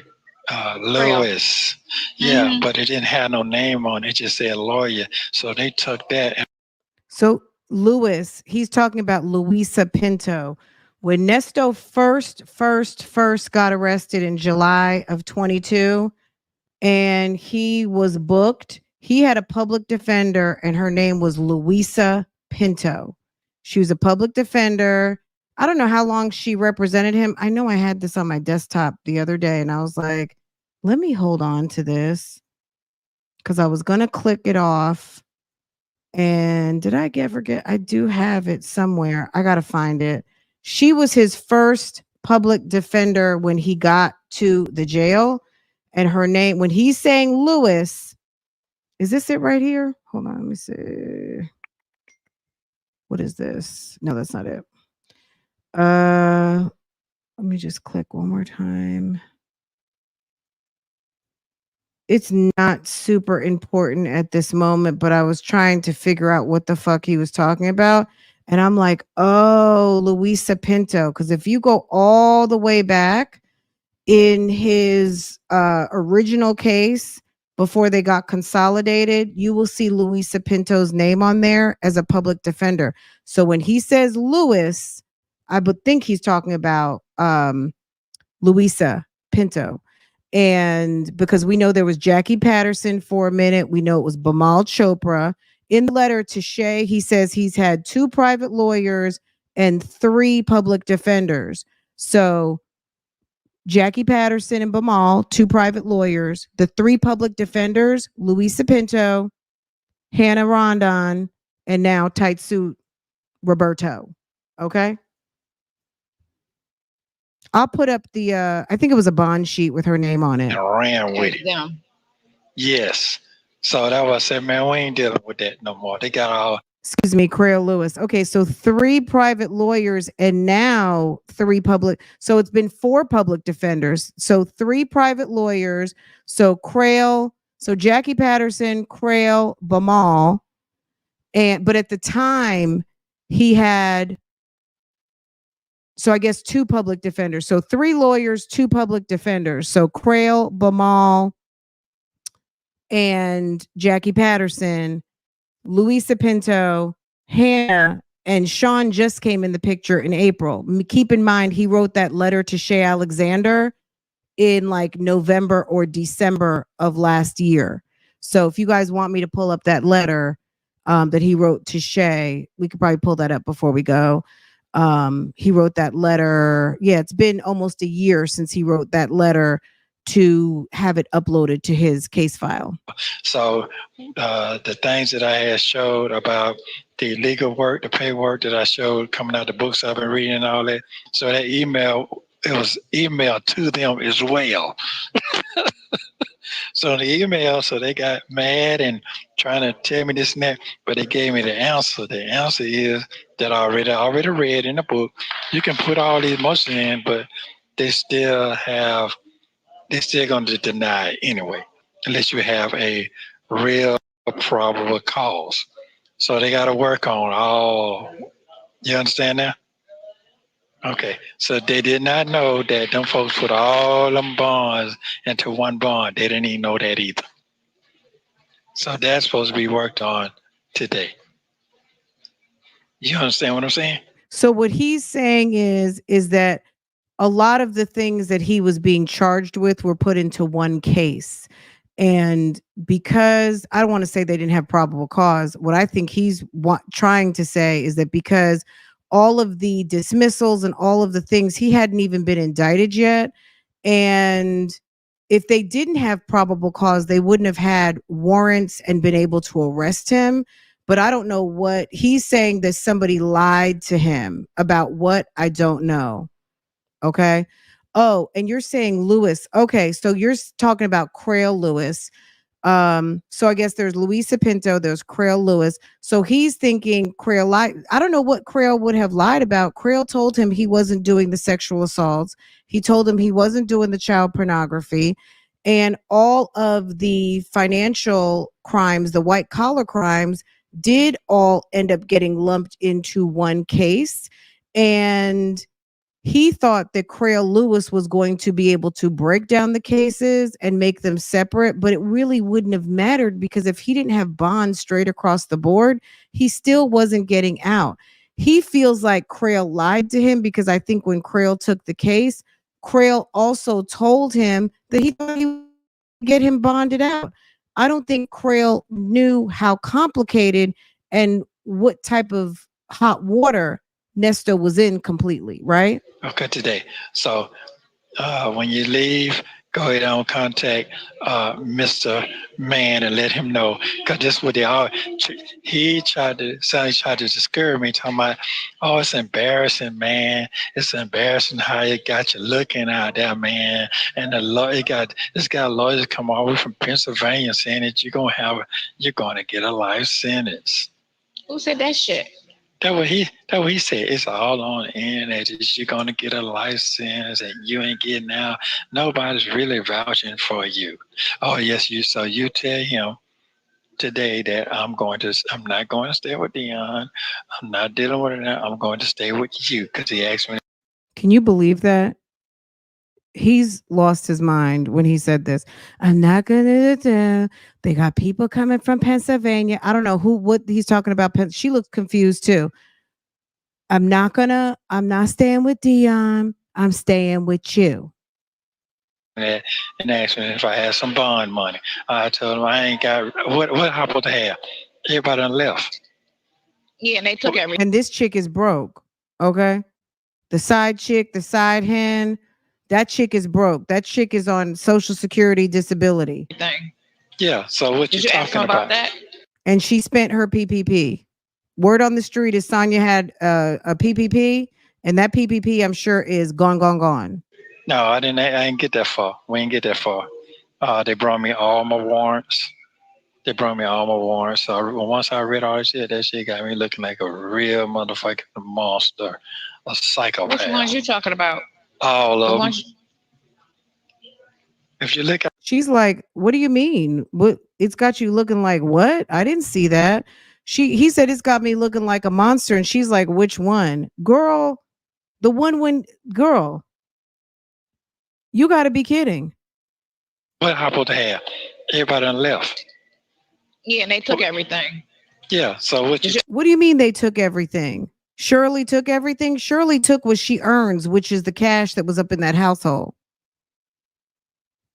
Lewis. Yeah, but it didn't have no name on it. It just said lawyer. So they took that. So Lewis, he's talking about Luisa Pinto. When Nesto first got arrested in July of 22, and he was booked, he had a public defender, and her name was Luisa Pinto. She was a public defender. I don't know how long she represented him. I know I had this on my desktop the other day, and I was like, let me hold on to this because I was going to click it off. And did I forget? I do have it somewhere. I got to find it. She was his first public defender when he got to the jail. And her name, when he's saying Lewis, is this it right here? Hold on, let me see. What is this? No, that's not it. Let me just click one more time. It's not super important at this moment, but I was trying to figure out what the fuck he was talking about. And I'm like, oh, Luisa Pinto. Because if you go all the way back in his original case before they got consolidated, you will see Luisa Pinto's name on there as a public defender. So when he says Louis, I would think he's talking about Luisa Pinto. And because we know there was Jackie Patterson for a minute, we know it was Bimal Chopra. In the letter to Shay, he says he's had 2 private lawyers and 3 public defenders. So Jackie Patterson and Bimal, 2 private lawyers, the 3 public defenders, Luisa Pinto, Hannah Rondon, and now Tight Suit Roberto. Okay. I'll put up the I think it was a bond sheet with her name on it. And ran with it. Them. Yes. So that was said, man, we ain't dealing with that no more. They got all. Excuse me, Crail Lewis. Okay, so 3 private lawyers and now 3 public. So it's been 4 public defenders. So 3 private lawyers. So Crail, so Jackie Patterson, Crail, Bimal. But at the time he had, so I guess 2 public defenders. So 3 lawyers, 2 public defenders. So Crail, Bimal, and Jackie Patterson, Luisa Pinto, Hannah, and Sean just came in the picture in April. Keep in mind, he wrote that letter to Shay Alexander in like November or December of last year. So if you guys want me to pull up that letter that he wrote to Shay, we could probably pull that up before we go. He wrote that letter. Yeah, it's been almost a year since he wrote that letter to have it uploaded to his case file. So the things that I had showed about the legal work, the paperwork that I showed coming out the books I've been reading and all that. So that email, it was emailed to them as well. So the email, so they got mad and trying to tell me this and that, but they gave me the answer. The answer is that I already read in the book. You can put all these motions in, but they're still going to deny it anyway, unless you have a real probable cause. So they got to work on all. You understand now? Okay. So they did not know that them folks put all them bonds into one bond. They didn't even know that either. So that's supposed to be worked on today. You understand what I'm saying? So what he's saying is that a lot of the things that he was being charged with were put into one case. And because I don't want to say they didn't have probable cause, what I think he's trying to say is that because all of the dismissals and all of the things, he hadn't even been indicted yet. And if they didn't have probable cause, they wouldn't have had warrants and been able to arrest him. But I don't know what he's saying, that somebody lied to him about what, I don't know. Okay. Oh, and you're saying Lewis. Okay, so you're talking about Crail Lewis. So I guess there's Luisa Pinto, there's Crail Lewis. So he's thinking Crail lied. I don't know what Crail would have lied about. Crail told him he wasn't doing the sexual assaults. He told him he wasn't doing the child pornography. And all of the financial crimes, the white collar crimes, did all end up getting lumped into one case. And he thought that Crail Lewis was going to be able to break down the cases and make them separate, but it really wouldn't have mattered, because if he didn't have bonds straight across the board, he still wasn't getting out. He feels like Crail lied to him, because I think when Crail took the case, Crail also told him that he thought he would get him bonded out. I don't think Crail knew how complicated and what type of hot water Nesto was in completely, right? Okay, today. So when you leave, go ahead and contact Mr. Man and let him know. Because this is what they are. He tried to discourage me, talking about, oh, it's embarrassing, man. It's embarrassing how you got you looking out there, man. And the lawyer this guy lawyers come all the way from Pennsylvania saying that you're gonna get a life sentence. Who said that shit? That what he said. It's all on the internet. You're gonna get a license and you ain't getting out. Nobody's really vouching for you. Oh yes, you. So you tell him today that I'm not going to stay with Dion. I'm not dealing with it now. I'm going to stay with you because he asked me. Can you believe that? He's lost his mind when he said this. I'm not gonna do. They got people coming from Pennsylvania. I don't know what he's talking about. She looks confused too. I'm not staying with Dion. I'm staying with you. And asked me if I had some bond money. I told him I ain't got what I supposed to have. Everybody done left. Yeah, and they took everything. And this chick is broke. Okay. The side chick, the side hen, that chick is broke. That chick is on Social Security disability. Yeah. So what Did you you ask talking him about that? And she spent her PPP. Word on the street is Sonya had a PPP, and that PPP I'm sure is gone, gone, gone. No, I didn't get that far. We didn't get that far. They brought me all my warrants. So once I read all this shit, that shit got me looking like a real motherfucking monster, a psychopath. Which ones you talking about? All of them. If you look at, she's like, "What do you mean? What? It's got you looking like what? I didn't see that." He said it's got me looking like a monster, and she's like, "Which one, girl? The one when girl? You got to be kidding." What I supposed to have? Everybody done left. Yeah, and they took everything. Yeah. So what do you mean they took everything? Shirley took everything. Shirley took what she earns, which is the cash that was up in that household.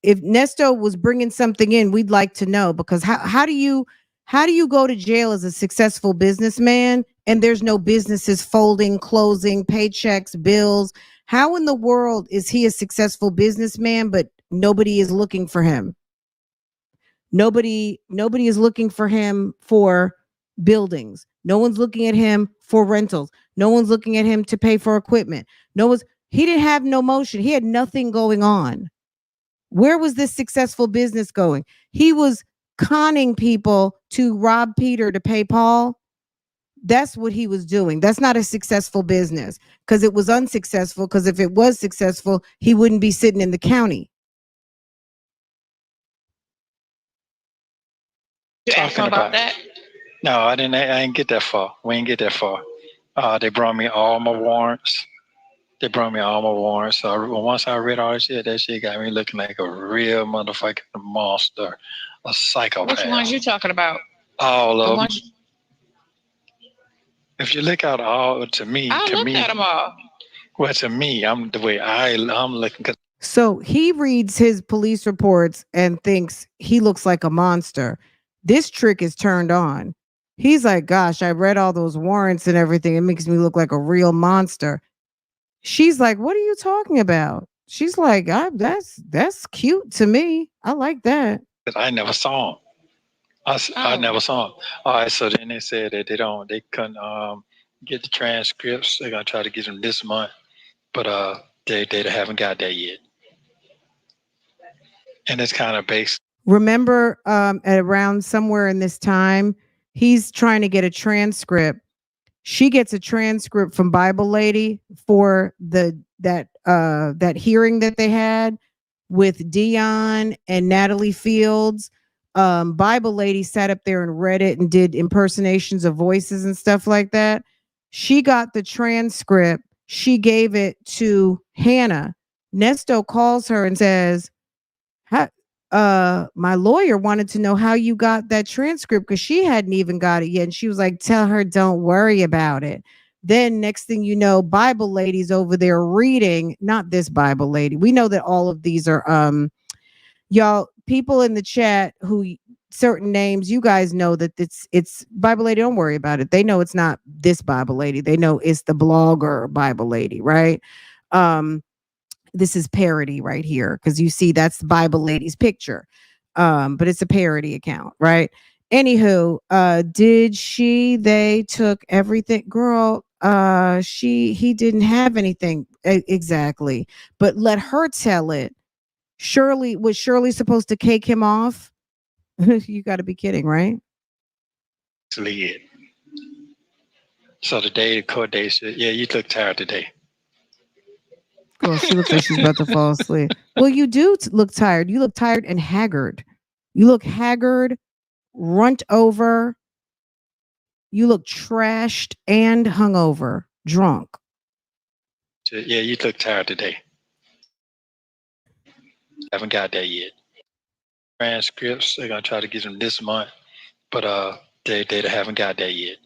If Nesto was bringing something in, we'd like to know, because how do you go to jail as a successful businessman and there's no businesses folding, closing, paychecks, bills? How in the world is he a successful businessman but nobody is looking for him? Nobody is looking for him for buildings. No one's looking at him for rentals. No one's looking at him to pay for equipment. He didn't have no motion. He had nothing going on. Where was this successful business going? He was conning people to rob Peter to pay Paul. That's what he was doing. That's not a successful business, because it was unsuccessful. Because if it was successful, he wouldn't be sitting in the county. You asked him about that? No, I didn't get that far. We didn't get that far. They brought me all my warrants. So once I read all this shit, that shit got me looking like a real motherfucking monster, a psychopath. Which ones you talking about? All of them. If you look at all, to me, I looked at them all. Well, to me, I'm looking. So he reads his police reports and thinks he looks like a monster. This trick is turned on. He's like, gosh, I read all those warrants and everything. It makes me look like a real monster. She's like, what are you talking about? She's like, that's cute to me. I like that. I never saw him. I never saw him. All right, so then they said that they couldn't get the transcripts. They're gonna try to get them this month, but they haven't got that yet. And it's kind of based. Remember, at around somewhere in this time, he's trying to get a transcript. She gets a transcript from Bible Lady for that hearing that they had with Dion and Natalie Fields. Bible Lady sat up there and read it and did impersonations of voices and stuff like that. She got the transcript. She gave it to Hannah. Nesto calls her and says, my lawyer wanted to know how you got that transcript, because she hadn't even got it yet. And she was like, tell her, don't worry about it. Then next thing you know, Bible Lady's over there reading, not this Bible Lady. We know that all of these are, y'all, people in the chat who certain names, you guys know that it's Bible Lady. Don't worry about it. They know it's not this Bible Lady. They know it's the blogger Bible Lady, right? This is parody right here, because you see that's the Bible Lady's picture. But it's a parody account, right? Anywho, they took everything, girl. He didn't have anything exactly, but let her tell it. Was Shirley supposed to cake him off? You got to be kidding, right? It. So the day the court date said, yeah, you look tired today. Girl, she looks like she's about to fall asleep. Well, you do look tired. You look tired and haggard. You look haggard, runt over. You look trashed and hungover, drunk. Yeah, you look tired today. Haven't got that yet. Transcripts, they're gonna try to get them this month, but they haven't got that yet.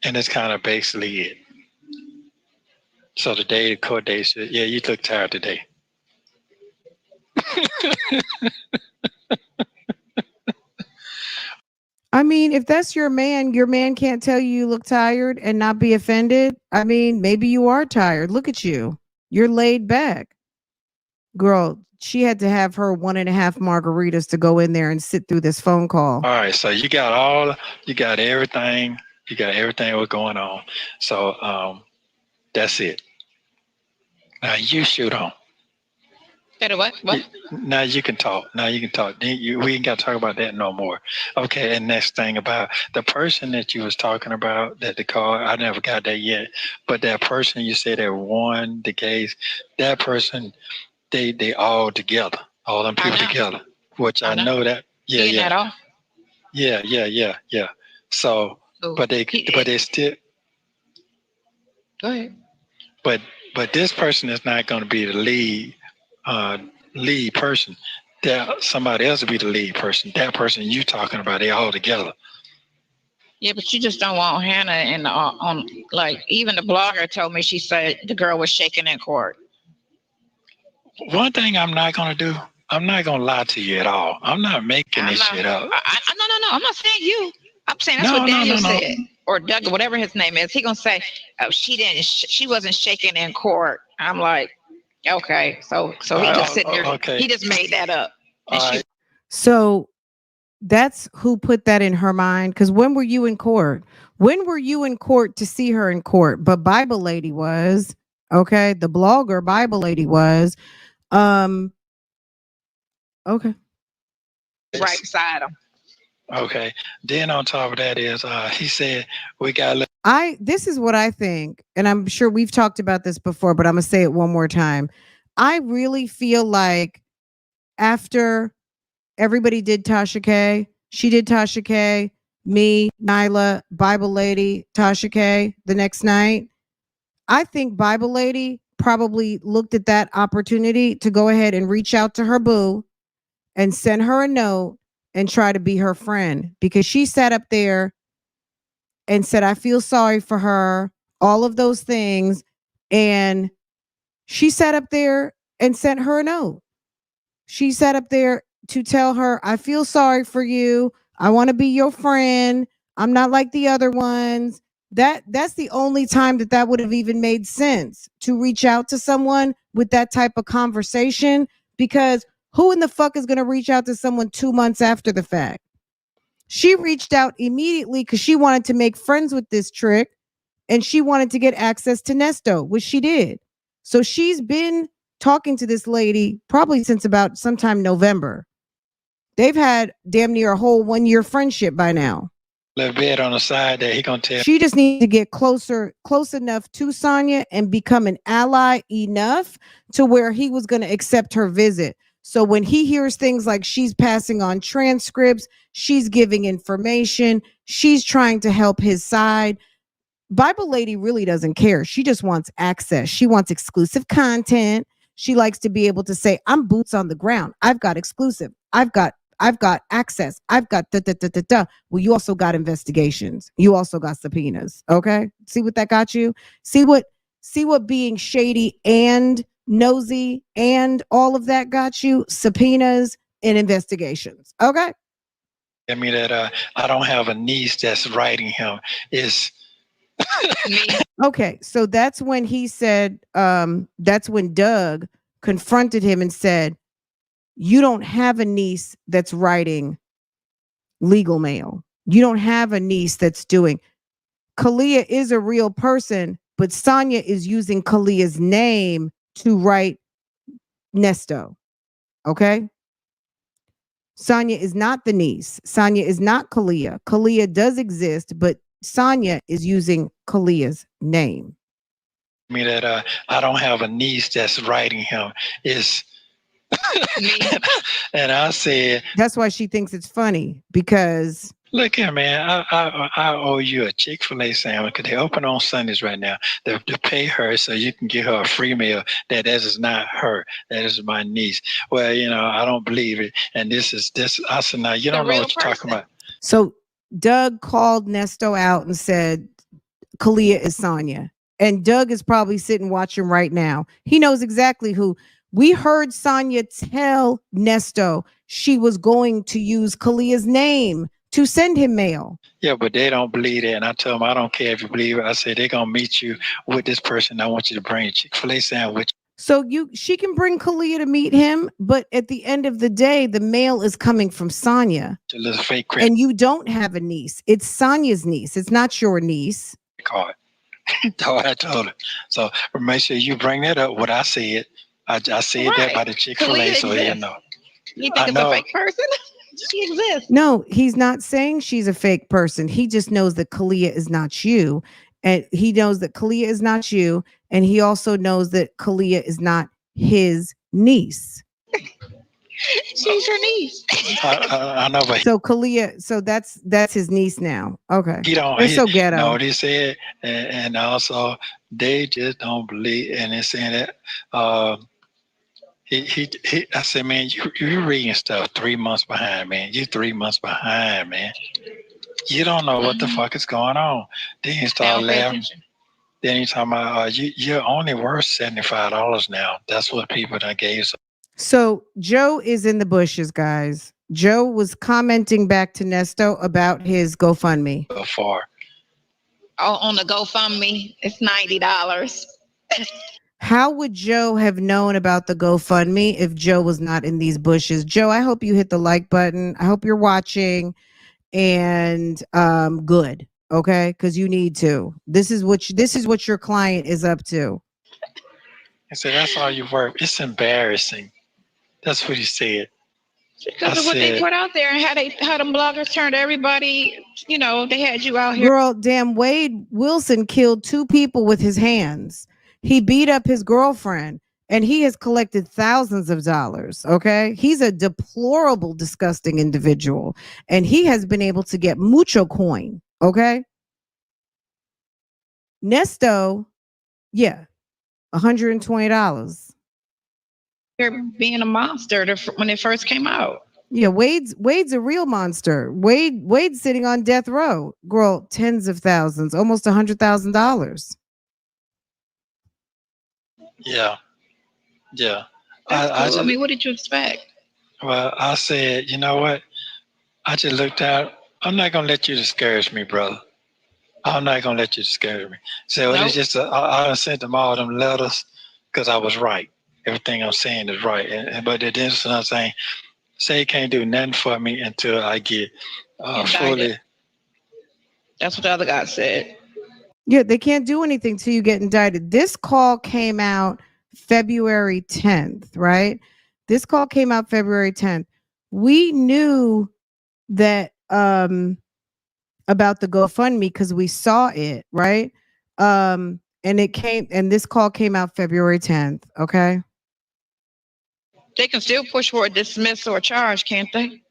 And that's kind of basically it. So the day the court date said, yeah, you look tired today. I mean, if that's your man can't tell you look tired and not be offended. I mean, maybe you are tired. Look at you. You're laid back. Girl, she had to have her 1.5 margaritas to go in there and sit through this phone call. All right, so you got everything. You got everything what's going on. So that's it. Now you shoot on. Better what? What? Now you can talk. We ain't got to talk about that no more. Okay, and next thing about the person that you was talking about, that the call, I never got that yet. But that person you said that won the case, that person, they all together, all them people together. Which I know that. Yeah. Yeah. So, but they still. Go ahead. But this person is not going to be the lead person. That somebody else will be the lead person. That person you talking about, they all together. Yeah, but you just don't want Hannah on like even the blogger told me, she said the girl was shaking in court. One thing I'm not going to do, I'm not going to lie to you at all. I'm not making this shit up. No. I'm not saying you. I'm saying that's what Daniel said. Or Doug, whatever his name is. He going to say, oh, she wasn't shaking in court. I'm like, okay. So he just sitting there. Okay. He just made that up. So that's who put that in her mind. Because when were you in court? When were you in court to see her in court? But Bible Lady was. Okay. The blogger Bible Lady was. Okay. Right beside him. Okay. Then on top of that is he said we got. This is what I think, and I'm sure we've talked about this before, but I'm gonna say it one more time. I really feel like after everybody did Tasha K, she did Tasha K, me, Nyla, Bible Lady, Tasha K the next night. I think Bible Lady probably looked at that opportunity to go ahead and reach out to her boo and send her a note and try to be her friend, because she sat up there and said, I feel sorry for her, all of those things. And she sat up there and sent her a note. She sat up there to tell her, I feel sorry for you. I want to be your friend. I'm not like the other ones. That's the only time that would have even made sense, to reach out to someone with that type of conversation, because who in the fuck is going to reach out to someone 2 months after the fact? She reached out immediately because she wanted to make friends with this trick, and she wanted to get access to Nesto, which she did. So she's been talking to this lady probably since about sometime November. They've had damn near a whole 1 year friendship by now. Little bit on the side that he gonna tell. She just needs to get close enough to Sonya and become an ally enough to where he was going to accept her visit. So when he hears things like she's passing on transcripts, she's giving information, she's trying to help his side, Bible Lady really doesn't care. She just wants access. She wants exclusive content. She likes to be able to say, I'm boots on the ground. I've got exclusive. I've got access. I've got da. Well, you also got investigations. You also got subpoenas. Okay. See what that got you? See what being shady and nosy and all of that got you? Subpoenas and investigations. Okay. I mean that I don't have a niece that's writing him. Is okay. So that's when he said, that's when Doug confronted him and said, you don't have a niece that's writing legal mail. You don't have a niece that's doing. Kalia is a real person, but Sonya is using Kalia's name to write Nesto. Okay? Sonya is not the niece. Sonya is not Kalia. Kalia does exist, but Sonya is using Kalia's name. Me that I don't have a niece that's writing him. It's and I said, that's why she thinks it's funny because look here, man, I owe you a Chick-fil-A sandwich because they open on Sundays right now. To pay her so you can give her a free meal. That is not her. That is my niece. Well, I don't believe it. And this. I said, now you don't know what you're talking about. So Doug called Nesto out and said, Kalia is Sonya. And Doug is probably sitting watching right now. He knows exactly who. We heard Sonya tell Nesto she was going to use Kalia's name to send him mail. Yeah, but they don't believe it. And I told them, I don't care if you believe it. I said, they're going to meet you with this person. I want you to bring a Chick-fil-A sandwich. So she can bring Kalia to meet him, but at the end of the day, the mail is coming from Sonya. A little fake and you don't have a niece. It's Sonya's niece. It's not your niece. Card. I told her. So make sure you bring that up. What I said. I said that by the Chick-fil-A, so you know. You think it's a fake person? She exists. No, he's not saying she's a fake person. He just knows that Kalia is not you. And he knows that Kalia is not you. And he also knows that Kalia is not his niece. She's your niece. I know, but so Kalia, so that's his niece now. Okay. They're so ghetto. No, they said, and also they just don't believe, and they're saying that he I said, man, you reading stuff 3 months behind, man. You 3 months behind, man. You don't know what the fuck is going on. Then he started laughing. Then he's talking about you're only worth $75 now. That's what people that gave you. So Joe is in the bushes, guys. Joe was commenting back to Nesto about his GoFundMe. So far. Oh, on the GoFundMe, it's $90. How would Joe have known about the GoFundMe if Joe was not in these bushes? Joe, I hope you hit the like button. I hope you're watching, and good, okay? Because you need to. This is what your client is up to. I said, that's all you work. It's embarrassing. That's what he said. Because of what they put out there and how them bloggers turned everybody, they had you out here. Girl, damn, Wade Wilson killed 2 people with his hands. He beat up his girlfriend, and he has collected thousands of dollars, okay? He's a deplorable, disgusting individual, and he has been able to get mucho coin, okay? Nesto, yeah, $120. They're being a monster when it first came out. Yeah, Wade's a real monster. Wade's sitting on death row. Girl, tens of thousands, almost $100,000. Yeah. I mean, what did you expect? Well, I said, you know what? I just looked out. I'm not gonna let you discourage me, brother. I'm not gonna let you discourage me. So nope. It's just I sent them all them letters because I was right. Everything I'm saying is right. But the difference I'm saying, say you can't do nothing for me until I get fully. That's what the other guy said. Yeah, they can't do anything till you get indicted. This call came out February 10th, right? This call came out February 10th. We knew that about the GoFundMe because we saw it, right? And this call came out February 10th, okay? They can still push for a dismissal or charge, can't they?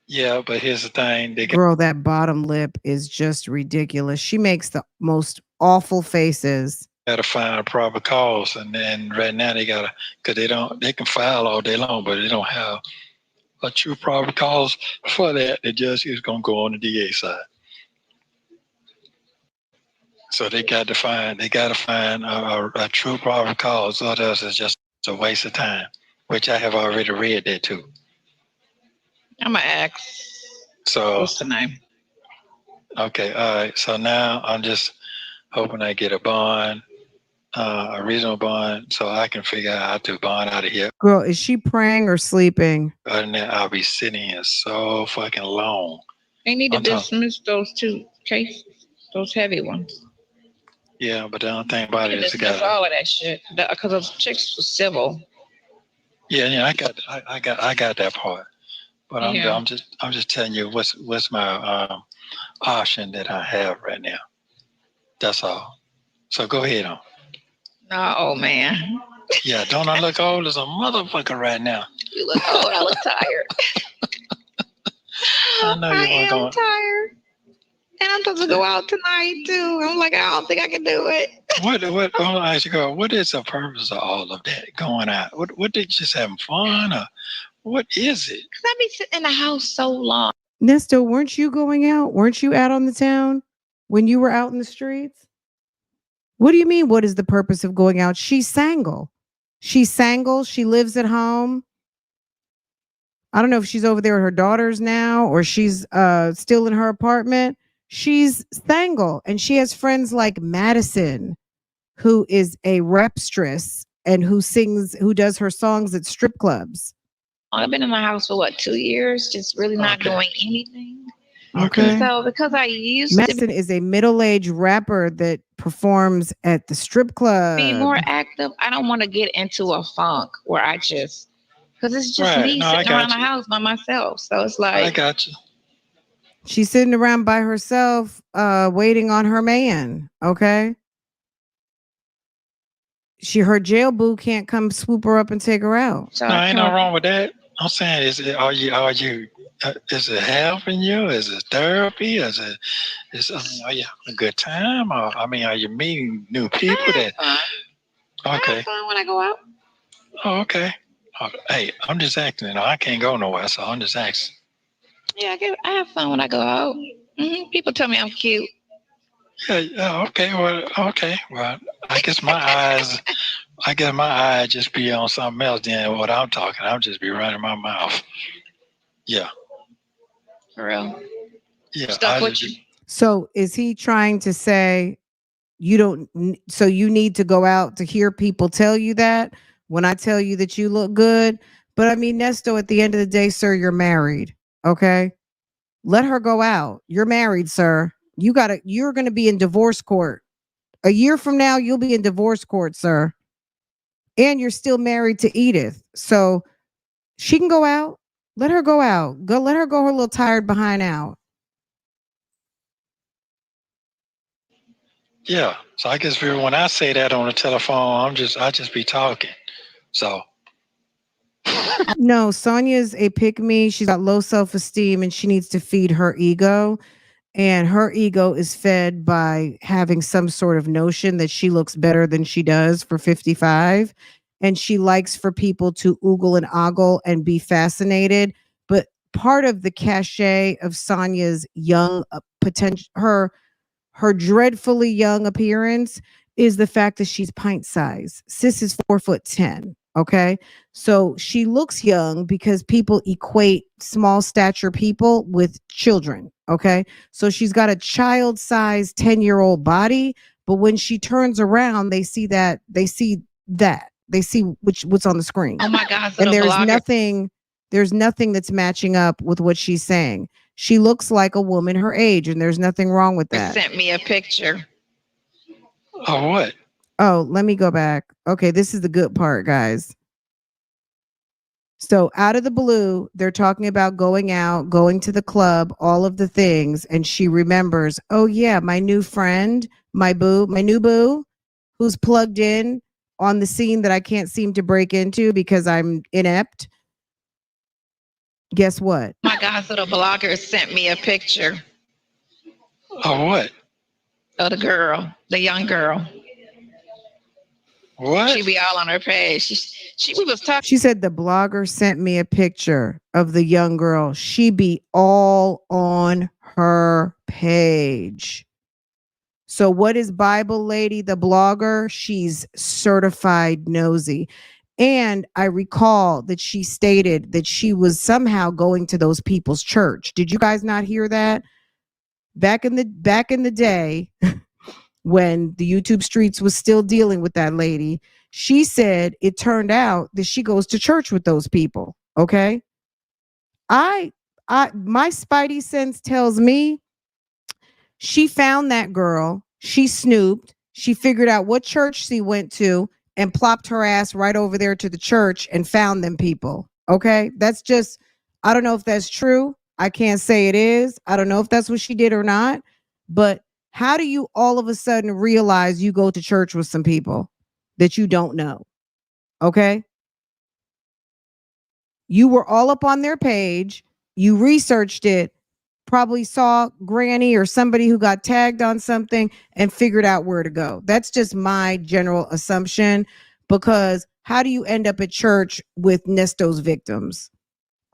Yeah, but here's the thing. Girl, that bottom lip is just ridiculous. She makes the most awful faces. Gotta find a proper cause, and right now they gotta, because they can file all day long, but they don't have a true proper cause for that. The judge is gonna go on the DA side. So they got to find a true proper cause, or else it's just a waste of time, which I have already read that too. I'm gonna ask. So what's the name? Okay, all right. So now I'm just hoping I get a bond, a reasonable bond, so I can figure out how to bond out of here. Girl, is she praying or sleeping? Other than that, I'll be sitting here so fucking long. They need to dismiss those 2 cases, those heavy ones. Yeah, but the only thing about it is dismiss all of that shit because those chicks were civil. Yeah, I got that part. But I'm just telling you what's my option that I have right now. That's all. So go ahead on. Oh man. Yeah, don't I look old as a motherfucker right now? You look old. I look tired. I know you I want am to. tired. And I'm supposed to go out tonight too. I'm like, I don't think I can do it. What? I want to ask you, girl. What is the purpose of all of that going out? What did you just having fun, or what is it? Because I be sitting in the house so long. Nesto, weren't you going out? Weren't you out on the town when you were out in the streets? What do you mean? What is the purpose of going out? She's single. She's single. She lives at home. I don't know if she's over there with her daughters now or she's still in her apartment. She's single and she has friends like Madison, who is a repstress and who does her songs at strip clubs. I've been in my house for 2 years, just really not doing anything. Okay. So because I used Madison is a middle-aged rapper that performs at the strip club. be more active, I don't want to get into a funk where I just, because it's just me sitting around the house by myself. So it's like, I got you. She's sitting around by herself, waiting on her man. Okay. Her jail boo can't come swoop her up and take her out. So no, ain't no wrong with that. I'm saying, are you is it helping you? Is it therapy? Are you having a good time? Or are you meeting new people that? I have fun when I go out. Oh, okay. Hey, I'm just acting. I can't go nowhere, so I'm just asking. Yeah, I have fun when I go out. People tell me I'm cute. Yeah. Okay. Well. I guess my eyes just be on something else than what I'm talking. I'll just be running my mouth. Yeah. For real. Yeah. Stuck with you. So is he trying to say so you need to go out to hear people tell you that when I tell you that you look good? But Nesto, at the end of the day, sir, you're married. Okay. Let her go out. You're married, sir. You're going to be in divorce court. A year from now, you'll be in divorce court, sir. And you're still married to Edith. So she can go out. Let her go out. Let her go her little tired behind out. Yeah. So I guess when I say that on the telephone, I just be talking. So. No, Sonya's a pick-me. She's got low self-esteem and she needs to feed her ego. And her ego is fed by having some sort of notion that she looks better than she does for 55. And she likes for people to oogle and ogle and be fascinated. But part of the cachet of Sonya's young potential, her dreadfully young appearance is the fact that she's pint size. Sis is 4'10". Okay. So she looks young because people equate small stature people with children. Okay. So she's got a child sized 10-year-old body. But when she turns around, they see what's on the screen. Oh my God. And there's nothing that's matching up with what she's saying. She looks like a woman her age, and there's nothing wrong with that. Sent me a picture. Oh, what? Oh, let me go back. Okay, this is the good part, guys. So out of the blue, they're talking about going out, going to the club, all of the things. And she remembers, oh yeah, my new friend, my new boo, who's plugged in on the scene that I can't seem to break into because I'm inept. Guess what? My God's little blogger sent me a picture. Oh, what? Of the girl, the young girl. What? She be all on her page. We was talking. She said the blogger sent me a picture of the young girl. She be all on her page. So what is Bible Lady, the blogger? She's certified nosy. And I recall that she stated that she was somehow going to those people's church. Did you guys not hear that? Back in the day, when the YouTube streets was still dealing with that lady, she said it turned out that she goes to church with those people. Okay. My spidey sense tells me she found that girl. She snooped. She figured out what church she went to and plopped her ass right over there to the church and found them people. Okay. That's just, I don't know if that's true. I can't say it is. I don't know if that's what she did or not. But how do you all of a sudden realize you go to church with some people that you don't know? Okay. You were all up on their page. You researched it, probably saw Granny or somebody who got tagged on something and figured out where to go. That's just my general assumption, because how do you end up at church with Nesto's victims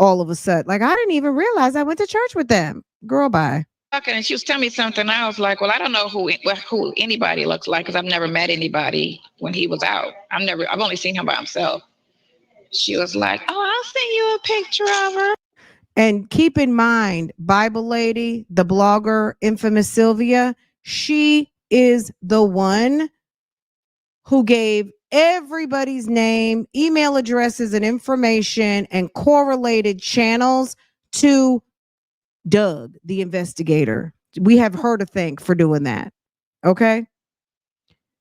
all of a sudden? Like, I didn't even realize I went to church with them. Girl, bye. And she was telling me something. I was like, well, I don't know who anybody looks like, because I've never met anybody when he was out. I've only seen him by himself. She was like, oh, I'll send you a picture of her. And keep in mind, Bible Lady, the blogger, infamous Sylvia, she is the one who gave everybody's name, email addresses, and information and correlated channels to Doug, the investigator. We have her to thank for doing that. Okay.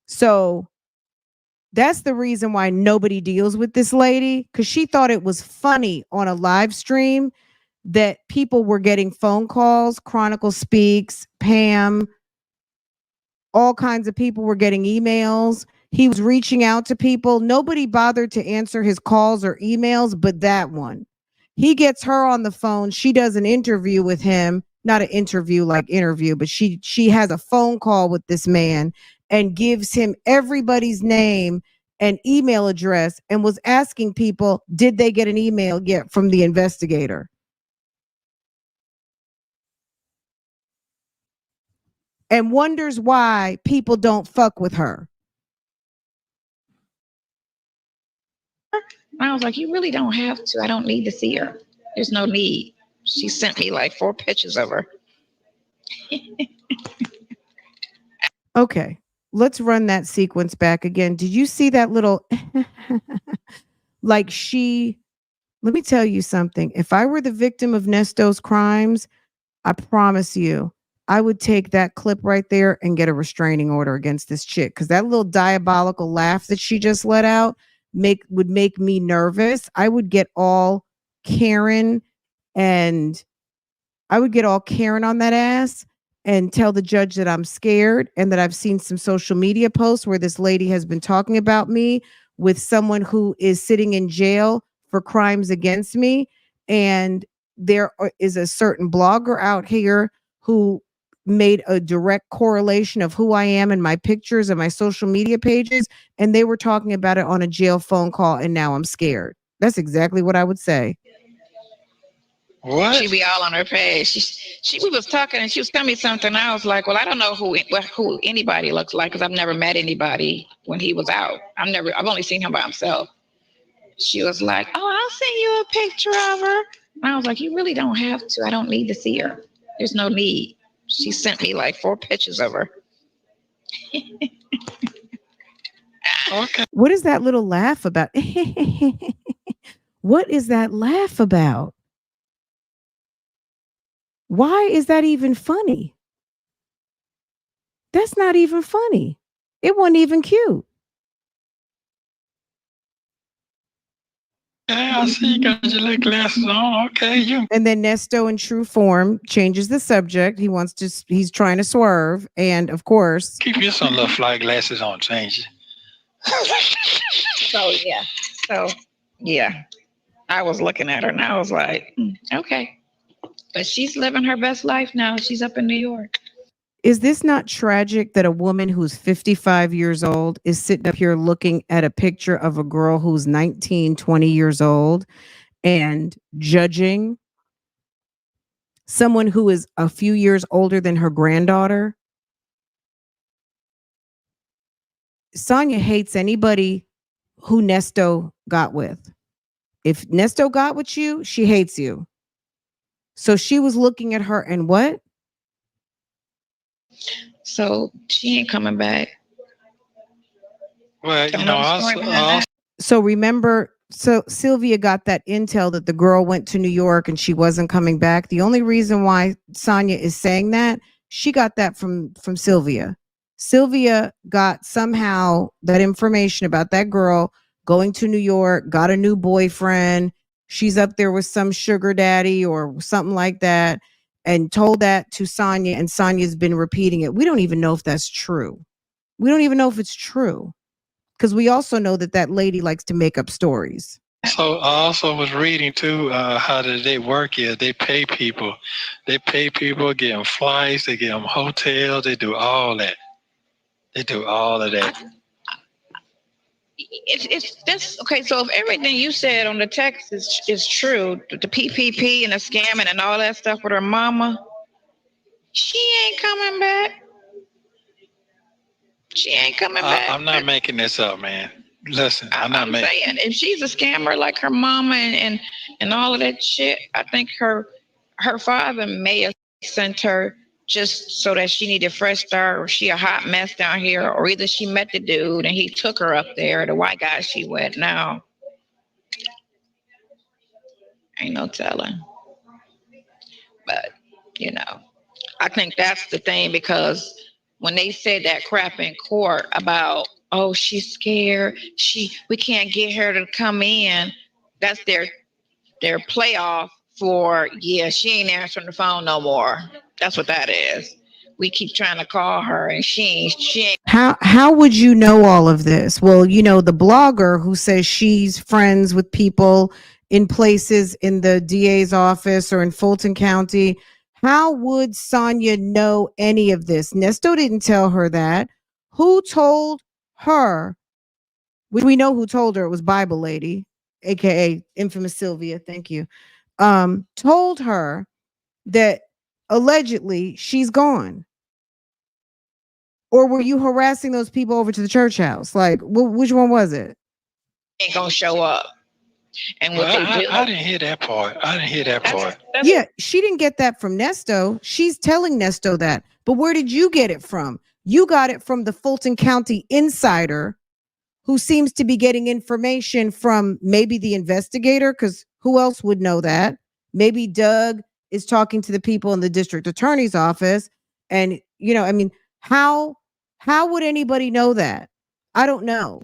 So that's the reason why nobody deals with this lady, because she thought it was funny on a live stream that people were getting phone calls. Chronicle Speaks, Pam, all kinds of people were getting emails. He was reaching out to people. Nobody bothered to answer his calls or emails, but that one. He gets her on the phone. She does an interview with him, not an interview like interview, but she has a phone call with this man and gives him everybody's name and email address and was asking people, did they get an email yet from the investigator? And wonders why people don't fuck with her. I was like, you really don't have to. I don't need to see her. There's no need. She sent me like 4 pictures of her. Okay, let's run that sequence back again. Did you see that little like let me tell you something. If I were the victim of Nesto's crimes, I promise you, I would take that clip right there and get a restraining order against this chick, because that little diabolical laugh that she just let out would make me nervous. I would get all Karen and I would get all Karen on that ass and tell the judge that I'm scared and that I've seen some social media posts where this lady has been talking about me with someone who is sitting in jail for crimes against me. And there is a certain blogger out here who made a direct correlation of who I am and my pictures and my social media pages. And they were talking about it on a jail phone call. And now I'm scared. That's exactly what I would say. What? She be all on her page. We was talking and she was telling me something. I was like, well, I don't know who anybody looks like, because I've never met anybody when he was out. I've only seen him by himself. She was like, oh, I'll send you a picture of her. And I was like, you really don't have to. I don't need to see her. There's no need. She sent me like 4 pictures of her. Okay. What is that little laugh about? What is that laugh about? Why is that even funny? That's not even funny. It wasn't even cute. Yeah, I see you got your little glasses on. Okay, And then Nesto, in true form, changes the subject. He's trying to swerve, and of course, keep your some little fly glasses on. Change it. So yeah, I was looking at her and I was like, okay, but she's living her best life now. She's up in New York. Is this not tragic that a woman who's 55 years old is sitting up here looking at a picture of a girl who's 19, 20 years old and judging someone who is a few years older than her granddaughter? Sonya hates anybody who Nesto got with. If Nesto got with you, she hates you. So she was looking at her and what? So she ain't coming back. Well, you know, So remember, so Sylvia got that intel that the girl went to New York and she wasn't coming back. The only reason why Sonya is saying that, she got that from Sylvia. Sylvia got somehow that information about that girl going to New York, got a new boyfriend, she's up there with some sugar daddy or something like that, and told that to Sonya, and Sonya's been repeating it. We don't even know if that's true. We don't even know if it's true, because we also know that that lady likes to make up stories. So I also was reading too how they work is they pay people. They pay people, get them flights, they get them hotels, they do all that. They do all of that. It's this okay. So if everything you said on the text is true, the PPP and the scamming and all that stuff with her mama, she ain't coming back. She ain't coming back. I'm not making this up, man. Listen, I'm saying if she's a scammer like her mama and all of that shit, I think her father may have sent her just so that she needed a fresh start, or she a hot mess down here, or either she met the dude and he took her up there, the white guy she with now. Ain't no telling. But, you know, I think that's the thing, because when they said that crap in court about, oh, she's scared, we can't get her to come in, that's their playoff for, yeah, she ain't answering the phone no more. That's what that is. We keep trying to call her and she ain't. How would you know all of this? Well, you know, the blogger who says she's friends with people in places in the DA's office or in Fulton County. How would Sonya know any of this? Nesto didn't tell her that. Who told her? We know who told her. It was Bible Lady, aka infamous Sylvia. Thank you. Told her that allegedly she's gone. Or were you harassing those people over to the church house? Like, which one was it? Ain't gonna show up. And what they do. I didn't hear that part. Yeah, she didn't get that from Nesto. She's telling Nesto that. But where did you get it from? You got it from the Fulton County insider, who seems to be getting information from maybe the investigator, because who else would know that? Maybe Doug is talking to the people in the district attorney's office. And, you know, I mean, how would anybody know that? I don't know.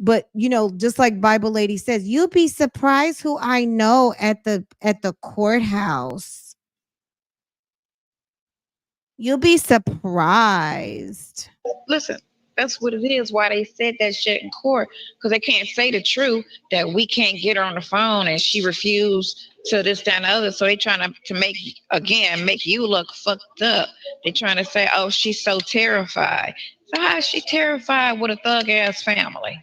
But, you know, just like Bible Lady says, you'll be surprised who I know at the courthouse. You'll be surprised. Listen, that's what it is. Why they said that shit in court, because they can't say the truth that we can't get her on the phone and she refused to this, that, and the other. So they trying to make you look fucked up. They trying to say, oh, she's so terrified. So how is she terrified with a thug ass family?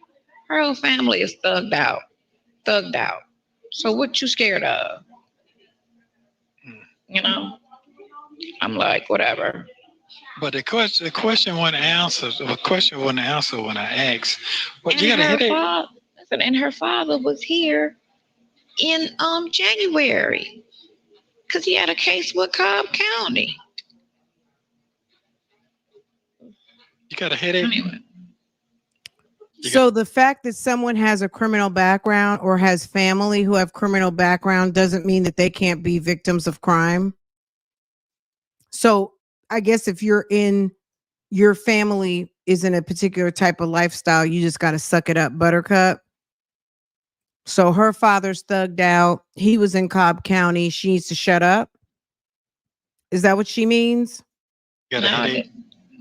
Her whole family is thugged out. So what you scared of? You know? I'm like, whatever. But the question wasn't answered. The question wasn't answered when I asked. But you gotta hit it. And her father was here in January, because he had a case with Cobb County. You got a headache? Anyway. So the fact that someone has a criminal background or has family who have criminal background doesn't mean that they can't be victims of crime. So I guess if your family is in a particular type of lifestyle, you just got to suck it up, buttercup. So her father's thugged out. He was in Cobb County. She needs to shut up. Is that what she means? No, I'm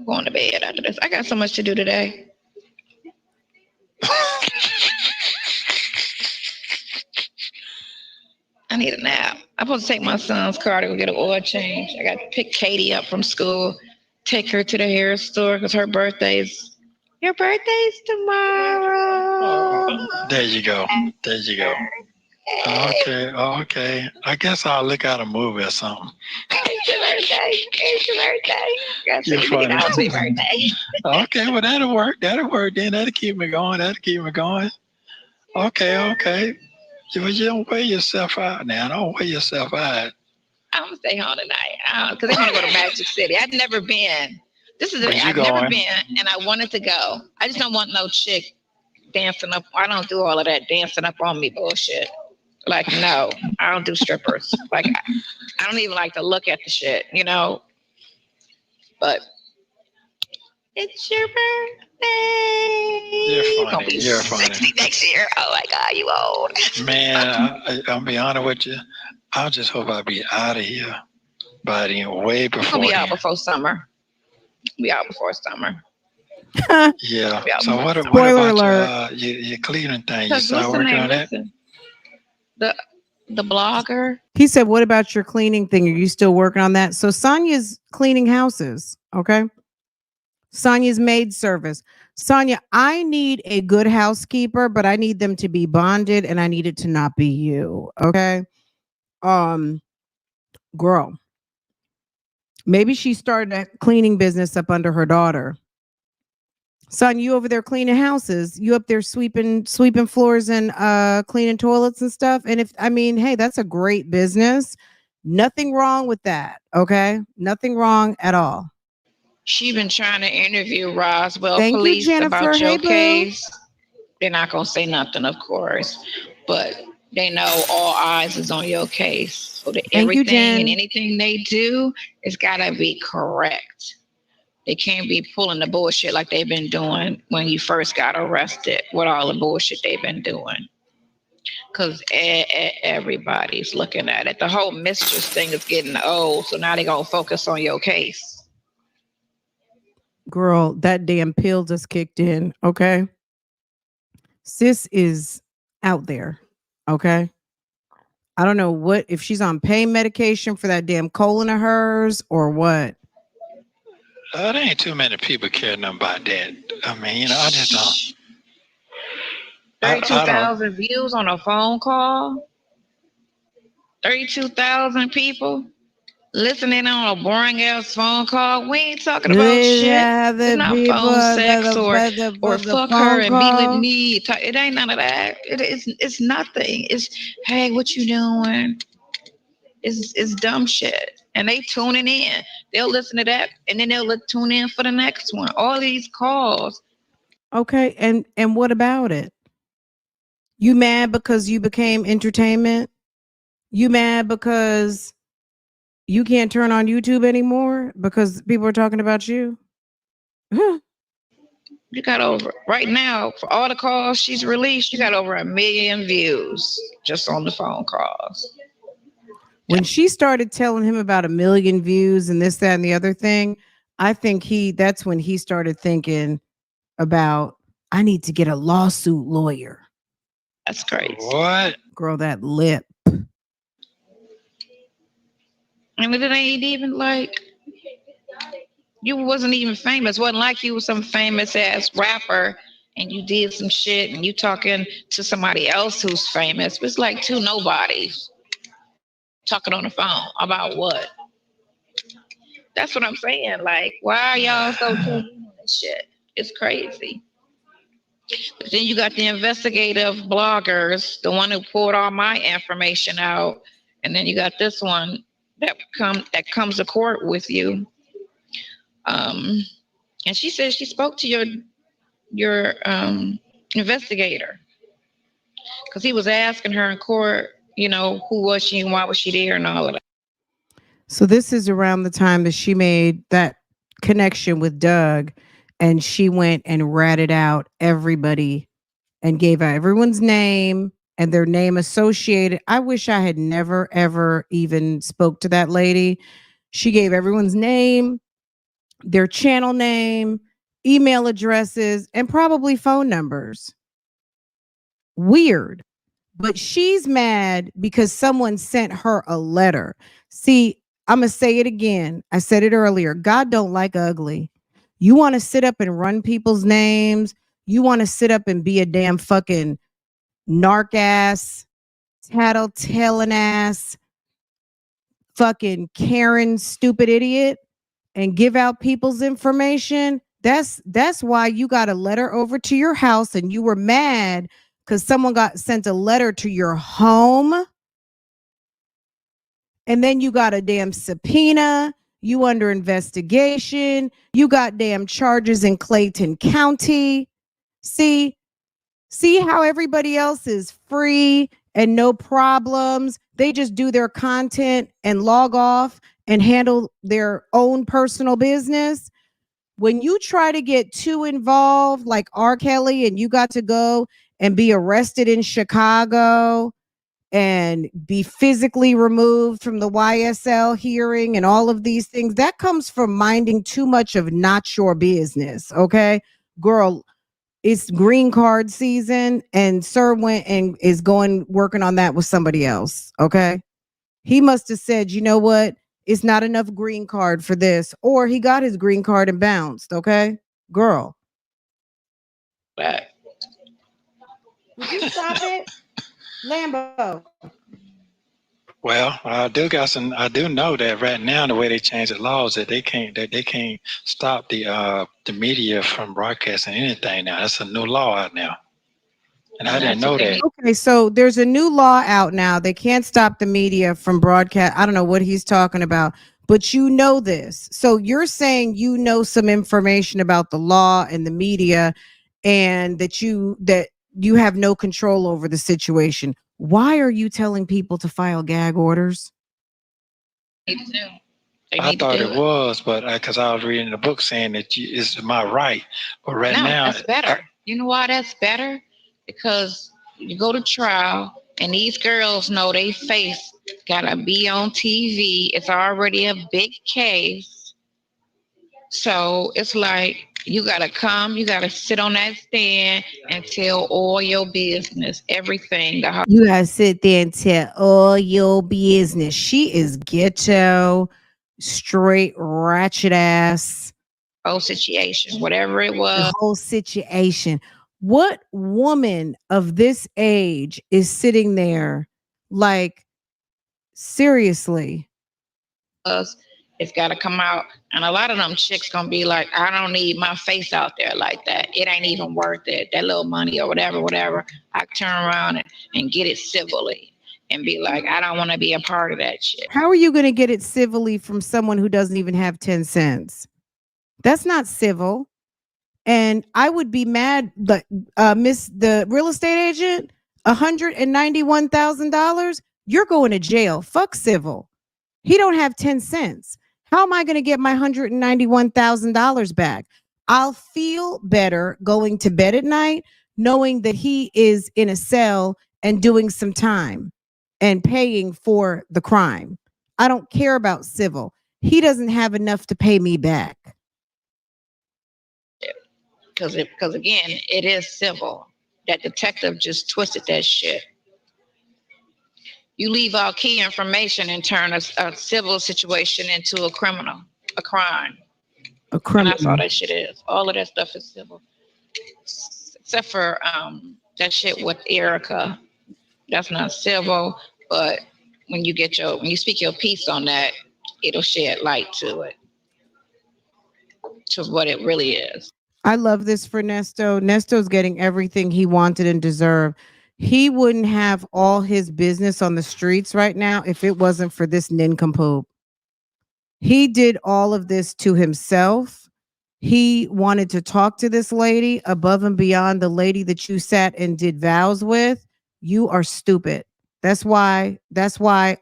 going to bed after this. I got so much to do today. I need a nap. I'm supposed to take my son's car to go get an oil change. I got to pick Katie up from school, take her to the hair store because her birthday's. Your birthday's tomorrow. Oh, there you go. Okay. I guess I'll look out a movie or something. It's your birthday. You're funny. Happy birthday. Okay, well that'll work then. That'll keep me going. Okay. You don't wear yourself out now. Don't wear yourself out. I'm gonna stay home tonight because I want to go to Magic City. I've never been. Never been, and I wanted to go. I just don't want no chick dancing up. I don't do all of that dancing up on me bullshit. Like, no, I don't do strippers. Like, I don't even like to look at the shit, you know. But it's your birthday. You're funny. You're funny. 60 next year. Oh my God, you old. Man, I'll be honest with you. I just hope I'll be out of here by then, way before. I'll be out before summer. Be out before summer. Yeah. So what Spoiler about your Cleveland thing? You start working on that? The blogger. He said, what about your cleaning thing? Are you still working on that? So Sonya's cleaning houses. Okay. Sonya's maid service. Sonya, I need a good housekeeper, but I need them to be bonded and I need it to not be you. Okay. Girl. Maybe she started a cleaning business up under her daughter. Son, you over there cleaning houses. You up there sweeping floors and cleaning toilets and stuff. And hey, that's a great business. Nothing wrong with that. Okay. Nothing wrong at all. She been trying to interview Roswell Thank police you, about your hey, case. They're not gonna say nothing, of course, but they know all eyes is on your case. So that everything and anything they do, it's gotta be correct. They can't be pulling the bullshit like they've been doing when you first got arrested with all the bullshit they've been doing. Because everybody's looking at it. The whole mistress thing is getting old, so now they're gonna focus on your case. Girl, that damn pill just kicked in. Okay. Sis is out there. Okay. I don't know if she's on pain medication for that damn colon of hers or what. There ain't too many people caring about that. I just don't. 32,000 views on a phone call. 32,000 people listening on a boring ass phone call. We ain't talking about shit. It's not phone sex or fuck her and be with me. It ain't none of that. It's nothing. It's, hey, what you doing? It's dumb shit. And they tuning in. They'll listen to that and then they'll tune in for the next one. All these calls. Okay, and what about it? You mad because you became entertainment? You mad because you can't turn on YouTube anymore because people are talking about you? You got over, right now, for all the calls she's released, you got over 1 million views just on the phone calls. When she started telling him about 1 million views and this, that, and the other thing, I think that's when he started thinking about, I need to get a lawsuit lawyer. That's crazy. What? Girl, that lip. And it ain't even like, you wasn't even famous. It wasn't like you was some famous ass rapper and you did some shit and you talking to somebody else who's famous. It's like two nobodies talking on the phone about what? That's what I'm saying. Like, why are y'all so tuned in on this shit? It's crazy. But then you got the investigative bloggers, the one who pulled all my information out, and then you got this one that comes to court with you. And she said she spoke to your investigator because he was asking her in court, who was she and why was she there and all of that. So this is around the time that she made that connection with Doug, and she went and ratted out everybody and gave out everyone's name and their name associated. I wish I had never, ever even spoke to that lady. She gave everyone's name, their channel name, email addresses, and probably phone numbers. Weird. But she's mad because someone sent her a letter. See, I'm going to say it again. I said it earlier. God don't like ugly. You want to sit up and run people's names. You want to sit up and be a damn fucking narc ass, tattletaling ass, fucking Karen stupid idiot and give out people's information. That's why you got a letter over to your house and you were mad because someone got sent a letter to your home. And then you got a damn subpoena. You under investigation. You got damn charges in Clayton County. See how everybody else is free and no problems. They just do their content and log off and handle their own personal business. when you try to get too involved, like R. Kelly, and you got to go and be arrested in Chicago and be physically removed from the YSL hearing and all of these things, that comes from minding too much of not your business. Okay, girl, it's green card season, and sir went and is going working on that with somebody else. Okay, he must have said, you know what, it's not enough green card for this, or he got his green card and bounced. Okay, girl, But would you stop it, Lambo? Well, I do know that right now the way they change the laws that they can't stop the media from broadcasting anything now. That's a new law out now, and I didn't know that. Okay, so there's a new law out now. They can't stop the media from broadcast. I don't know what he's talking about, but you know this. So you're saying you know some information about the law and the media, and that you have no control over the situation. Why are you telling people to file gag orders? I thought it was, but because I was reading the book saying that it's my right. But right now, that's better. You know why that's better? Because you go to trial, and these girls know they face gotta be on TV. It's already a big case, so it's like you gotta come, you gotta sit on that stand and tell all your business, everything. You gotta sit there and tell all your business. She is ghetto, straight ratchet ass. Whole situation, whatever it was. The whole situation. What woman of this age is sitting there like, seriously? It's got to come out, and a lot of them chicks gonna be like, I don't need my face out there like that. It ain't even worth it. That little money or whatever. I turn around and get it civilly and be like, I don't want to be a part of that shit. How are you going to get it civilly from someone who doesn't even have 10 cents? That's not civil. And I would be mad, but Miss the real estate agent, $191,000, you're going to jail. Fuck civil. He don't have 10 cents. How am I going to get my $191,000 back? I'll feel better going to bed at night knowing that he is in a cell and doing some time and paying for the crime. I don't care about civil. He doesn't have enough to pay me back. Because again, it is civil. That detective just twisted that shit. You leave out key information and turn a civil situation into a crime. A crime. And that's all that shit is. All of that stuff is civil, except for that shit with Erica. That's not civil, but when you speak your piece on that, it'll shed light to it, to what it really is. I love this for Nesto. Nesto's getting everything he wanted and deserved. He wouldn't have all his business on the streets right now if it wasn't for this nincompoop. He did all of this to himself. He wanted to talk to this lady above and beyond the lady that you sat and did vows with. You are stupid. That's why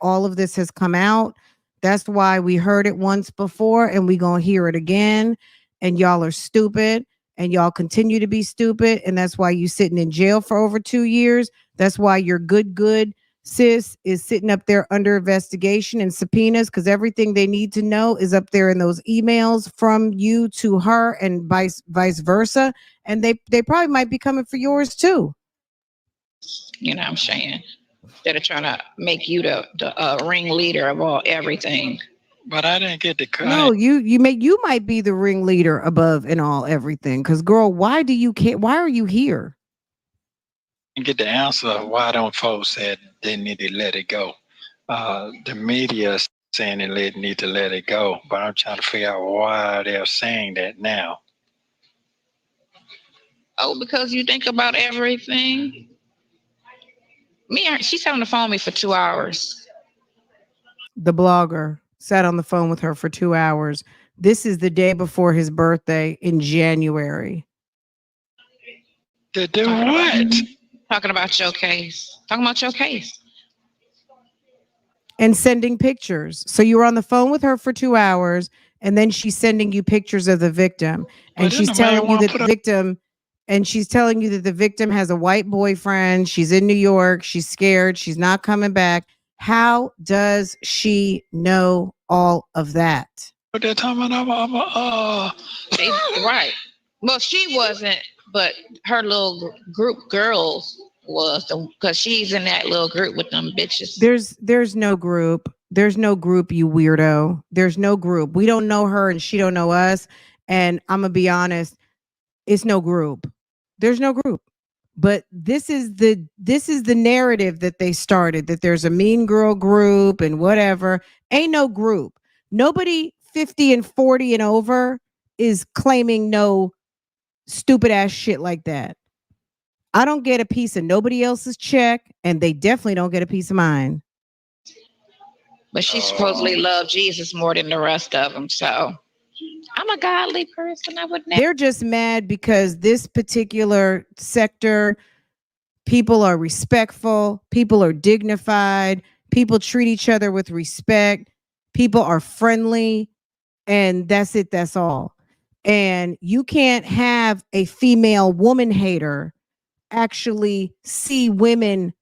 all of this has come out. That's why we heard it once before and we gonna hear it again. And y'all are stupid. And y'all continue to be stupid, and that's why you sitting in jail for over 2 years. That's why your good sis is sitting up there under investigation and subpoenas, because everything they need to know is up there in those emails from you to her, and vice versa. And they probably might be coming for yours too. You know what I'm saying? Instead of trying to make you the ringleader of everything. But I didn't get the No, you might be the ringleader above and all everything. Because girl, why do you care? Why are you here? And get the answer of why don't folks said they need to let it go. The media is saying they need to let it go, but I'm trying to figure out why they're saying that now. Oh, because you think about everything. She sat on the phone with me for 2 hours. The blogger sat on the phone with her for 2 hours. This is the day before his birthday in January. To do what? Talking about your case. Talking about your case. And sending pictures. So you were on the phone with her for 2 hours and then she's sending you pictures of the victim, and she's telling you that the victim, and she's telling you that the victim has a white boyfriend. She's in New York. She's scared. She's not coming back. How does she know all of that? But they're talking about, right. Well, she wasn't, but her little group girls was, because she's in that little group with them bitches. There's no group. There's no group, you weirdo. There's no group. We don't know her and she don't know us. And I'm gonna be honest, it's no group. There's no group. But this is the narrative that they started, that there's a mean girl group and whatever. Ain't no group. Nobody 50 and 40 and over is claiming no stupid ass shit like that. I don't get a piece of nobody else's check, and they definitely don't get a piece of mine. But she supposedly loved Jesus more than the rest of them. So I'm a godly person. I would never. They're just mad because this particular sector, people are respectful, people are dignified, people treat each other with respect, people are friendly, and that's it. That's all. And you can't have a female woman hater actually see women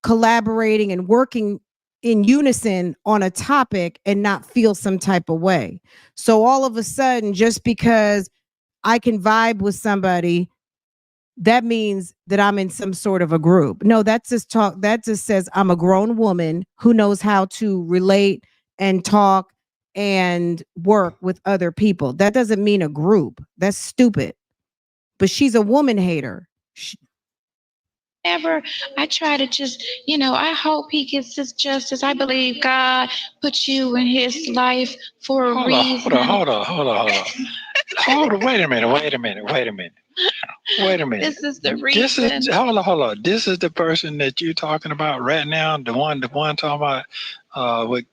collaborating and working in unison on a topic and not feel some type of way. So all of a sudden, just because I can vibe with somebody, that means that I'm in some sort of a group. No, that's just talk. That just says I'm a grown woman who knows how to relate and talk and work with other people. That doesn't mean a group. That's stupid. But she's a woman hater. I try to just, I hope he gets his justice. I believe God put you in his life for a reason. Hold on. Wait a minute. This is the reason. Hold on. This is the person that you're talking about right now. The one talking about with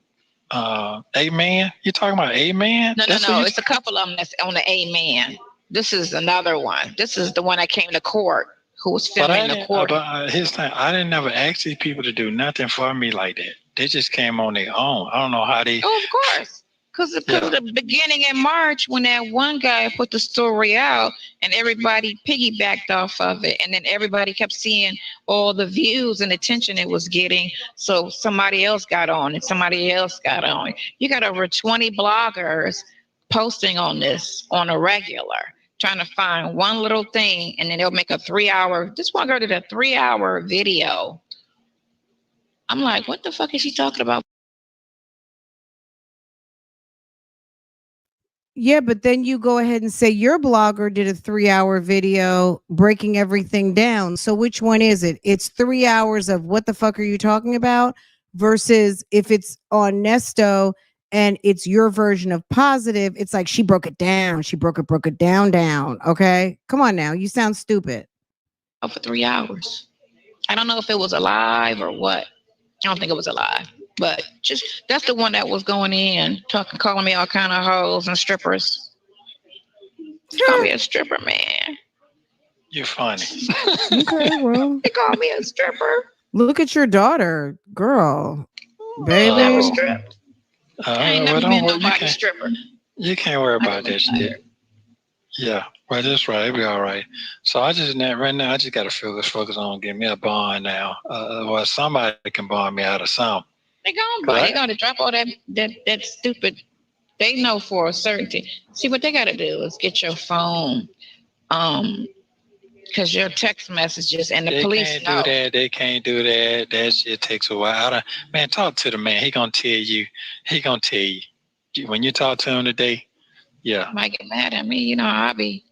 Amen. You talking about Amen? No. It's a couple of them that's on the Amen. This is another one. This is the one that came to court, who was filming the court. But his thing, I didn't never ask these people to do nothing for me like that. They just came on their own. I don't know how they. Oh, of course. Because the beginning in March, when that one guy put the story out and everybody piggybacked off of it, and then everybody kept seeing all the views and attention it was getting, so somebody else got on and somebody else got on. You got over 20 bloggers posting on this on a regular, trying to find one little thing, and then they'll make a 3-hour. This one girl did a 3-hour video. I'm like, what the fuck is she talking about? Yeah, but then you go ahead and say your blogger did a 3-hour video breaking everything down. So which one is it? It's 3 hours of what the fuck are you talking about versus if it's on Nesto and it's your version of positive, it's like she broke it down. She broke it down. Okay. Come on now. You sound stupid. For 3 hours. I don't know if it was alive or what. I don't think it was alive. But just that's the one that was going in, calling me all kind of hoes and strippers. Call me a stripper, man. You're funny. Okay, well. They call me a stripper. Look at your daughter, girl. Baby. Never stripped. I ain't never been nobody's stripper. You can't worry about that shit. Yeah, well, that's right. It'll be all right. So I just right now I just got to focus on getting me a bond now. Well, somebody can bond me out of something. They're gonna drop all that stupid. They know for a certainty. See, what they gotta do is get your phone, because your text messages and the police know. They can't do that. That shit takes a while. Man, talk to the man. He gonna tell you. When you talk to him today. Yeah. You might get mad at me. I'll be.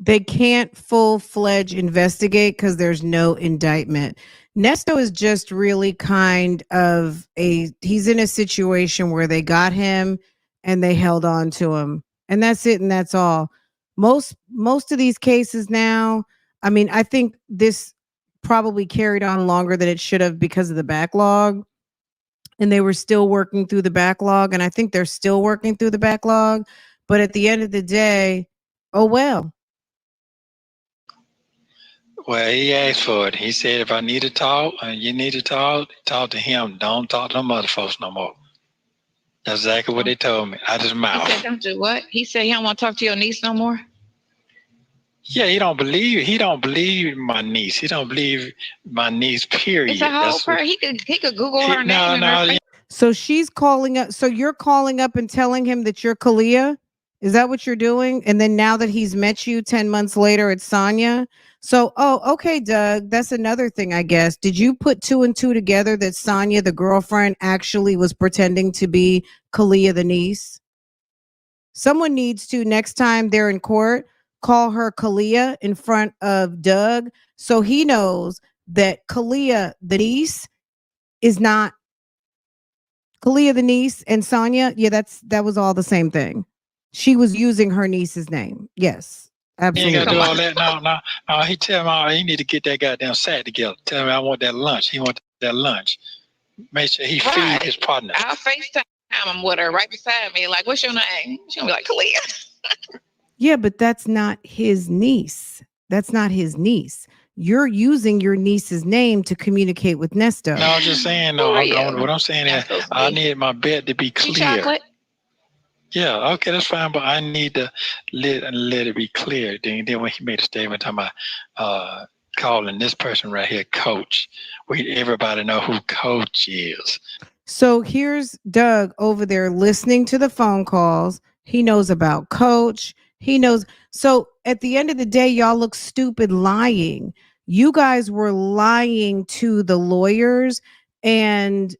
They can't full-fledged investigate because there's no indictment. Nesto is just really kind of he's in a situation where they got him and they held on to him. And that's it. And that's all. Most of these cases now, I mean, I think this probably carried on longer than it should have because of the backlog. And they were still working through the backlog. And I think they're still working through the backlog. But at the end of the day, oh, well. Well, he asked for it. He said, if I need to talk and you need to talk to him. Don't talk to them other folks no more. That's exactly what they told me. Out his mouth. He said, "Don't do what?" He said, "You don't want to talk to your niece no more." Yeah, he don't believe my niece. He don't believe my niece. Period. It's a whole person. He could Google her name and her face. So she's calling up. So you're calling up and telling him that you're Kalia? Is that what you're doing? And then now that he's met you 10 months later, it's Sonya. So, okay, Doug. That's another thing, I guess. Did you put two and two together that Sonya, the girlfriend, actually was pretending to be Kalia, the niece? Someone needs to, next time they're in court, call her Kalia in front of Doug so he knows that Kalia, the niece, is not Kalia, the niece, and Sonya. Yeah, that was all the same thing. She was using her niece's name. Yes, absolutely. You ain't gotta do all that. No. He tell me he need to get that goddamn sack together. Tell me I want that lunch. He want that lunch. Make sure he feed his partner. I'll FaceTime him with her right beside me. Like, what's your name? She'll be like, Kalia. Yeah, but that's not his niece. That's not his niece. You're using your niece's name to communicate with Nesto. No, I'm just saying. No, what I'm saying is I need my bed to be clear. Yeah, okay, that's fine, but I need to let it be clear. Then when he made a statement talking about calling this person right here Coach, everybody know who Coach is. So here's Doug over there listening to the phone calls. He knows about Coach. He knows. So at the end of the day, y'all look stupid lying. You guys were lying to the lawyers, and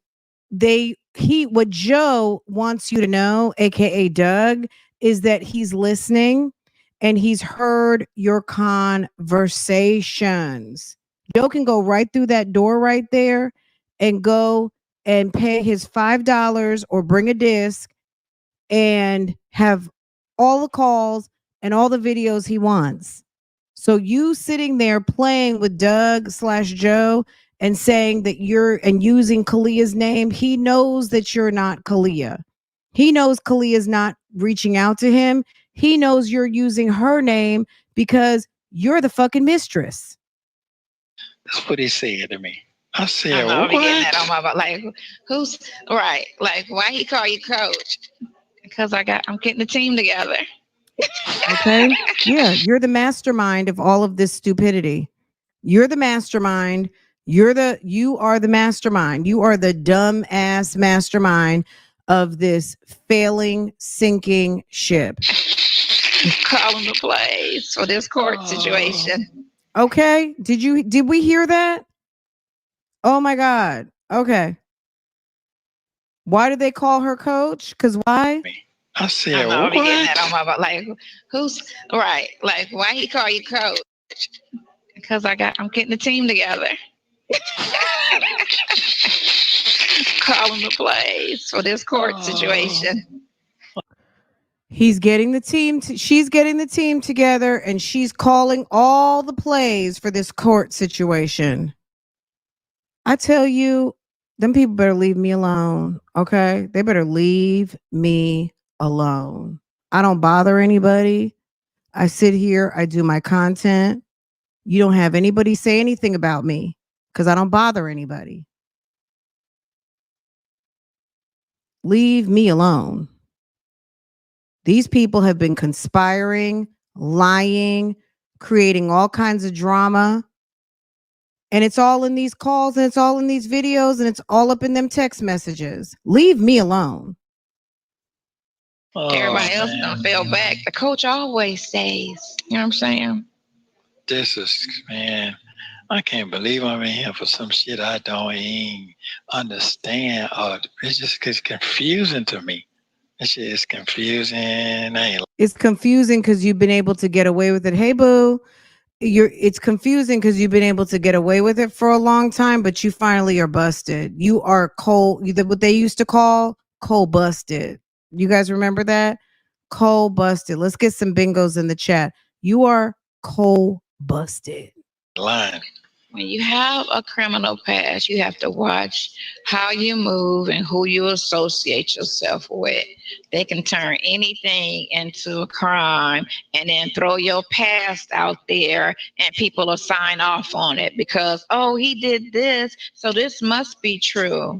what Joe wants you to know, aka Doug, is that he's listening and he's heard your conversations. Joe can go right through that door right there and go and pay his $5 or bring a disc and have all the calls and all the videos he wants. So you sitting there playing with Doug/Joe and saying that and using Kalia's name, he knows that you're not Kalia. He knows Kalia's not reaching out to him. He knows you're using her name because you're the fucking mistress. That's what he said to me. I said, I what? Be getting that on my like, who's right? Like, why he call you Coach? Because I'm getting the team together. Okay. Yeah, you're the mastermind of all of this stupidity. You're the mastermind. You are the mastermind. You are the dumb ass mastermind of this failing, sinking ship. Calling the plays for this court situation. Okay. Did we hear that? Oh my God. Okay. Why did they call her Coach? Because why? I said, what? Be getting that on my like, who's right? Like, why he call you Coach? Because I'm getting the team together. Calling the plays for this court situation. He's getting the team. She's getting the team together, and she's calling all the plays for this court situation. I tell you, them people better leave me alone. Okay, they better leave me alone. I don't bother anybody. I sit here. I do my content. You don't have anybody say anything about me because I don't bother anybody. Leave me alone. These people have been conspiring, lying, creating all kinds of drama. And it's all in these calls and it's all in these videos and it's all up in them text messages. Leave me alone. Everybody else don't feel back. The coach always stays. You know what I'm saying? This is, man, I can't believe I'm in here for some shit I don't even understand. It's just confusing to me. This shit is confusing. It's confusing because you've been able to get away with it. Hey, boo. It's confusing because you've been able to get away with it for a long time, but you finally are busted. You are what they used to call cold busted. You guys remember that? Cold busted. Let's get some bingos in the chat. You are cold busted. Line. When you have a criminal past, you have to watch how you move and who you associate yourself with. They can turn anything into a crime and then throw your past out there and people will sign off on it because, oh, he did this, so this must be true.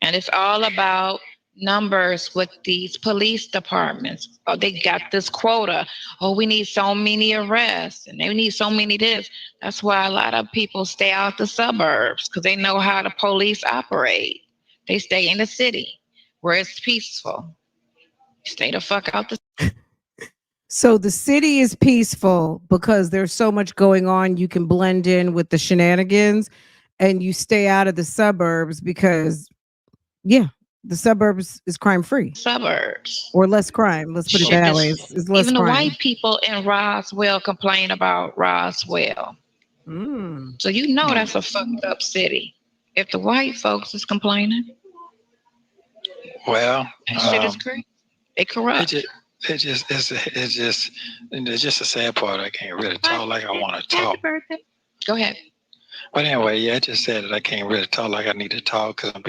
And it's all about numbers with these police departments. Oh, they got this quota. Oh, we need so many arrests and they need so many this. That's why a lot of people stay out the suburbs because they know how the police operate. They stay in the city where it's peaceful. Stay the fuck out the. So the city is peaceful because there's so much going on. You can blend in with the shenanigans, and you stay out of the suburbs because, yeah, the suburbs is crime free Suburbs. or less crime. Let's put it Shit that is- way. It's less Even the crime. white people in Roswell complain about Roswell. Mm. So you know that's a fucked up city. If the white folks is complaining, Well, that shit is crazy. It corrupt. It's just a sad part. I can't really talk like I want to talk. Happy birthday. Go ahead. But anyway, yeah, I just said that I can't really talk like I need to talk because I'm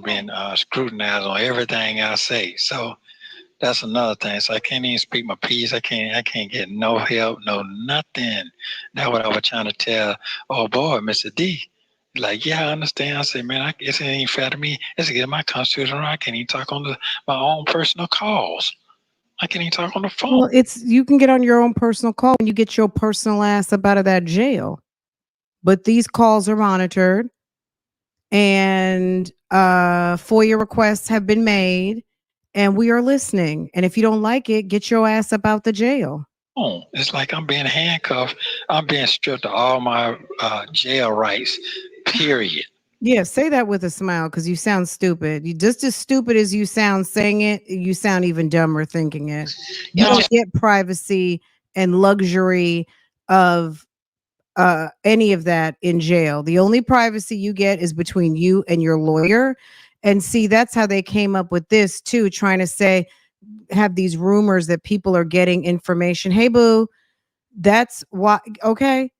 being scrutinized on everything I say. So that's another thing. So I can't even speak my piece. I can't get no help, no nothing. That's what I was trying to tell. Oh boy, Mr. D. Like, yeah, I understand. I said, man, I guess it ain't fair to me. It's to get my constitution right. I can't even talk on my own personal calls. I can't even talk on the phone. Well, you can get on your own personal call when you get your personal ass up out of that jail. But these calls are monitored, and FOIA requests have been made, and we are listening. And if you don't like it, get your ass up out the jail. It's like I'm being handcuffed. I'm being stripped of all my jail rights, period. Yeah, say that with a smile because you sound stupid. You just as stupid as you sound saying it, you sound even dumber thinking it. You don't get privacy and luxury of any of that in jail. The only privacy you get is between you and your lawyer. And see, that's how they came up with this too, trying to say, have these rumors that people are getting information. Hey, boo, that's why. Okay.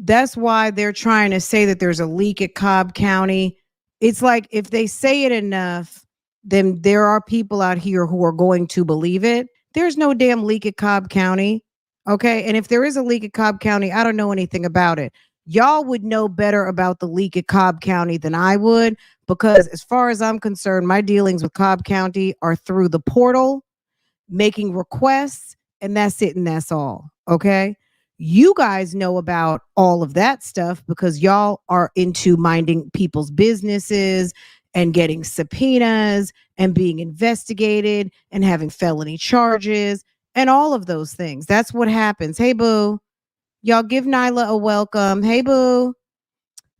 That's why they're trying to say that there's a leak at Cobb County. It's like if they say it enough, then there are people out here who are going to believe it. There's no damn leak at Cobb County. Okay. And if there is a leak at Cobb County, I don't know anything about it. Y'all would know better about the leak at Cobb County than I would, because as far as I'm concerned, my dealings with Cobb County are through the portal, making requests, and that's it and that's all. Okay. You guys know about all of that stuff because y'all are into minding people's businesses and getting subpoenas and being investigated and having felony charges and all of those things. That's what happens. Hey, boo. Y'all give Nyla a welcome. Hey, boo.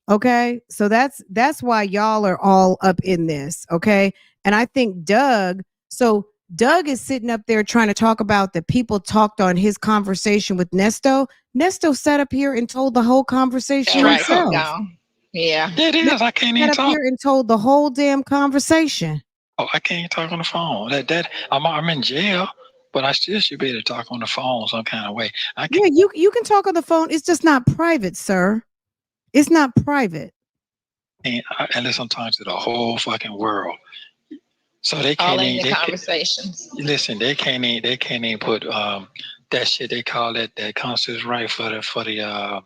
Okay. So that's why y'all are all up in this. Okay. And I think Doug is sitting up there trying to talk about that people talked on his conversation with Nesto. Nesto sat up here and told the whole conversation himself. Yeah. It is. I can't even Sat up talk. here and told the whole damn conversation. Oh, I can't even talk on the phone. I'm in jail, but I still should be able to talk on the phone some kind of way. Yeah, you can talk on the phone. It's just not private, sir. It's not private. Unless I'm talking to the whole fucking world. So they can't even conversations. Listen, they can't even put that shit they call it that constitutes right for the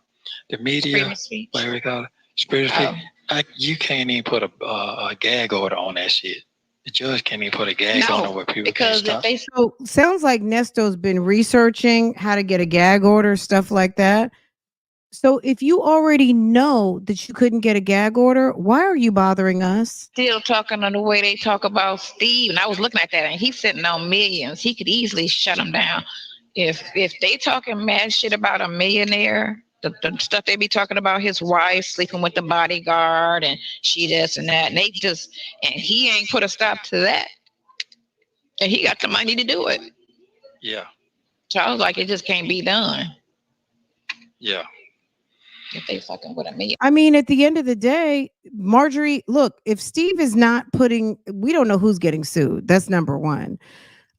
media. What do we call it? Spirit of speech. You can't even put a gag order on that shit. The judge can't even put a gag order where people because can't if stop. So sounds like Nesto's been researching how to get a gag order, stuff like that. So if you already know that you couldn't get a gag order, why are you bothering us? Still talking on the way they talk about Steve, and I was looking at that, and he's sitting on millions. He could easily shut them down. If they talking mad shit about a millionaire, the stuff they be talking about his wife sleeping with the bodyguard and she this and that, and he ain't put a stop to that, and he got the money to do it. Yeah. So I was like, it just can't be done. Yeah. If they fucking with me. I mean, at the end of the day, Marjorie, look, if Steve is not we don't know who's getting sued. That's number one.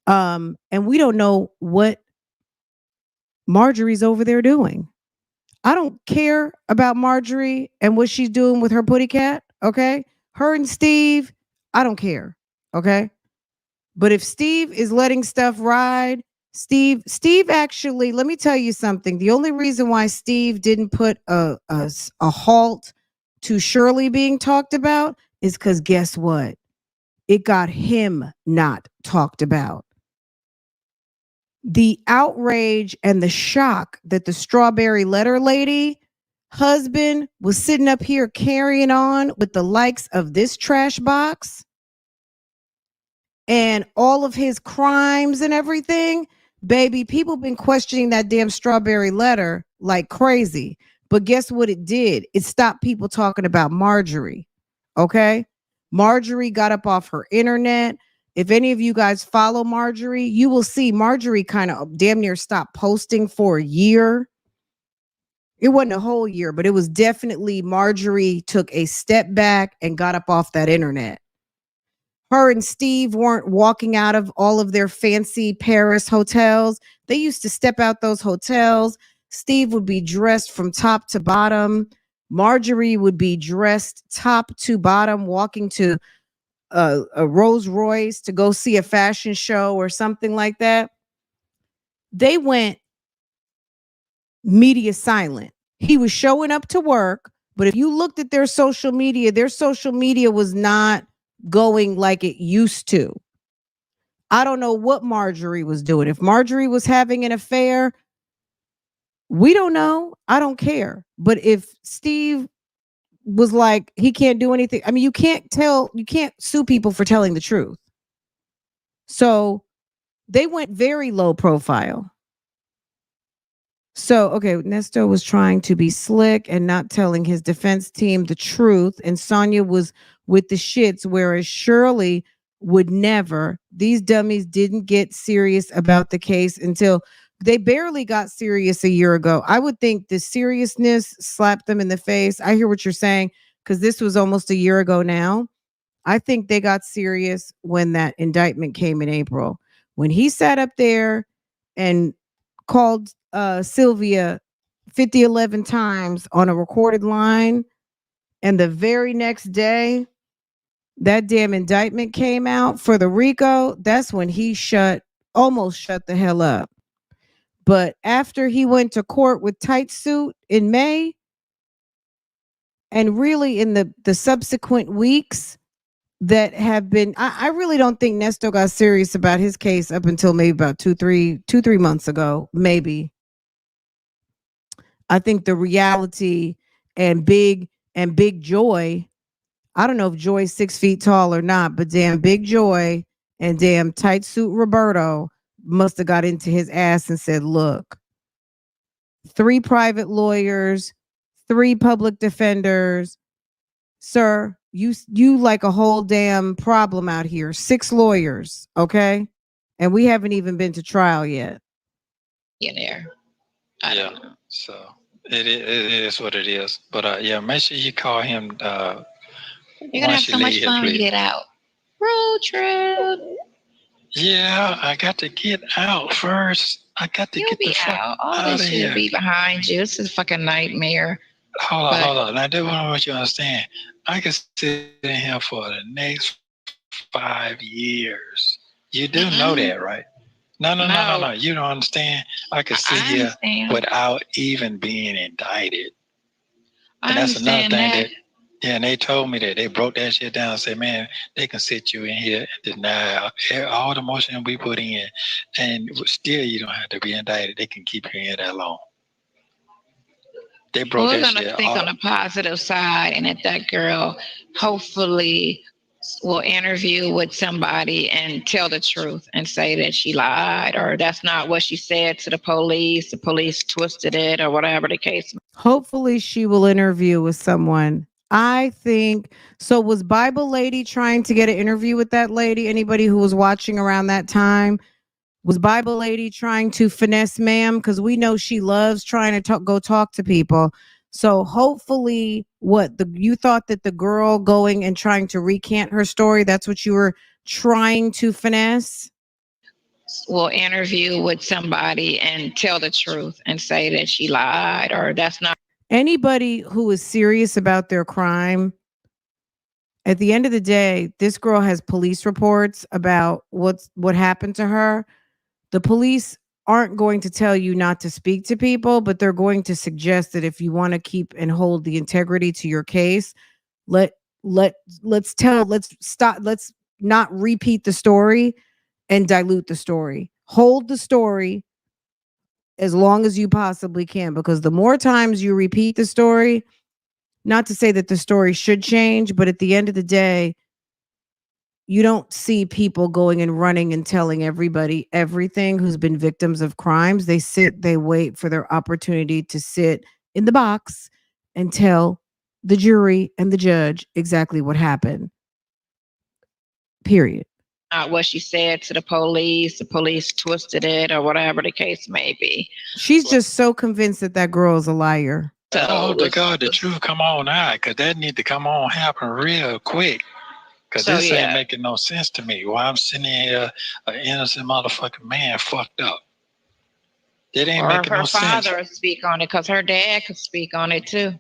And we don't know what Marjorie's over there doing. I don't care about Marjorie and what she's doing with her putty cat. Okay. Her and Steve, I don't care. Okay. But if Steve is letting stuff ride, Steve actually, let me tell you something. The only reason why Steve didn't put a halt to Shirley being talked about is because guess what? it got him not talked about. The outrage and the shock that the strawberry letter lady husband was sitting up here carrying on with the likes of this trash box and all of his crimes and everything, baby, people been questioning that damn strawberry letter like crazy. But guess what it did? It stopped people talking about Marjorie. Okay? Marjorie got up off her internet. If any of you guys follow Marjorie, you will see Marjorie kind of damn near stopped posting for a year. It wasn't a whole year, but it was definitely Marjorie took a step back and got up off that internet. Her and Steve weren't walking out of all of their fancy Paris hotels. They used to step out those hotels. Steve would be dressed from top to bottom. Marjorie would be dressed top to bottom, walking to a Rolls Royce to go see a fashion show or something like that. They went media silent. He was showing up to work, but if you looked at their social media was not going like it used to. I don't know what Marjorie was doing. If Marjorie was having an affair, we don't know. I don't care. But if Steve was like, he can't do anything. I mean, you can't sue people for telling the truth. So they went very low profile. So, okay, Nesto was trying to be slick and not telling his defense team the truth. And Sonya was with the shits, whereas Shirley would never. These dummies didn't get serious about the case until they barely got serious a year ago. I would think the seriousness slapped them in the face. I hear what you're saying, because this was almost a year ago now. I think they got serious when that indictment came in April. When he sat up there and called Sylvia 11 times on a recorded line, and the very next day that damn indictment came out for the Rico, that's when he almost shut the hell up. But after he went to court with tight suit in May, and really in the subsequent weeks that have been, I really don't think Nesto got serious about his case up until maybe about 3 months ago, maybe. I think the reality and Big Joy, I don't know if Joy's 6 feet tall or not, but damn Big Joy and damn tight suit Roberto must have got into his ass and said, look, 3 private lawyers, 3 public defenders, sir, you like a whole damn problem out here. 6 lawyers, okay? And we haven't even been to trial yet. In there. Yeah. So it is what it is. But yeah, make sure you call him. You're gonna have so much fun when you get out. Road trip. Yeah, I got to get out first. I got to get the fuck out. All this shit will be behind you. This is a fucking nightmare. Hold on. Now, that's what I want you to understand. I can sit in here for the next 5 years. You do know that, right? No. You don't understand. I could sit here without even being indicted. And that's another thing and they told me that. They broke that shit down and said, man, they can sit you in here and deny all the motion we put in, and still you don't have to be indicted. They can keep you in here that long. They broke that shit. We're going to think on the positive side, and that girl hopefully will interview with somebody and tell the truth and say that she lied, or that's not what she said to the police. The police twisted it, or whatever the case. Hopefully she will interview with someone. I think so. Was Bible Lady trying to get an interview with that lady? Anybody who was watching around that time? Was Bible Lady trying to finesse ma'am? Because we know she loves trying to go talk to people. So hopefully, you thought that the girl going and trying to recant her story, that's what you were trying to finesse? Will interview with somebody and tell the truth and say that she lied, or that's not. Anybody who is serious about their crime, at the end of the day, this girl has police reports about what happened to her. The police aren't going to tell you not to speak to people, but they're going to suggest that if you want to keep and hold the integrity to your case, let's not repeat the story and dilute the story. Hold the story as long as you possibly can, because the more times you repeat the story, not to say that the story should change, but at the end of the day, you don't see people going and running and telling everybody everything who's been victims of crimes. They wait for their opportunity to sit in the box and tell the jury and the judge exactly what happened. Period. What she said to the police twisted it, or whatever the case may be. She's just so convinced that that girl is a liar. I hope to God the truth come on out, because that need to come on happen real quick. Because this ain't making no sense to me. Why I'm sitting here, an innocent motherfucking man fucked up. It ain't making no sense. Or her father speak on it, because her dad could speak on it too.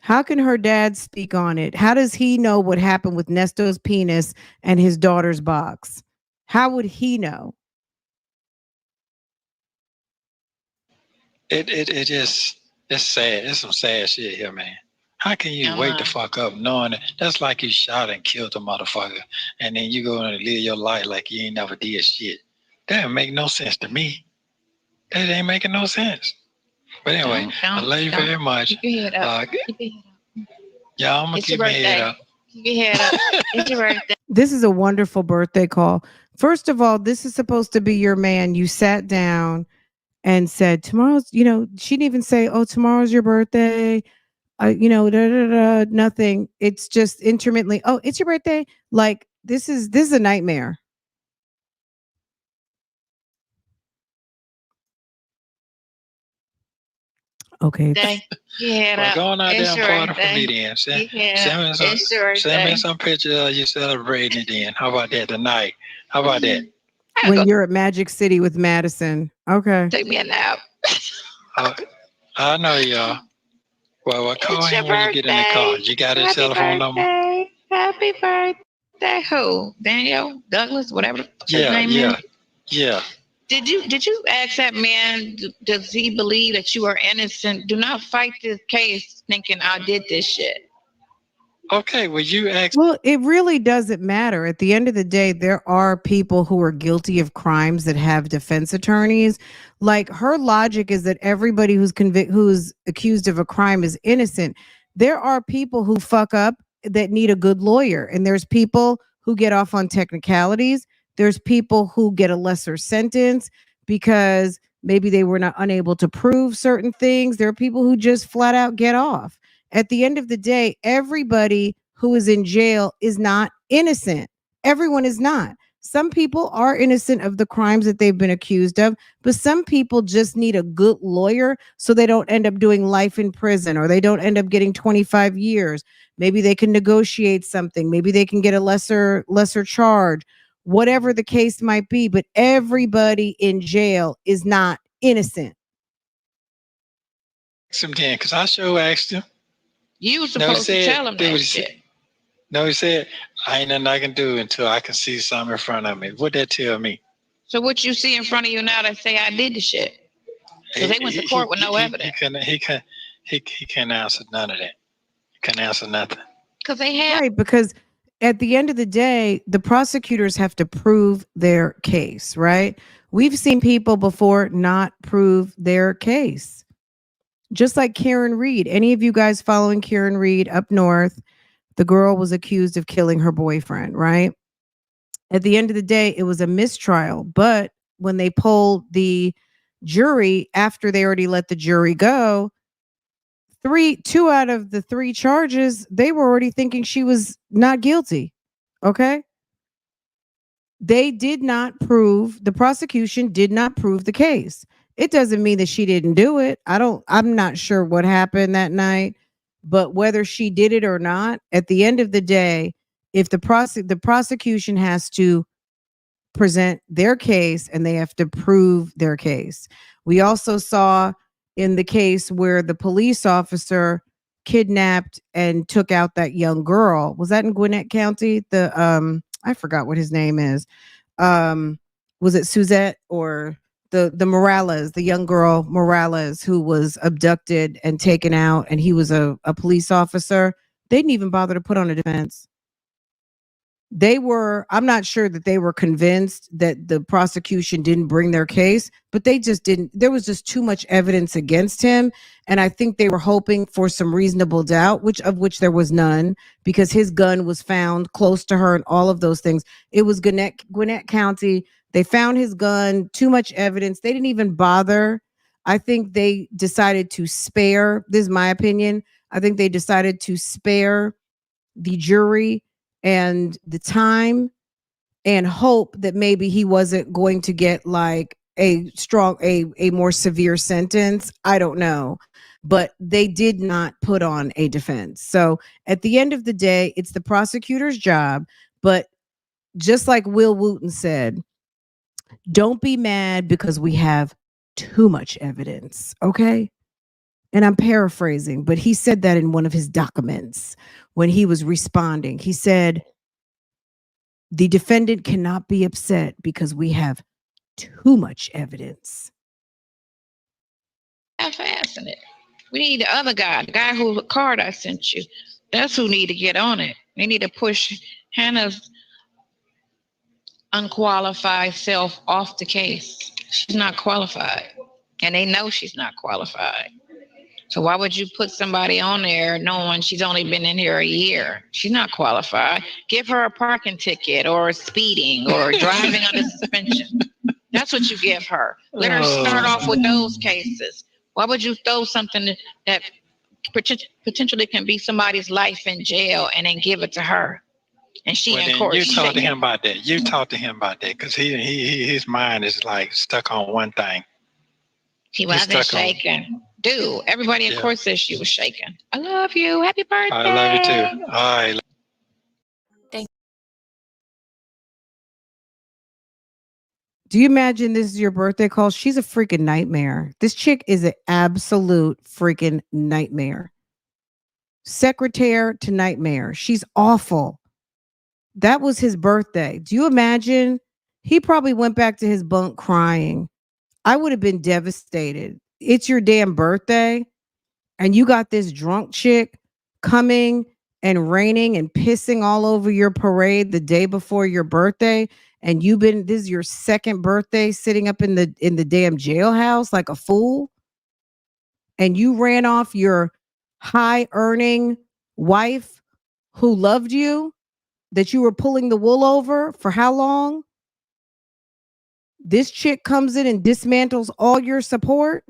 How can her dad speak on it? How does he know what happened with Nesto's penis and his daughter's box? How would he know? It's sad. It's some sad shit here, man. How can you wake the fuck up knowing that? That's like you shot and killed a motherfucker, and then you go and live your life like you ain't never did shit. That don't make no sense to me. That ain't making no sense. But anyway, I love you very much. Keep your head up. Yeah, I'm gonna keep my head up. Keep your head up. It's your birthday. This is a wonderful birthday call. First of all, this is supposed to be your man. You sat down and said, tomorrow's, she didn't even say, oh, tomorrow's your birthday. Nothing. It's just intermittently, oh, it's your birthday. Like, this is a nightmare. Okay. Yeah. Well, go on out there and party for me then. Send me some pictures of you celebrating it then. How about that tonight? How about that? When you're at Magic City with Madison. Okay. Take me a nap. I know y'all. Well, call him when you get in the car. You got his telephone number? Happy birthday. Who? Daniel? Douglas? Whatever his name is? Yeah. Did you ask that man, does he believe that you are innocent? Do not fight this case thinking I did this shit. Okay, well, you asked. Well, it really doesn't matter. At the end of the day, there are people who are guilty of crimes that have defense attorneys. Like, her logic is that everybody who's accused of a crime is innocent. There are people who fuck up that need a good lawyer, and there's people who get off on technicalities. There's people who get a lesser sentence because maybe they were not unable to prove certain things. There are people who just flat out get off. At the end of the day, everybody who is in jail is not innocent. Everyone is not. Some people are innocent of the crimes that they've been accused of, but some people just need a good lawyer so they don't end up doing life in prison, or they don't end up getting 25 years. Maybe they can negotiate something. Maybe they can get a lesser charge. Whatever the case might be, but everybody in jail is not innocent. Some Dan, because I sure asked him. You were supposed to tell him that shit. No, he said, I ain't nothing I can do until I can see something in front of me. What'd that tell me? So what you see in front of you now that say I did the shit? Because they went to court with no evidence. He can't answer none of that. He can't answer nothing. Because they have. Right, because at the end of the day, the prosecutors have to prove their case, right? We've seen people before not prove their case. Just like Karen Reed. Any of you guys following Karen Reed up north? The girl was accused of killing her boyfriend, right? At the end of the day, it was a mistrial. But when they polled the jury after they already let the jury go, two out of the three charges, they were already thinking she was not guilty. Okay. The prosecution did not prove the case. It doesn't mean that she didn't do it. I'm not sure what happened that night, but whether she did it or not, at the end of the day, if the prosecution has to present their case and they have to prove their case. We also saw in the case where the police officer kidnapped and took out that young girl. Was that in Gwinnett County? I forgot what his name is. Was it Suzette or the Morales, the young girl Morales, who was abducted and taken out, and he was a police officer? They didn't even bother to put on a defense. I'm not sure that they were convinced that the prosecution didn't bring their case, but they just didn't. There was just too much evidence against him. And I think they were hoping for some reasonable doubt, which there was none, because his gun was found close to her and all of those things. It was Gwinnett County. They found his gun, too much evidence. They didn't even bother. I think they decided to spare, this is my opinion. I think they decided to spare the jury and the time and hope that maybe he wasn't going to get like a more severe sentence. I don't know. But they did not put on a defense. So at the end of the day, it's the prosecutor's job. But just like Will Wooten said, don't be mad because we have too much evidence. Okay. And I'm paraphrasing, but he said that in one of his documents when he was responding. He said, the defendant cannot be upset because we have too much evidence. Half-assing it. We need the other guy, the guy whose card I sent you. That's who need to get on it. They need to push Hannah's unqualified self off the case. She's not qualified. And they know she's not qualified. So why would you put somebody on there knowing she's only been in here a year? She's not qualified. Give her a parking ticket or speeding or driving under suspension. That's what you give her. Let her start off with those cases. Why would you throw something that potentially can be somebody's life in jail and then give it to her? And she in court. You talk to him about that. You talk to him about that because his mind is like stuck on one thing. He wasn't shaking. Dude, everybody in court says she was shaking. I love you. Happy birthday. I love you too. All right. Do you imagine this is your birthday call? She's a freaking nightmare. This chick is an absolute freaking nightmare. Secretary to nightmare. She's awful. That was his birthday. Do you imagine? He probably went back to his bunk crying. I would have been devastated. It's your damn birthday, and you got this drunk chick coming and raining and pissing all over your parade the day before your birthday. And this is your second birthday sitting up in the damn jailhouse like a fool. And you ran off your high earning wife who loved you, that you were pulling the wool over for how long? This chick comes in and dismantles all your support.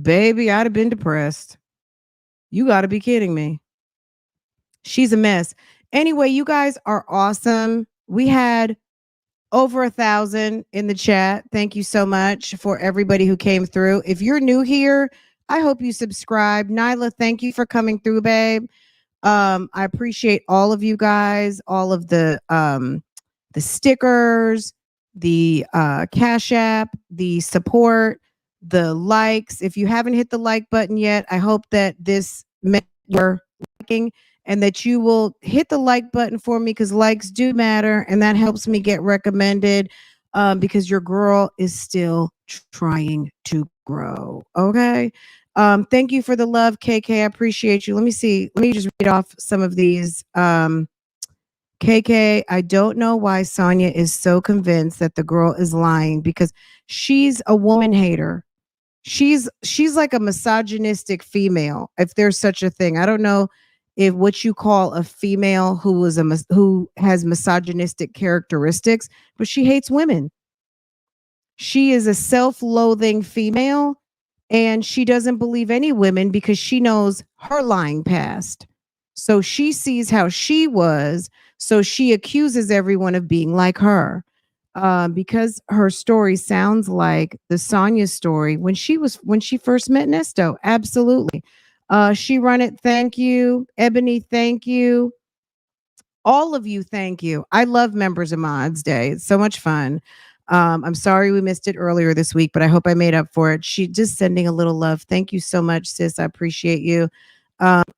Baby, I'd have been depressed. You got to be kidding me. She's a mess. Anyway, you guys are awesome. We had over 1,000 in the chat. Thank you so much for everybody who came through. If you're new here, I hope you subscribe. Nyla, thank you for coming through, babe. I appreciate all of you guys, all of the stickers, the Cash App, the support, the likes. If you haven't hit the like button yet, I hope that this meant you're liking and that you will hit the like button for me, because likes do matter and that helps me get recommended, because your girl is still trying to grow. Okay. Thank you for the love, KK. I appreciate you. Let me see. Let me just read off some of these. KK, I don't know why Sonya is so convinced that the girl is lying, because she's a woman hater. She's like a misogynistic female, if there's such a thing. I don't know if what you call a female who has misogynistic characteristics, but she hates women. She is a self-loathing female, and she doesn't believe any women because she knows her lying past. So she sees how she was, so she accuses everyone of being like her. Because her story sounds like the Sonya story when she first met Nesto. Absolutely. She run it. Thank you. Ebony, thank you. All of you, thank you. I love Members of Mods Day. It's so much fun. I'm sorry we missed it earlier this week, but I hope I made up for it. She just sending a little love. Thank you so much, sis. I appreciate you.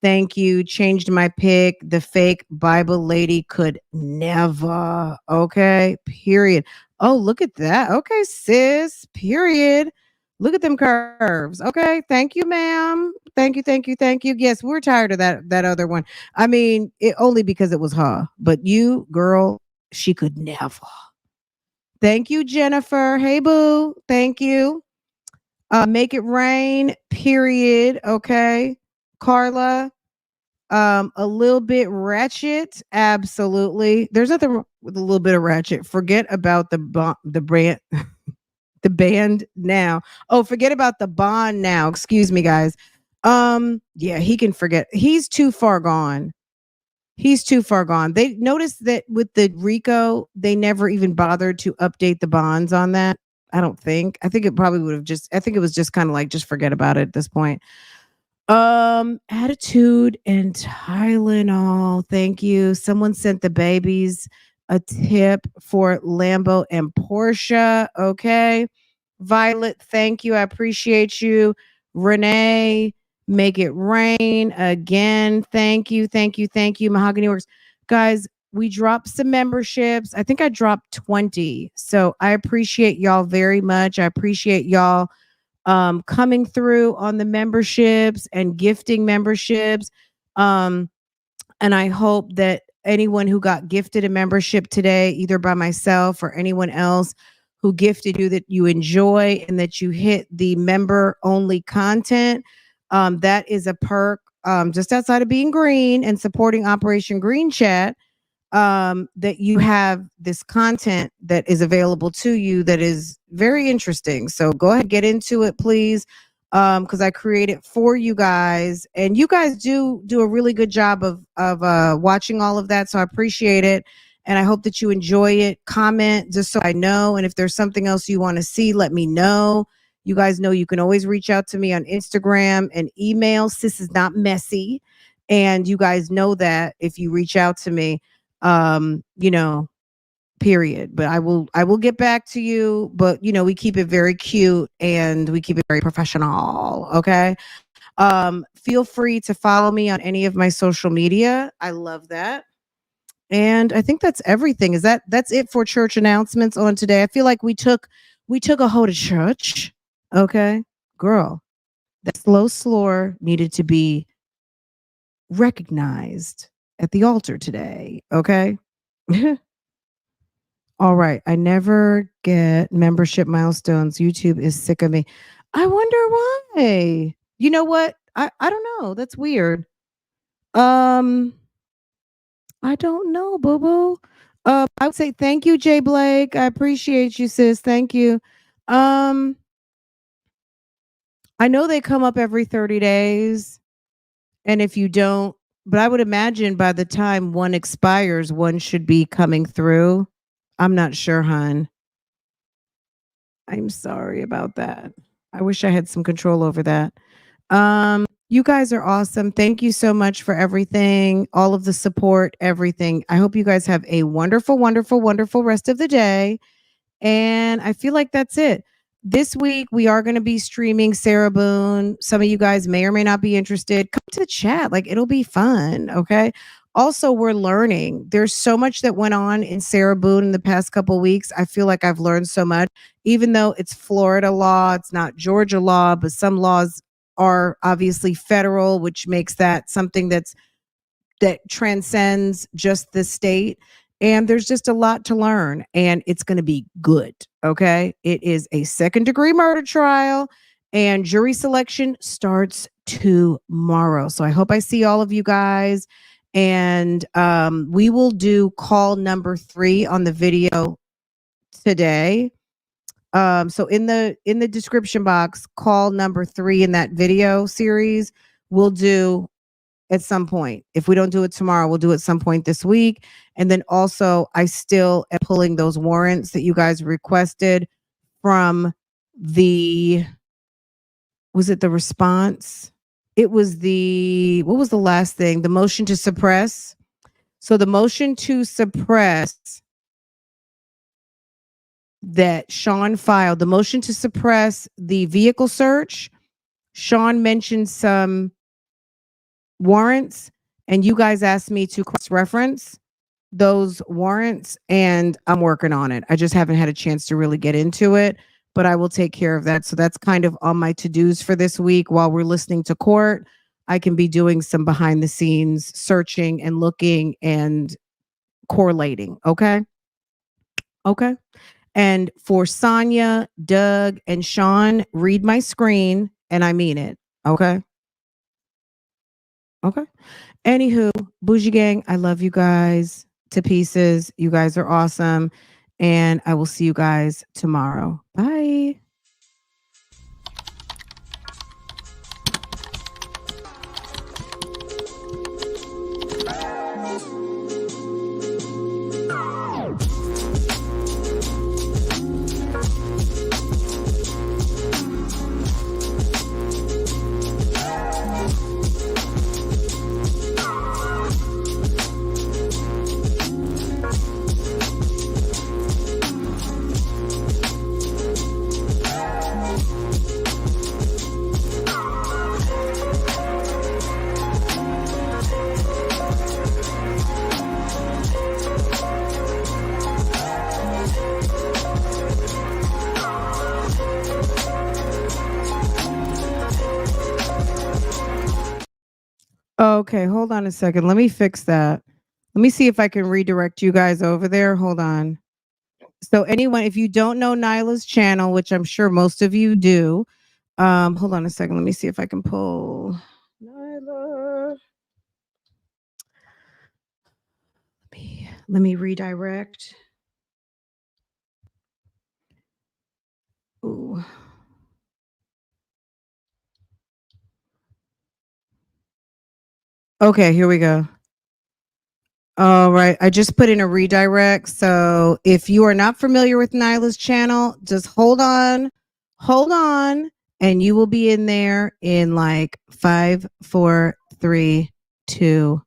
Thank you. Changed my pick. The fake Bible lady could never. Okay. Period. Oh, look at that. Okay, sis. Period. Look at them curves. Okay. Thank you, ma'am. Thank you. Thank you. Thank you. Yes, we're tired of that other one. I mean, only because it was her. But you, girl, she could never. Thank you, Jennifer. Hey, boo. Thank you. Make it rain, period. Okay. Carla, a little bit ratchet. Absolutely. There's nothing wrong with a little bit of ratchet. Forget about the brand, the band now. Oh, forget about the bond now. Excuse me, guys. Yeah, he can forget. He's too far gone. He's too far gone. They noticed that with the Rico, they never even bothered to update the bonds on that. I don't think. I think it probably would have just, I think it was just kind of like, just forget about it at this point. Attitude and Tylenol. Thank you. Someone sent the babies a tip for Lambo and Porsche. Okay. Violet, thank you. I appreciate you. Renee, make it rain again. Thank you. Thank you. Thank you. Mahogany Works. Guys, we dropped some memberships. I think I dropped 20. So I appreciate y'all very much. I appreciate y'all coming through on the memberships and gifting memberships. And I hope that anyone who got gifted a membership today, either by myself or anyone else who gifted you, that you enjoy and that you hit the member only content. That is a perk just outside of being green and supporting Operation Green Chat, that you have this content that is available to you that is very interesting. So go ahead, get into it, please. Because I create it for you guys, and you guys do a really good job of watching all of that. So I appreciate it, and I hope that you enjoy it. Comment just so I know, and if there's something else you want to see, let me know. You guys know you can always reach out to me on Instagram and email. Sis is not messy, and you guys know that if you reach out to me, you know, period. But I will get back to you, but you know, we keep it very cute and we keep it very professional. Okay. Feel free to follow me on any of my social media. I love that. And I think that's everything. That's it for church announcements on today. I feel like we took a hoe to church. Okay. Girl, that slow slore needed to be recognized at the altar today. Okay. All right. I never get membership milestones. YouTube is sick of me. I wonder why. You know what? I don't know. That's weird. Um, I don't know, boo boo. I would say thank you, Jay Blake. I appreciate you, sis. Thank you. Um, I know they come up every 30 days. And if you don't, but I would imagine by the time one expires, one should be coming through. I'm not sure, hon. I'm sorry about that. I wish I had some control over that. You guys are awesome. Thank you so much for everything, all of the support, everything. I hope you guys have a wonderful, wonderful, wonderful rest of the day. And I feel like that's it. This week, we are going to be streaming Sarah Boone. Some of you guys may or may not be interested. Come to the chat. Like, it'll be fun. Okay. Also, we're learning. There's so much that went on in Sarah Boone in the past couple of weeks. I feel like I've learned so much, even though it's Florida law, it's not Georgia law, but some laws are obviously federal, which makes that something that transcends just the state. And there's just a lot to learn, and it's going to be good. Okay. It is a second-degree murder trial, and jury selection starts tomorrow. So I hope I see all of you guys. And we will do call number 3 on the video today. So in the description box, call number 3 in that video series, we'll do at some point. If we don't do it tomorrow, we'll do it some point this week. And then also, I still am pulling those warrants that you guys requested from was it the response? It was what was the last thing? The motion to suppress. So the motion to suppress that Sean filed, the motion to suppress the vehicle search, Sean mentioned some warrants, and you guys asked me to cross-reference those warrants, and I'm working on it. I just haven't had a chance to really get into it, but I will take care of that. So that's kind of on my to-dos for this week. While we're listening to court, I can be doing some behind the scenes searching and looking and correlating. Okay. Okay. And for Sonya, Doug, and Sean, read my screen, and I mean it. Okay. Okay. Anywho, Bougie Gang, I love you guys to pieces. You guys are awesome. And I will see you guys tomorrow. Bye. Okay, hold on a second. Let me fix that. Let me see if I can redirect you guys over there. Hold on. So anyone, if you don't know Nyla's channel, which I'm sure most of you do, hold on a second. Let me see if I can pull Nyla. Let me redirect. Ooh. Okay, here we go. All right. I just put in a redirect. So if you are not familiar with Nyla's channel, just hold on, and you will be in there in like 5, 4, 3, 2,